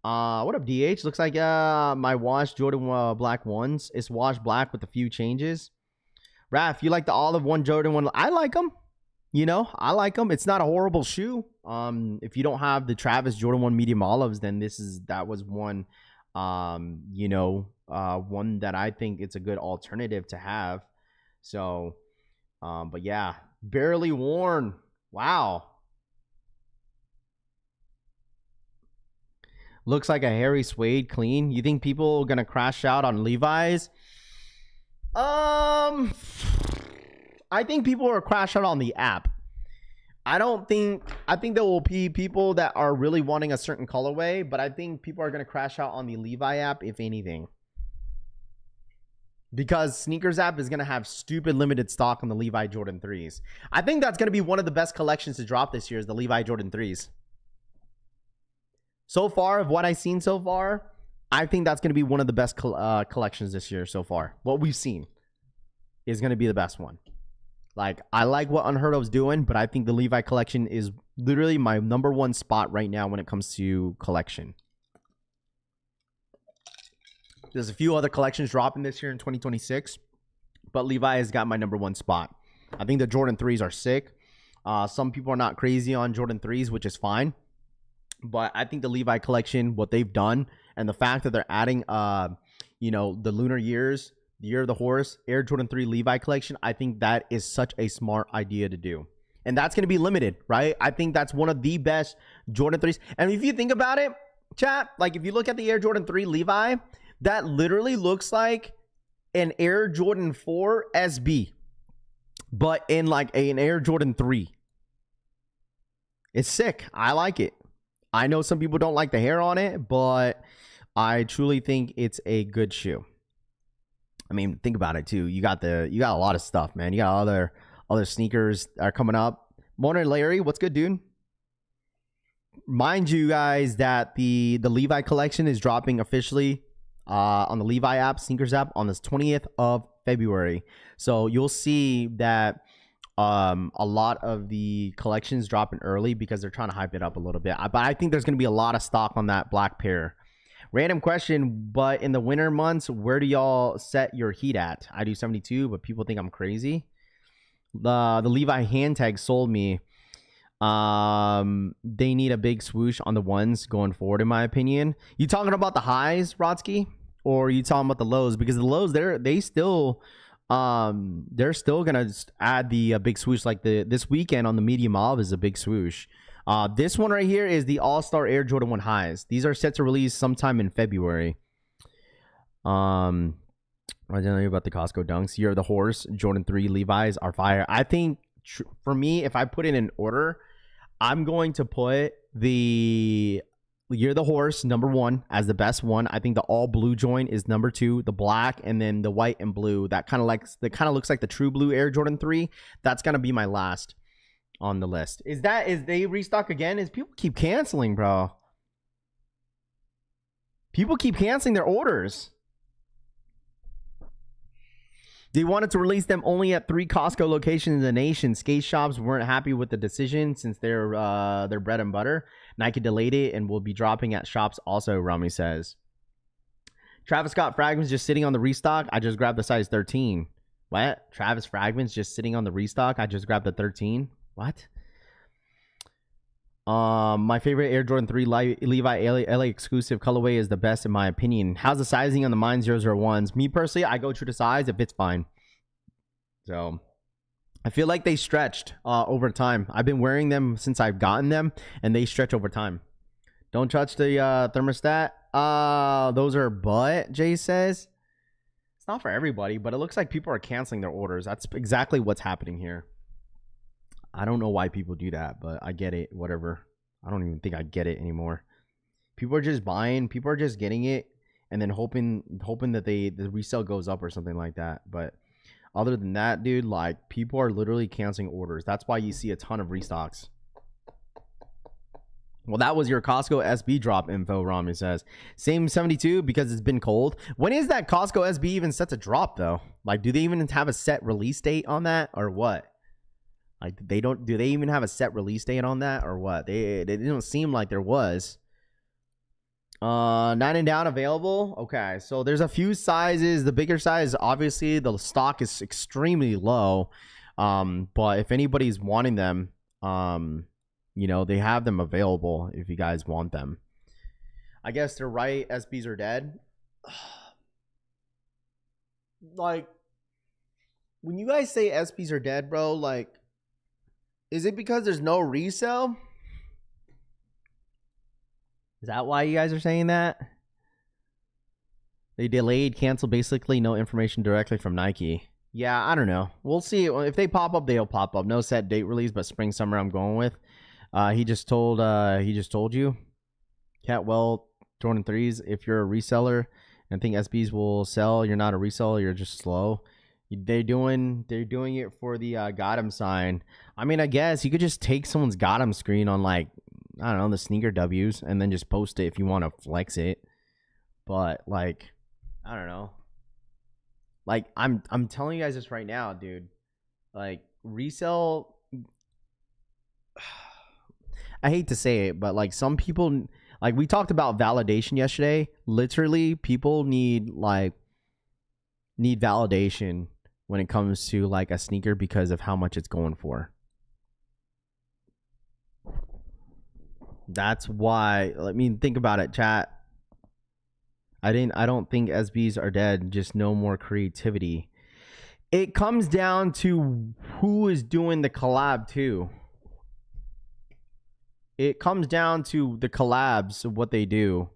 What up, DH? Looks like my washed Jordan black ones. It's washed black with a few changes. Raph, you like the olive one Jordan 1? I like them. You know, I like them. It's not a horrible shoe. If you don't have the Travis Jordan 1 medium olives, then that was one, you know, one that I think it's a good alternative to have. So, but yeah, barely worn. Wow. Looks like a hairy suede clean. You think people are gonna crash out on Levi's? I think people are crash out on the app. I think there will be people that are really wanting a certain colorway, but I think people are gonna crash out on the Levi app, if anything. Because Sneakers app is going to have stupid limited stock on the Levi Jordan 3s. I think that's going to be one of the best collections to drop this year is the Levi Jordan 3s. So far, of what I've seen so far, I think that's going to be one of the best collections this year so far. What we've seen is going to be the best one. Like, I like what Unheard Of's doing, but I think the Levi collection is literally my #1 spot right now when it comes to collection. There's a few other collections dropping this year in 2026, but Levi has got my #1 spot. I think the Jordan 3s are sick. Some people are not crazy on Jordan 3s, which is fine. But I think the Levi collection, what they've done, and the fact that they're adding, the lunar years, the year of the horse, Air Jordan 3 Levi collection, I think that is such a smart idea to do. And that's going to be limited, right? I think that's one of the best Jordan 3s. And if you think about it, chat, like if you look at the Air Jordan 3 Levi, that literally looks like an Air Jordan 4 SB, but in like an Air Jordan 3. It's sick. I like it. I know some people don't like the hair on it, but I truly think it's a good shoe. I mean, think about it too. You got a lot of stuff, man. You got other sneakers that are coming up. Morning, Larry. What's good, dude? Mind you guys that the Levi collection is dropping officially on the Levi app, sneakers app, on this 20th of February. So you'll see that a lot of the collections dropping early because they're trying to hype it up a little bit. But I think there's going to be a lot of stock on that black pair. Random question, but in the winter months, where do y'all set your heat at? I do 72, but people think I'm crazy. The Levi hand tag sold me. They need a big swoosh on the ones going forward, in my opinion. You talking about the highs, Rodsky, or are you talking about the lows? Because the lows, they're still gonna add the big swoosh. Like this weekend on the medium olive is a big swoosh. This one right here is the All-Star Air Jordan 1 highs. These are set to release sometime in February. I don't know about the Costco dunks. Year of the horse, Jordan 3 Levi's are fire. I think for me, if I put in an order, I'm going to put the Year of the Horse #1 as the best one. I think the all blue joint is #2, the black, and then the white and blue. That kind of looks like the True Blue Air Jordan 3. That's gonna be my last on the list. Is they restock again? Is people keep canceling, bro? People keep canceling their orders. They wanted to release them only at 3 Costco locations in the nation. Skate shops weren't happy with the decision since they're their bread and butter. Nike delayed it and will be dropping at shops also, Rami says. Travis Scott fragments just sitting on the restock. I just grabbed the size 13. What? Travis fragments just sitting on the restock. I just grabbed the 13. What? My favorite Air Jordan 3 Levi LA exclusive colorway is the best in my opinion. How's the sizing on the Mine 001s? Me personally, I go true to size if it's fine. So I feel like they stretched over time. I've been wearing them since I've gotten them, and they stretch over time. Don't touch the thermostat. Those are butt, Jay says. It's not for everybody, but it looks like people are canceling their orders. That's exactly what's happening here. I don't know why people do that, but I get it. Whatever. I don't even think I get it anymore. People are just buying. People are just getting it and then hoping that the resale goes up or something like that. But other than that, dude, like people are literally canceling orders. That's why you see a ton of restocks. Well, that was your Costco SB drop info, Rami says. Same 72 because it's been cold. When is that Costco SB even set to drop, though? Like, do they even have a set release date on that or what? Like, do they even have a set release date on that or what? It didn't seem like there was. 9 and down available. Okay, so there's a few sizes. The bigger size, obviously, the stock is extremely low. But if anybody's wanting them, they have them available if you guys want them. I guess they're right. SBs are dead. Like, when you guys say SBs are dead, bro, like, is it because there's no resale? Is that why you guys are saying that? They delayed, canceled, basically no information directly from Nike. Yeah, I don't know. We'll see. If they pop up, they'll pop up. No set date release, but spring, summer I'm going with. He just told you. Catwell, Jordan 3s, if you're a reseller and think SBs will sell, you're not a reseller, you're just slow. They're doing it for the got 'em sign. I mean, I guess you could just take someone's got 'em screen on, like, I don't know, the sneaker W's and then just post it if you want to flex it. But, like, I don't know. Like, I'm telling you guys this right now, dude. Like, resell, I hate to say it, but, like, some people, like, we talked about validation yesterday. Literally, people need validation when it comes to, like, a sneaker because of how much it's going for. That's why. I mean, think about it, chat. I don't think SBs are dead. Just no more creativity. It comes down to who is doing the collab too. It comes down to the collabs of what they do,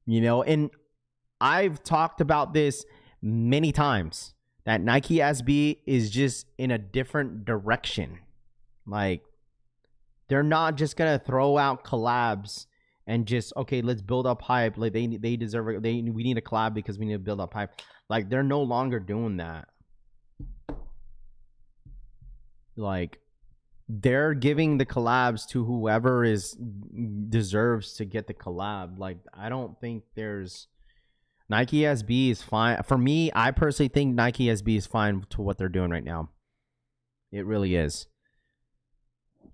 you know. And I've talked about this many times that Nike SB is just in a different direction. Like, they're not just gonna throw out collabs and just, okay, let's build up hype. Like, they deserve it. We need a collab because we need to build up hype. Like, they're no longer doing that. Like, they're giving the collabs to whoever deserves to get the collab. Like, I don't think there's Nike SB is fine. For me, I personally think Nike SB is fine to what they're doing right now. It really is.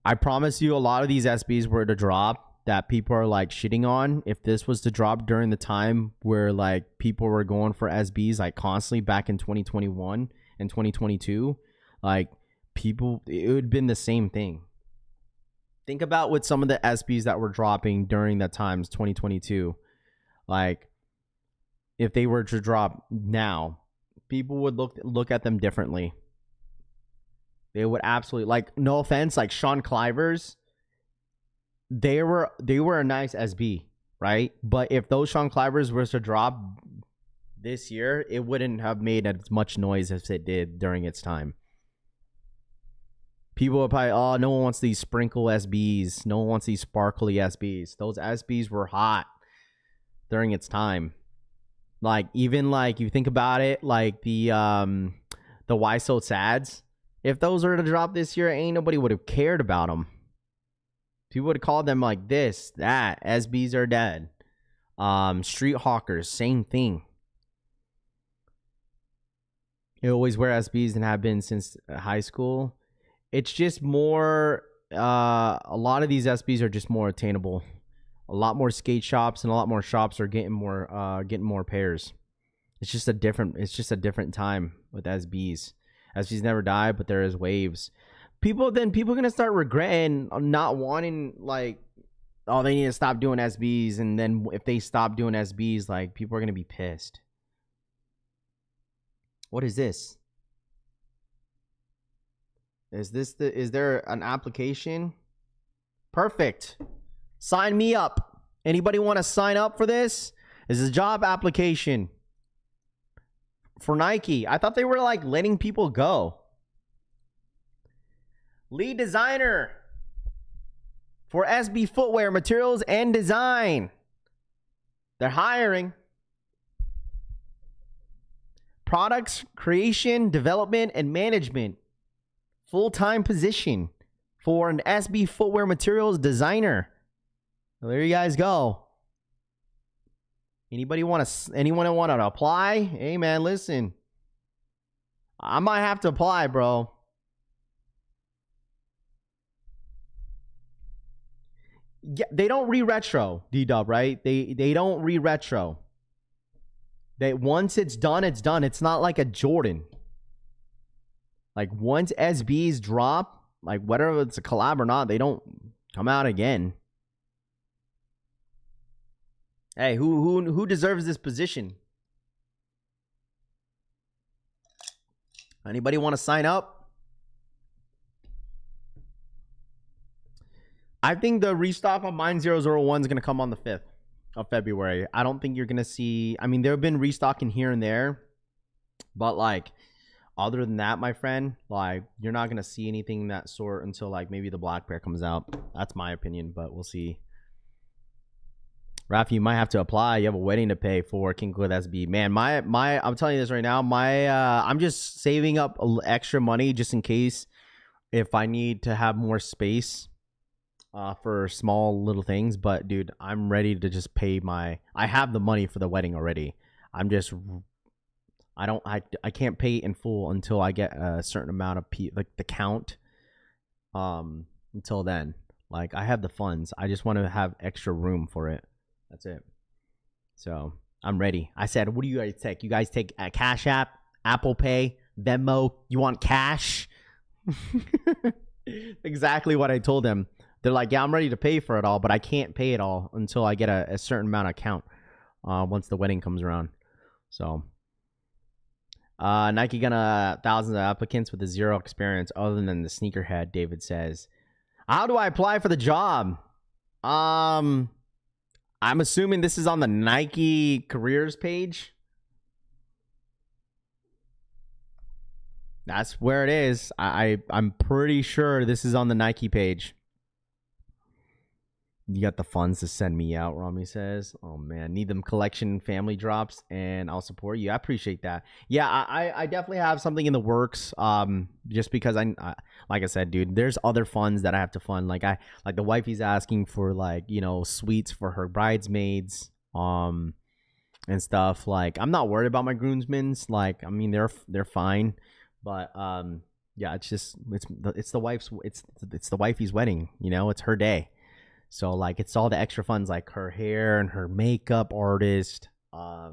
I promise you, a lot of these SBs were to drop that people are like shitting on. If this was to drop during the time where like people were going for SBs like constantly back in 2021 and 2022, like people, it would have been the same thing. Think about what some of the SBs that were dropping during that times 2022. Like, if they were to drop now, people would look at them differently. They would absolutely, like, no offense, like Sean Clivers, they were a nice SB, right? But if those Sean Clivers were to drop this year, it wouldn't have made as much noise as it did during its time. People would probably, oh, no one wants these sprinkle SBs. No one wants these sparkly SBs. Those SBs were hot during its time. Like, even like you think about it, like the Why So Sads. If those were to drop this year, ain't nobody would have cared about them. People would have called them like this, that. SBs are dead. Street Hawkers, same thing. You always wear SBs and have been since high school. It's just more, a lot of these SBs are just more attainable. A lot more skate shops and a lot more shops are getting more pairs. It's just a different time with SBs. SBs never die, but there is waves. People are gonna start regretting not wanting, like, oh, they need to stop doing SBs, and then if they stop doing SBs, like, people are gonna be pissed. What is this? Is there an application? Perfect. Sign me up. Anybody want to sign up for this? This is a job application for Nike. I thought they were like letting people go. Lead designer for SB footwear materials and design. They're hiring. Products creation, development, and management. Full-time position for an SB footwear materials designer. Well, there you guys go. Anyone want to apply? Hey man, listen. I might have to apply, bro. Yeah, they don't re-retro, D-Dub, right? They don't re-retro. Once it's done, it's done. It's not like a Jordan. Like, once SBs drop, like whether it's a collab or not, they don't come out again. Hey, who deserves this position? Anybody want to sign up? I think the restock on Mine 001 is going to come on the 5th of February. I don't think you're going to see... I mean, there have been restocking here and there. But, like, other than that, my friend, like, you're not going to see anything in that sort until, like, maybe the black pair comes out. That's my opinion, but we'll see. Rafi, you might have to apply. You have a wedding to pay for. King with SB. Man, I'm telling you this right now. I'm just saving up extra money just in case if I need to have more space for small little things. But dude, I'm ready to just pay I have the money for the wedding already. I can't pay in full until I get a certain amount of like the count. Until then, like, I have the funds. I just want to have extra room for it. That's it. So I'm ready. I said, what do you guys take? You guys take a Cash App, Apple Pay, Venmo? You want cash? Exactly what I told them. They're like, yeah, I'm ready to pay for it all, but I can't pay it all until I get a certain amount of count once the wedding comes around. So Nike gonna thousands of applicants with a 0 experience other than the sneakerhead, David says. How do I apply for the job? I'm assuming this is on the Nike careers page. That's where it is. I'm pretty sure this is on the Nike page. You got the funds to send me out, Rami says. Oh, man. Need them collection family drops, and I'll support you. I appreciate that. Yeah, I definitely have something in the works. Just because I like I said, dude, there's other funds that I have to fund. Like the wifey's asking for, like, you know, suites for her bridesmaids, and stuff. Like, I'm not worried about my groomsmen's. Like, I mean, they're fine, but yeah, it's the wifey's wedding. You know, it's her day. So, like, it's all the extra funds, like her hair and her makeup artist. I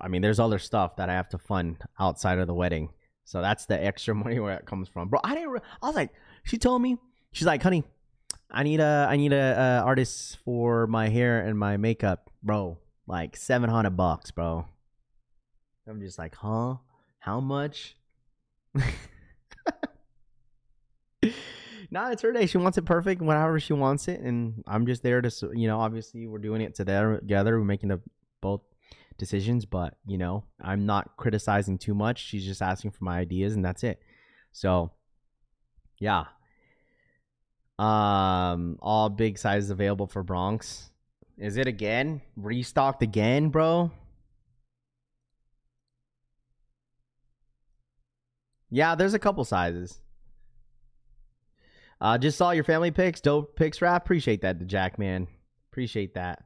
mean, there's other stuff that I have to fund outside of the wedding. So that's the extra money where it comes from, bro. I was like, she told me, she's like, honey, I need a artist for my hair and my makeup, bro. Like $700, bro. I'm just like, huh? How much? Nah, it's her day. She wants it perfect, whatever she wants it, and I'm just there to, you know, obviously we're doing it together. We're making the both decisions, but, you know, I'm not criticizing too much. She's just asking for my ideas, and that's it. So, yeah. All big sizes available for Bronx. Is it again? Restocked again, bro? Yeah, there's a couple sizes. Just saw your family pics. Dope pics, Rap. Appreciate that, the Jack, man. Appreciate that.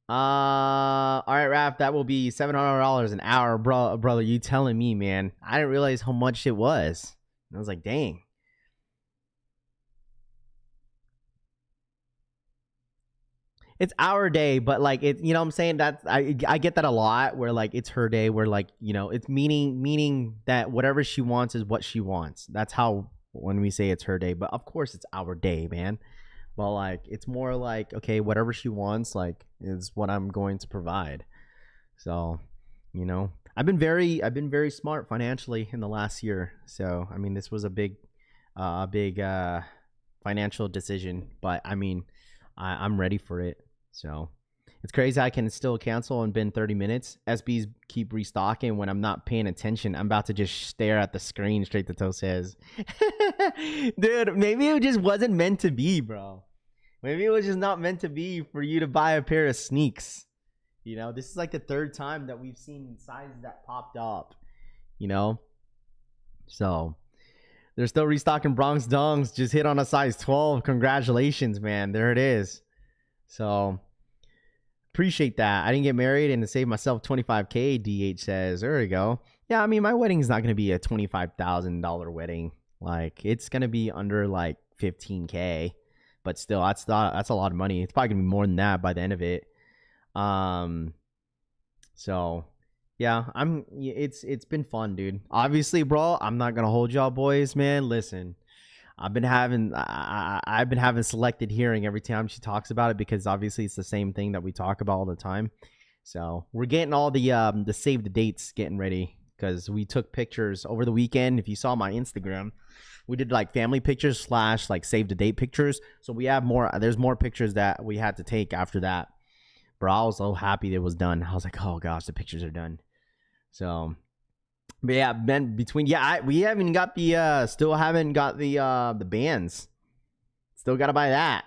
All right, Rap. That will be $700 an hour, brother. You telling me, man? I didn't realize how much it was. I was like, dang. It's our day, but like it, you know what I'm saying? That I get that a lot where like it's her day, where like, you know, it's meaning that whatever she wants is what she wants. That's how when we say it's her day, but of course it's our day, man. Well, like it's more like, okay, whatever she wants, like, is what I'm going to provide. So, you know, I've been very smart financially in the last year. So, I mean, this was a big financial decision, but I mean, I'm ready for it. So it's crazy I can still cancel in been 30 minutes. SBs keep restocking. When I'm not paying attention, I'm about to just stare at the screen. Straight to toe says. Dude, maybe it just wasn't meant to be, bro. Maybe it was just not meant to be for you to buy a pair of sneaks. You know, this is like the third time that we've seen sizes that popped up, you know? So they're still restocking Bronx Dunks. Just hit on a size 12. Congratulations, man. There it is. So appreciate that. I didn't get married and to save myself $25K, DH says. There we go. Yeah, I mean, my wedding is not going to be a $25,000 wedding. Like, it's going to be under like $15K. But still, that's a lot of money. It's probably going to be more than that by the end of it. So yeah, it's been fun, dude. Obviously, bro, I'm not going to hold y'all boys, man. Listen. I've been having selected hearing every time she talks about it, because obviously it's the same thing that we talk about all the time. So we're getting all the save the dates getting ready, because we took pictures over the weekend. If you saw my Instagram, we did like family pictures / like save the date pictures. So we have more. There's more pictures that we had to take after that. Bro, I was so happy it was done. I was like, oh gosh, the pictures are done. So. But yeah, we haven't got still haven't got the bands. Still gotta buy that.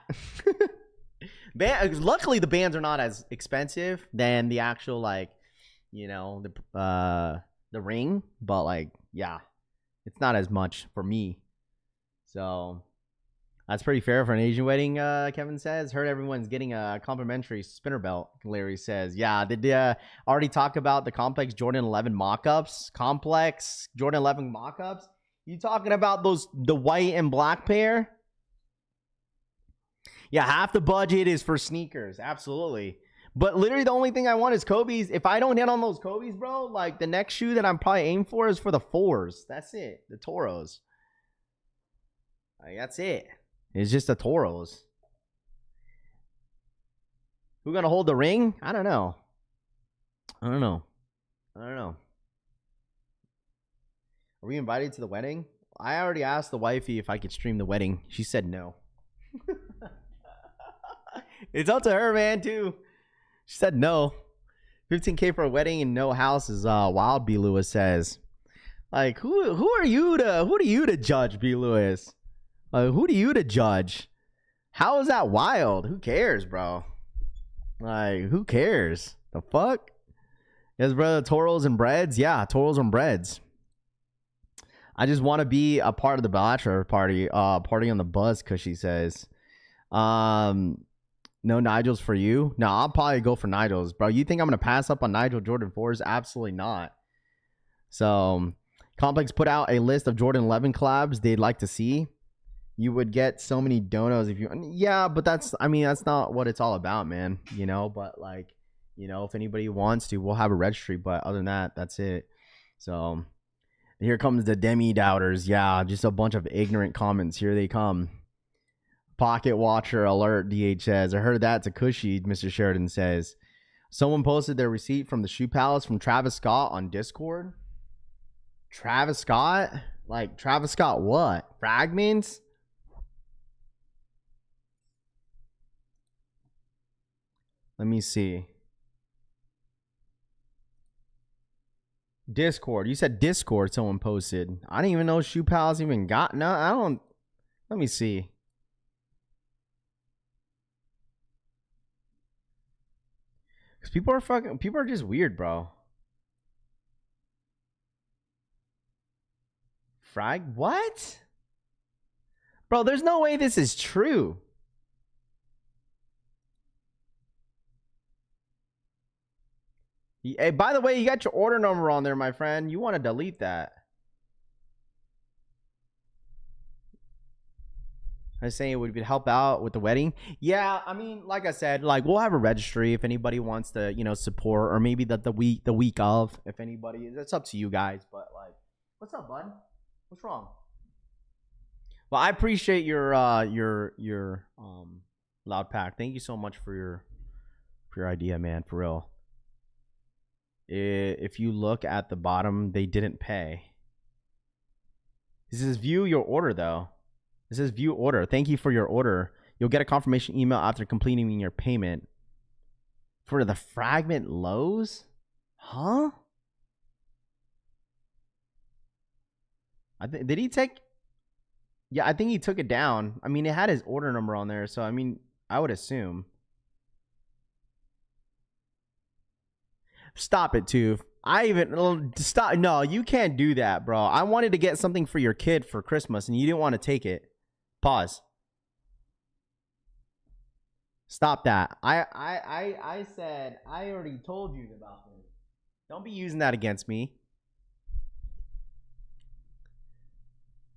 Luckily the bands are not as expensive than the actual, like, you know, the ring. But like, yeah, it's not as much for me. So that's pretty fair for an Asian wedding, Kevin says. Heard everyone's getting a complimentary spinner belt, Larry says. Yeah, did already talk about the Complex Jordan 11 mock-ups? Complex Jordan 11 mock-ups? You talking about the white and black pair? Yeah, half the budget is for sneakers. Absolutely. But literally the only thing I want is Kobe's. If I don't hit on those Kobe's, bro, like the next shoe that I'm probably aiming for is for the 4s. That's it. The Toros. Like, that's it. It's just the Toros. Who gonna hold the ring? I don't know. Are we invited to the wedding? I already asked the wifey if I could stream the wedding. She said no. It's up to her, man, too. She said no. 15K for a wedding and no house is wild, B. Lewis says. Like, who are you to judge, B. Lewis? Who do you to judge? How is that wild? Who cares, bro? Like, who cares? The fuck? Yes, brother, Toros and breads? Yeah, Toros and breads. I just want to be a part of the bachelor party. Party on the bus, Cushy says. No Nigels for you? No, I'll probably go for Nigels. Bro, you think I'm going to pass up on Nigel Jordan 4s? Absolutely not. So, Complex put out a list of Jordan 11 collabs they'd like to see. You would get so many donos if you... Yeah, but that's not what it's all about, man. You know, but like, you know, if anybody wants to, we'll have a registry. But other than that, that's it. So, here comes the demi-doubters. Yeah, just a bunch of ignorant comments. Here they come. Pocket watcher alert, DH says. I heard that to Cushy, Mr. Sheridan says. Someone posted their receipt from the Shoe Palace from Travis Scott on Discord. Travis Scott? Like, Travis Scott what? Fragments? Let me see. Discord. You said Discord someone posted. I didn't even know Shoe Palace even got... No, I don't... Let me see. Because people are just weird, bro. Frag? What? Bro, there's no way this is true. Hey, by the way, you got your order number on there, my friend. You want to delete that. I was saying it would help out with the wedding. Yeah, I mean, like I said, like we'll have a registry if anybody wants to, you know, support, or maybe the week of, if anybody. That's up to you guys. But like, what's up, bud? What's wrong? Well, I appreciate your loud pack. Thank you so much for your idea, man. For real. If you look at the bottom, they didn't pay. This says view your order though. It says view order. Thank you for your order. You'll get a confirmation email after completing your payment. For the fragment lows? Huh? Did he take... Yeah, I think he took it down. I mean, it had his order number on there, so I mean, I would assume. Stop it, Toof. Stop. No, you can't do that, bro. I wanted to get something for your kid for Christmas, and you didn't want to take it. Pause. Stop that. I said, I already told you about this. Don't be using that against me.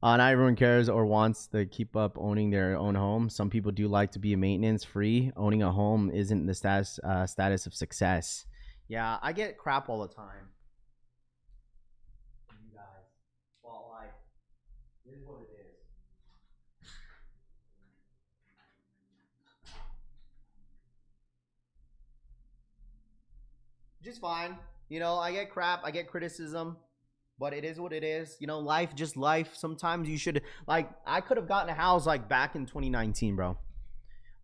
Not everyone cares or wants to keep up owning their own home. Some people do like to be maintenance free. Owning a home isn't the status of success. Yeah, I get crap all the time. You guys. Well, like, this is what it is. Just fine. You know, I get crap, I get criticism, but it is what it is. You know, life, just life. Sometimes you should, like, I could have gotten a house, like, back in 2019, bro.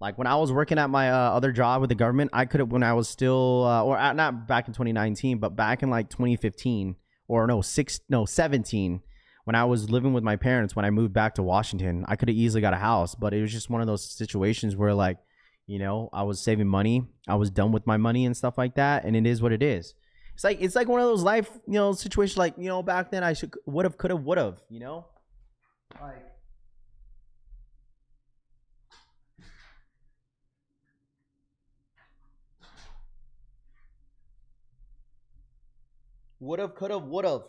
Like, when I was working at my other job with the government, I could have, when I was still, not back in 2019, but back in, like, 2015, or no, 17, when I was living with my parents, when I moved back to Washington, I could have easily got a house, but it was just one of those situations where, like, you know, I was saving money. I was done with my money and stuff like that. And it is what it is. It's like one of those life, you know, situations like, you know, back then I would have, you know, like, would have.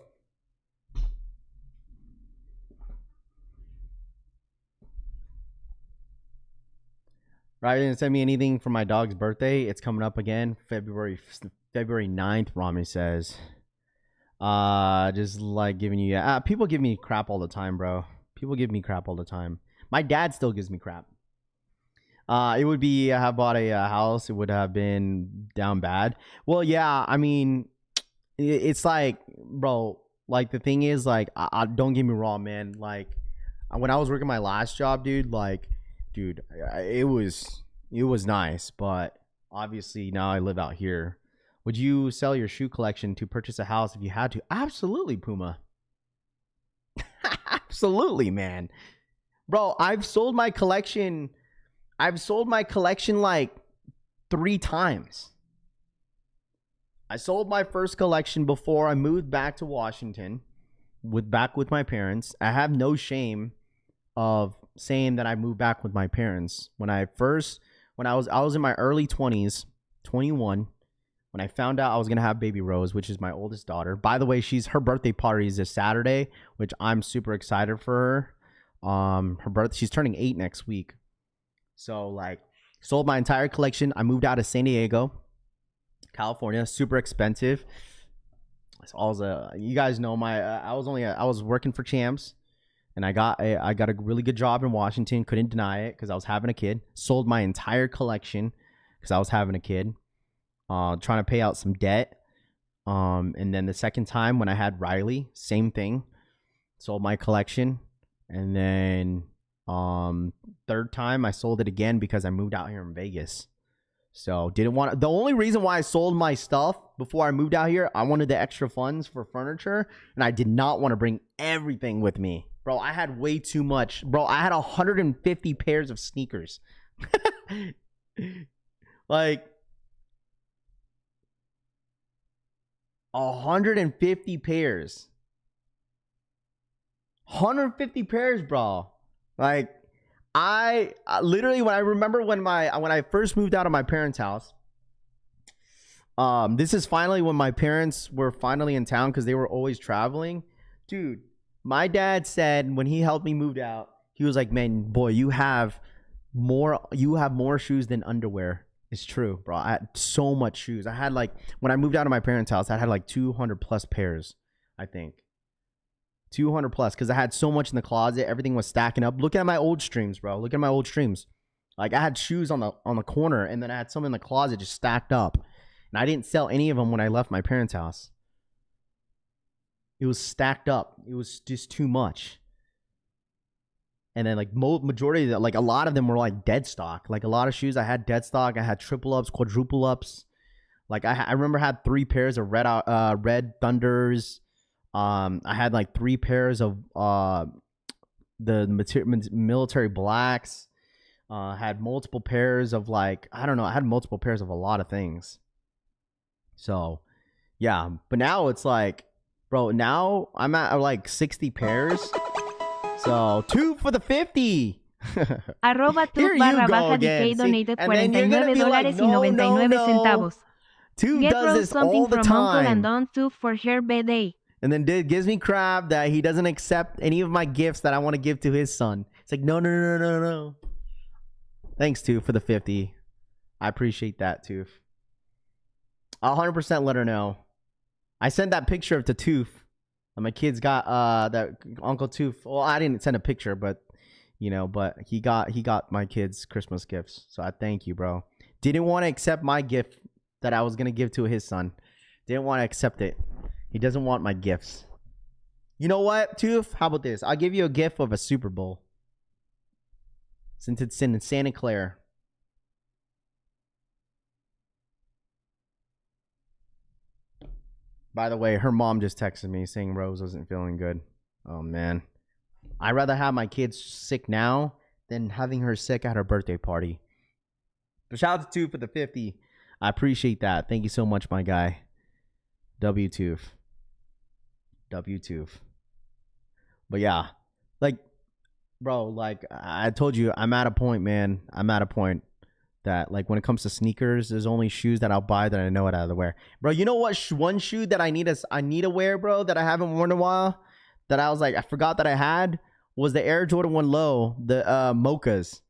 Right, didn't send me anything for my dog's birthday. It's coming up again, February 9th, Rami says. Just like giving you... people give me crap all the time, bro. People give me crap all the time. My dad still gives me crap. It would be I have bought a house. It would have been down bad. Well, yeah. I mean, it's like, bro. Like the thing is, like, I don't get me wrong, man. Like when I was working my last job, dude. Like, dude, it was nice, but obviously now I live out here. Would you sell your shoe collection to purchase a house if you had to? Absolutely, Puma. Absolutely, man. Bro, I've sold my collection like 3 times. I sold my first collection before I moved back to Washington with my parents. I have no shame of saying that I moved back with my parents. When I was in my early 20s, 21, when I found out I was going to have baby Rose, which is my oldest daughter. By the way, her birthday party is this Saturday, which I'm super excited for her. She's turning 8 next week. So like sold my entire collection. I moved out of San Diego, California, super expensive. You guys know I was working for Champs, and I got a really good job in Washington. Couldn't deny it because I was having a kid. Sold my entire collection because I was having a kid. Trying to pay out some debt. And then the second time when I had Riley, same thing. Sold my collection, and then third time I sold it again because I moved out here in Vegas. So the only reason why I sold my stuff before I moved out here, I wanted the extra funds for furniture, and I did not want to bring everything with me. Bro, I had way too much. Bro, I had 150 pairs of sneakers. Like 150 pairs. 150 pairs, bro. Like I literally, when I first moved out of my parents' house, this is finally when my parents were finally in town because they were always traveling. Dude, my dad said when he helped me move out, he was like, "Man, boy, you have more shoes than underwear." It's true, bro. I had so much shoes. I had like, when I moved out of my parents' house, I had like 200 plus pairs, I think. 200 plus, because I had so much in the closet. Everything was stacking up. Look at my old streams, bro. Look at my old streams. Like I had shoes on the corner, and then I had some in the closet just stacked up. And I didn't sell any of them when I left my parents' house. It was stacked up. It was just too much. And then like majority of that, like a lot of them were like dead stock. Like a lot of shoes I had dead stock. I had triple ups, quadruple ups. Like I remember I had 3 pairs of red Thunders. I had like 3 pairs of the military blacks. Had multiple pairs of like, I don't know. I had multiple pairs of a lot of things. So yeah, but now it's like, bro, now I'm at like 60 pairs. So 2 for the 50. Arroba tu Here barra you go baja again. DK donated And then you're gonna be like, $49.99. Two Get does Rose this something all the from Uncle and time. Aunt too for her birthday. And then gives me crap that he doesn't accept any of my gifts that I want to give to his son. It's like, no. Thanks, Toof, for the 50. I appreciate that, Toof. I'll 100% let her know. I sent that picture of to Toof. My kids got that Uncle Toof. Well, I didn't send a picture, but but he got my kids Christmas gifts. So I thank you, bro. Didn't want to accept my gift that I was gonna give to his son. Didn't want to accept it. He doesn't want my gifts. You know what, Toof? How about this? I'll give you a gift of a Super Bowl. Since it's in Santa Clara. By the way, her mom just texted me saying Rose wasn't feeling good. Oh, man. I'd rather have my kids sick now than having her sick at her birthday party. But shout out to Toof for the 50. I appreciate that. Thank you so much, my guy. W Toof. But yeah, like, bro, like I told you, I'm at a point, man. I'm at a point that, like, when it comes to sneakers, there's only shoes that I'll buy that I know what I have to wear. Bro, you know what? One shoe that I need to wear, bro, that I haven't worn in a while, that I was like, I forgot that I had, was the Air Jordan 1 Low, the Mochas.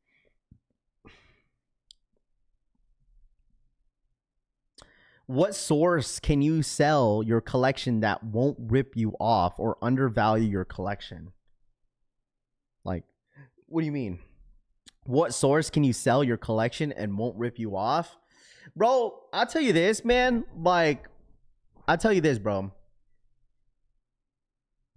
What source can you sell your collection that won't rip you off or undervalue your collection? Like, What do you mean? What source can you sell your collection and won't rip you off? Bro, I'll tell you this, man. Like, I'll tell you this, bro.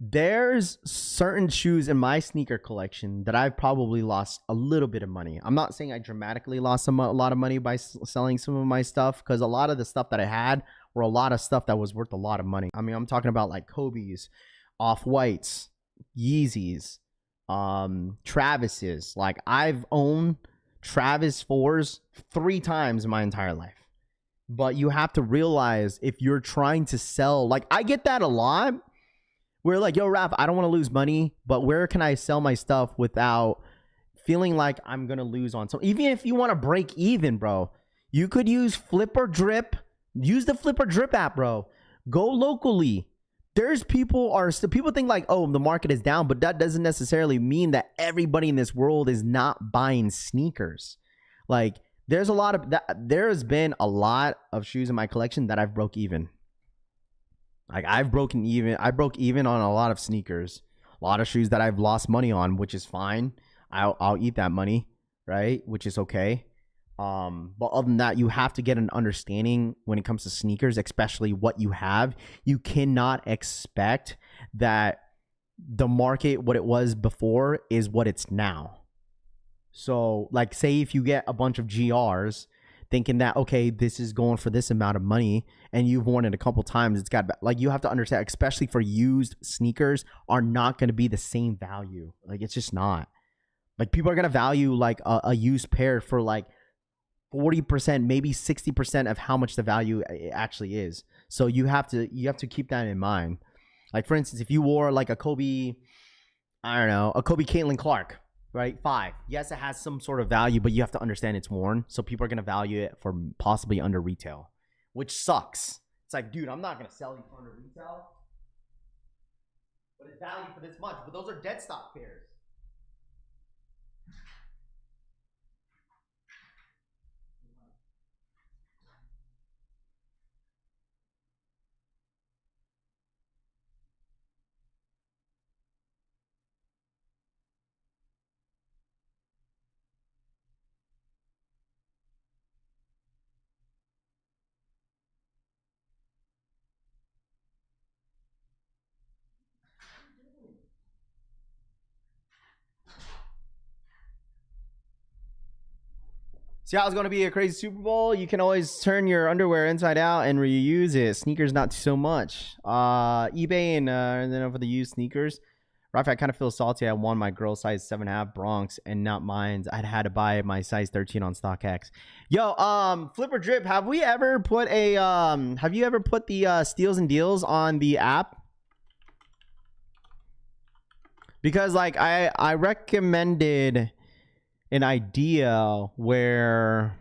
There's certain shoes in my sneaker collection that I've probably lost a little bit of money. I'm not saying I dramatically lost a lot of money by selling some of my stuff, because a lot of the stuff that I had were a lot of stuff that was worth a lot of money. I mean, I'm talking about like Kobe's, Off-Whites, Yeezys, Travis's. Like, I've owned Travis 4s 3 times in my entire life. But you have to realize, if you're trying to sell, like, I get that a lot. We're like, yo, Raph, I don't want to lose money, but where can I sell my stuff without feeling like I'm going to lose on something? Even if you want to break even, bro, you could use Flip or Drip. Use the Flip or Drip app, bro. Go locally. There's people think like, oh, the market is down, but that doesn't necessarily mean that everybody in this world is not buying sneakers. Like, there's been a lot of shoes in my collection that I've broke even. Like, I broke even on a lot of sneakers, a lot of shoes that I've lost money on, which is fine. I'll eat that money, right? Which is okay. But other than that, you have to get an understanding when it comes to sneakers, especially what you have. You cannot expect that the market, what it was before, is what it's now. So, like, say if you get a bunch of GRs, thinking that, okay, this is going for this amount of money, and you've worn it a couple times, it's got, like, you have to understand, especially for used sneakers, are not going to be the same value. Like, it's just not. Like, people are going to value like a used pair for like 40%, maybe 60% of how much the value actually is. So you have to keep that in mind. Like, for instance, if you wore like a Kobe, I don't know, a Kobe Caitlin Clark, right? 5. Yes, it has some sort of value, but you have to understand it's worn. So people are going to value it for possibly under retail, which sucks. It's like, dude, I'm not going to sell you for under retail, but it's valued for this much. But those are dead stock pairs. See how it's going to be a crazy Super Bowl? You can always turn your underwear inside out and reuse it. Sneakers, not so much. eBay and then over the used sneakers. Rafa, I kind of feel salty. I won my girl size 7.5 Bronx and not mine. I'd had to buy my size 13 on StockX. Yo, Flip or Drip, have you ever put the steals and deals on the app? Because like I recommended an idea where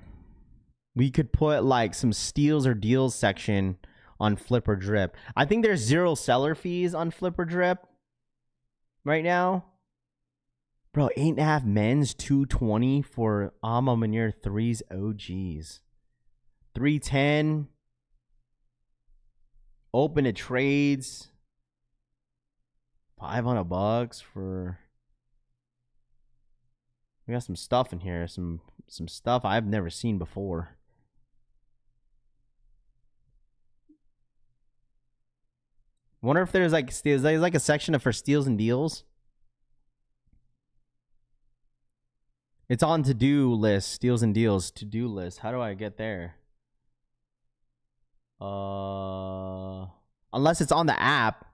we could put like some steals or deals section on Flip or Drip. I think there's 0 seller fees on Flip or Drip right now. Bro, 8.5 men's, 220 for Alma Manure 3s OGs. 310. Open to trades. $500 for... We got some stuff in here. Some stuff I've never seen before. Wonder if there's like a section for steals and deals. It's on to-do list. Steals and deals to-do list. How do I get there? Unless it's on the app.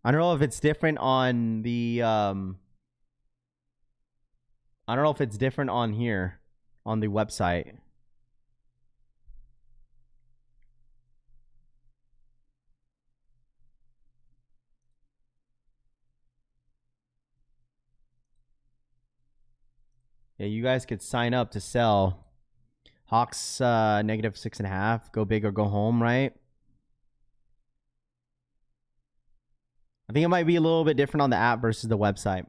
I don't know if it's different on the I don't know if it's different on here, on the website. Yeah, you guys could sign up to sell. Hawks negative 6.5. Go big or go home, right? I think it might be a little bit different on the app versus the website.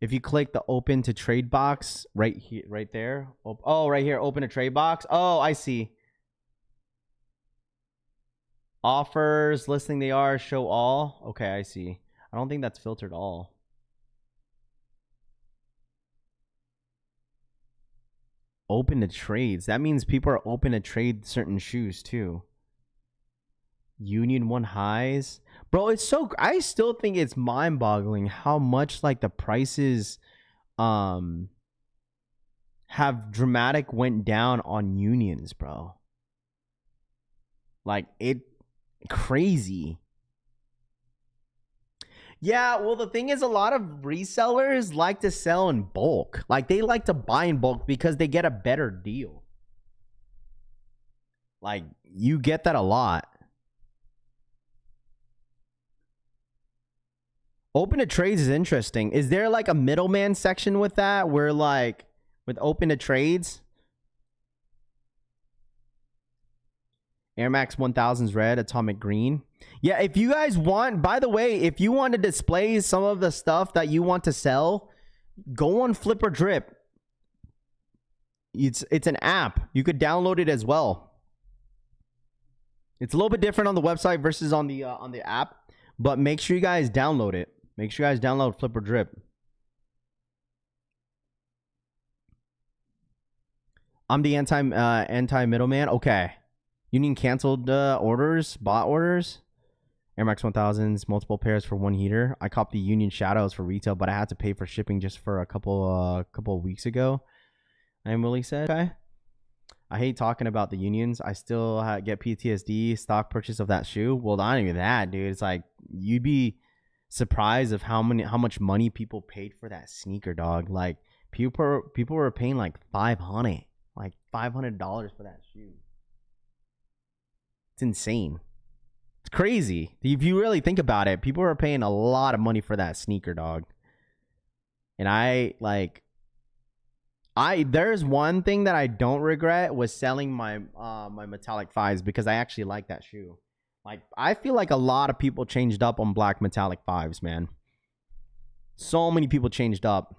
If you click the open to trade box right here, right there. Oh, right here, open a trade box. Oh, I see. Offers, listing they are, show all. Okay, I see. I don't think that's filtered all. open to trades. That means people are open to trade certain shoes too. Union 1 highs. Bro, it's so... I still think it's mind-boggling how much like the prices have dramatic went down on unions, bro. Like, it... Crazy. Yeah, well, the thing is, a lot of resellers like to sell in bulk. Like, they like to buy in bulk because they get a better deal. Like, you get that a lot. Open to trades is interesting. Is there like a middleman section with that? Where like, with open to trades? Air Max 1000's red, atomic green. Yeah, if you guys want, by the way, if you want to display some of the stuff that you want to sell, go on Flip or Drip. It's an app. You could download it as well. It's a little bit different on the website versus on the app, but make sure you guys download it. Make sure you guys download Flip or Drip. I'm the anti middleman. Okay. Union canceled orders, bot orders. Air Max 1000s, multiple pairs for one heater. I copped the Union Shadows for retail, but I had to pay for shipping just for a couple of weeks ago. And Willie said, okay. I hate talking about the unions. I still get PTSD. Stock purchase of that shoe. Well, not even that, dude. It's like you'd be surprised of how much money people paid for that sneaker, dog. Like people were paying like $500 for that shoe. It's insane. It's crazy. If you really think about it, people are paying a lot of money for that sneaker, dog. And there's one thing that I don't regret was selling my my metallic fives because I actually like that shoe. Like, I feel like a lot of people changed up on black metallic fives, man. So many people changed up.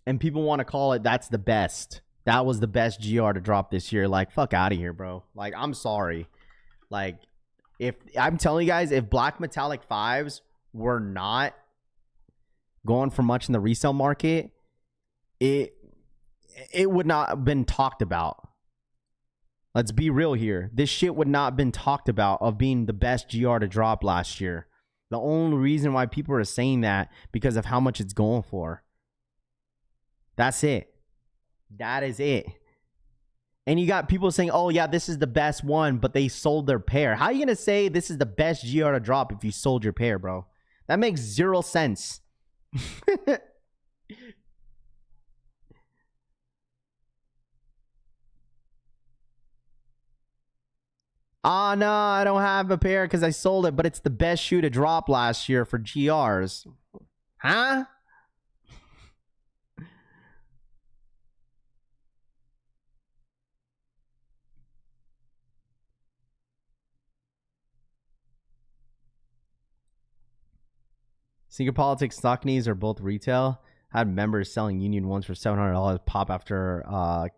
And people want to call it that's the best. That was the best GR to drop this year. Like, fuck out of here, bro. Like, I'm sorry. Like, if I'm telling you guys, if black metallic fives were not going for much in the resale market, it would not have been talked about. Let's be real here. This shit would not have been talked about of being the best GR to drop last year. The only reason why people are saying that because of how much it's going for. That's it. That is it. And you got people saying, oh, yeah, this is the best one, but they sold their pair. How are you going to say this is the best GR to drop if you sold your pair, bro? That makes zero sense. No, I don't have a pair because I sold it, but it's the best shoe to drop last year for GRs. Huh? Sneaker Politics stock knees are both retail. I had members selling Union ones for $700 pop after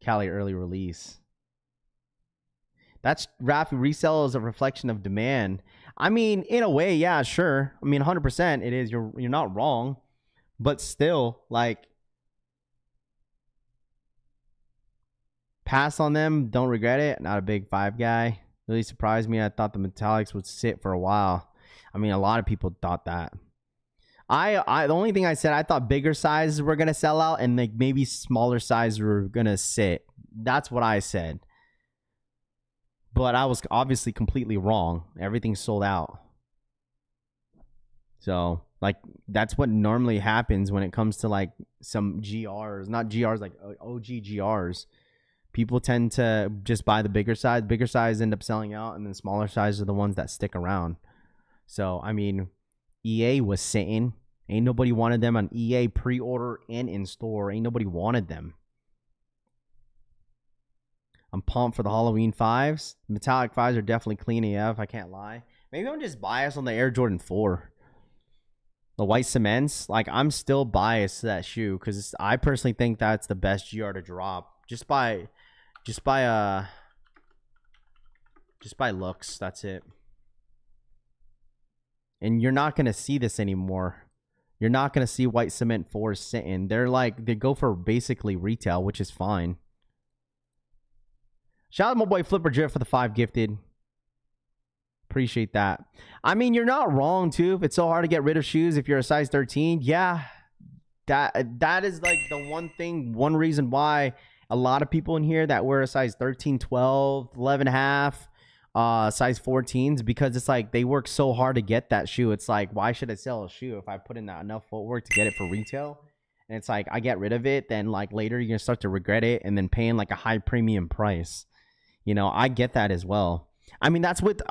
Cali early release. That's Rafi. Resale is a reflection of demand. I mean, in a way, yeah, sure. I mean, 100% it is. You're not wrong, but still, like, pass on them. Don't regret it. Not a big five guy. Really surprised me. I thought the metallics would sit for a while. I mean, a lot of people thought that. The only thing I said, I thought bigger sizes were gonna sell out and like maybe smaller sizes were gonna sit. That's what I said. But I was obviously completely wrong. Everything sold out. So, like, that's what normally happens when it comes to like some GRs, not GRs, like OG GRs. People tend to just buy the bigger size. Bigger size end up selling out, and then smaller sizes are the ones that stick around. So, I mean, EA was sitting. Ain't nobody wanted them on EA pre-order and in-store. Ain't nobody wanted them. I'm pumped for the Halloween 5s. Metallic 5s are definitely clean AF, I can't lie. Maybe I'm just biased on the Air Jordan 4. The white cements, like, I'm still biased to that shoe because I personally think that's the best GR to drop. Just by looks, that's it. And you're not going to see this anymore. You're not going to see white cement 4s sitting. They go for basically retail, which is fine. Shout out to my boy Flipper Drip for the 5 gifted. Appreciate that. I mean, you're not wrong too. If it's so hard to get rid of shoes if you're a size 13, yeah, that is like the one reason why a lot of people in here that wear a size 13, 12, 11 and a half, size 14s, because it's like they work so hard to get that shoe. It's like, why should I sell a shoe if I put in that enough footwork to get it for retail? And it's like, I get rid of it, then like later you're gonna start to regret it and then paying like a high premium price. You know, I get that as well. I mean, that's with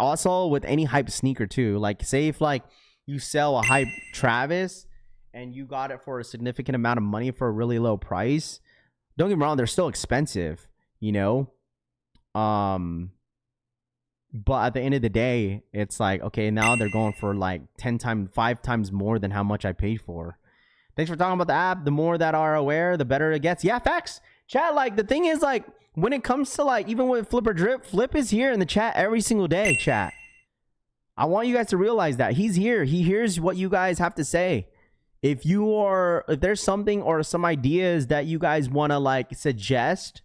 any hype sneaker too. Like, say if like you sell a hype Travis and you got it for a significant amount of money for a really low price, don't get me wrong, they're still expensive, you know. But at the end of the day, it's like, okay, now they're going for like 5 times more than how much I paid for. Thanks for talking about the app. The more that are aware, the better it gets. Yeah, facts. Chat, like, the thing is, like, when it comes to, like, even with Flipper Drip, Flip is here in the chat every single day, chat. I want you guys to realize that. He's here. He hears what you guys have to say. If there's something or some ideas that you guys want to, like, suggest,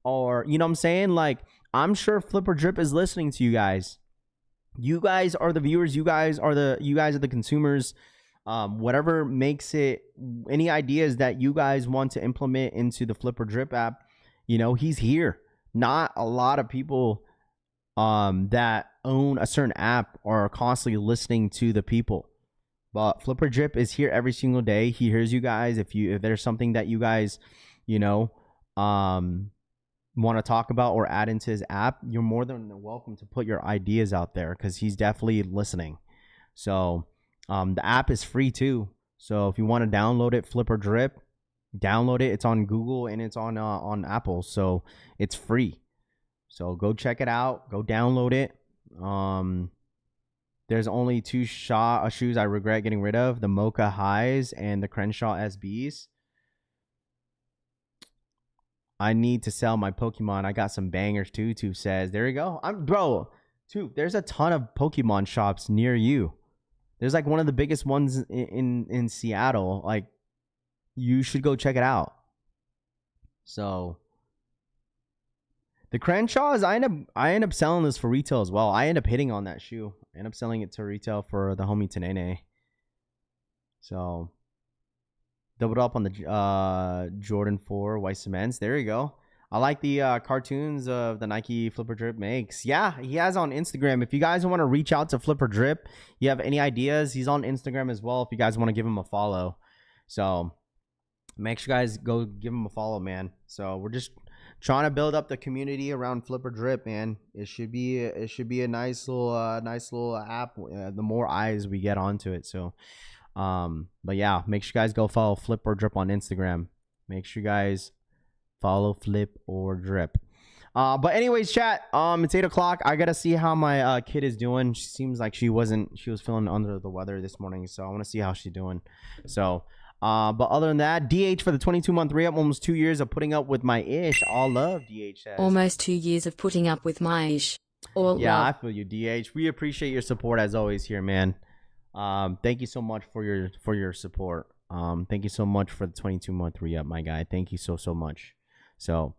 or, you know what I'm saying? Like, I'm sure Flipper Drip is listening to you guys. You guys are the viewers. You guys are the consumers. Whatever makes it, any ideas that you guys want to implement into the Flipper Drip app, you know, he's here. Not a lot of people that own a certain app are constantly listening to the people. But Flipper Drip is here every single day. He hears you guys. If there's something that you guys, you know, want to talk about or add into his app, you're more than welcome to put your ideas out there, because he's definitely listening. So the app is free too. So if you want to download it, Flipper Drip, download it. It's on Google and it's on Apple, so it's free. So go check it out. Go download it. There's only 2 shoes I regret getting rid of: the Mocha Highs and the Crenshaw SBs. I need to sell my Pokemon. I got some bangers too. Tube says, there you go. Bro, Tube, there's a ton of Pokemon shops near you. There's like one of the biggest ones in Seattle. Like, you should go check it out. So the Crenshaws, I end up selling this for retail as well. I end up hitting on that shoe. I end up selling it to retail for the homie Tenene. So doubled up on the Jordan 4 white cements. There you go. I like the cartoons of the Nike Flipper Drip makes. Yeah, he has on Instagram. If you guys want to reach out to Flipper Drip, you have any ideas, he's on Instagram as well if you guys want to give him a follow. So make sure you guys go give him a follow, man. So we're just trying to build up the community around Flipper Drip, man. It should be a nice little app. The more eyes we get onto it. So but yeah, make sure you guys go follow Flip or Drip on Instagram. Make sure you guys follow Flip or Drip. But anyways, chat, it's 8 o'clock. I gotta see how my kid is doing. She seems like she was feeling under the weather this morning, so I want to see how she's doing. So but other than that, DH for the 22-month re-up, almost 2 years of putting up with my ish. All love, DH says. Almost 2 years of putting up with my ish. All yeah, love. I feel you, DH. We appreciate your support as always here, man. Thank you so much for your support. Thank you so much for the 22-month re-up, my guy. Thank you so much. So,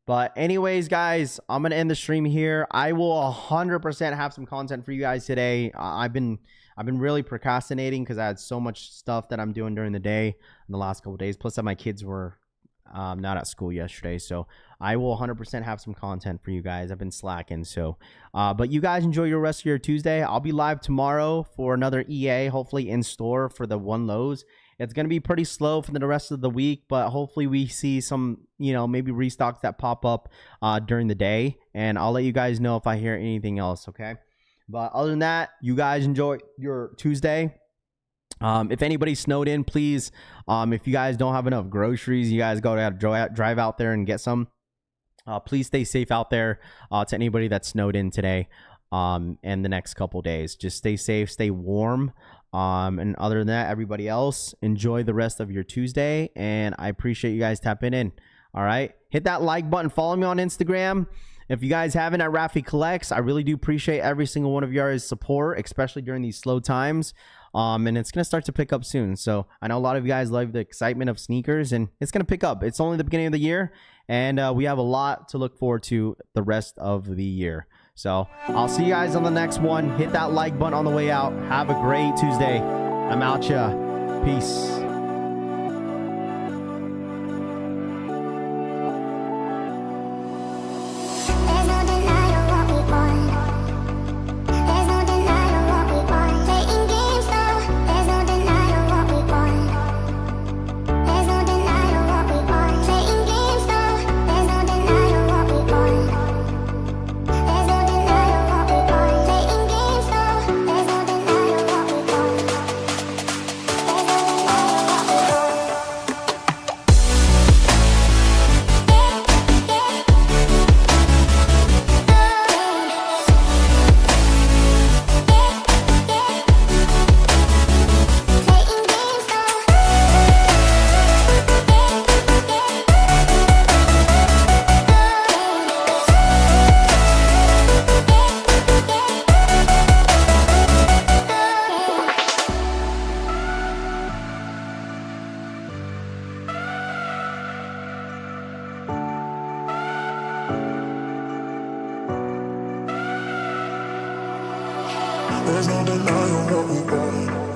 but anyways, guys, I'm gonna end the stream here. I will 100% have some content for you guys today. I've been really procrastinating because I had so much stuff that I'm doing during the day in the last couple of days. Plus, that my kids were not at school yesterday, so I will 100% have some content for you guys. I've been slacking, so but you guys enjoy your rest of your Tuesday. I'll be live tomorrow for another EA, hopefully in store for the One Lows. It's going to be pretty slow for the rest of the week, but hopefully we see some, you know, maybe restocks that pop up during the day, and I'll let you guys know if I hear anything else, okay? But other than that, you guys enjoy your Tuesday. If anybody's snowed in, please, if you guys don't have enough groceries, you guys go to drive out there and get some. Please stay safe out there to anybody that's snowed in today and the next couple days. Just stay safe, stay warm. And other than that, everybody else, enjoy the rest of your Tuesday, and I appreciate you guys tapping in. All right, hit that like button, follow me on Instagram. If you guys haven't at Rafi Collects, I really do appreciate every single one of yours support, especially during these slow times. And it's going to start to pick up soon. So I know a lot of you guys love the excitement of sneakers, and it's going to pick up. It's only the beginning of the year, and we have a lot to look forward to the rest of the year. So I'll see you guys on the next one. Hit that like button on the way out. Have a great Tuesday. I'm out ya. Peace. There's no denying what we want.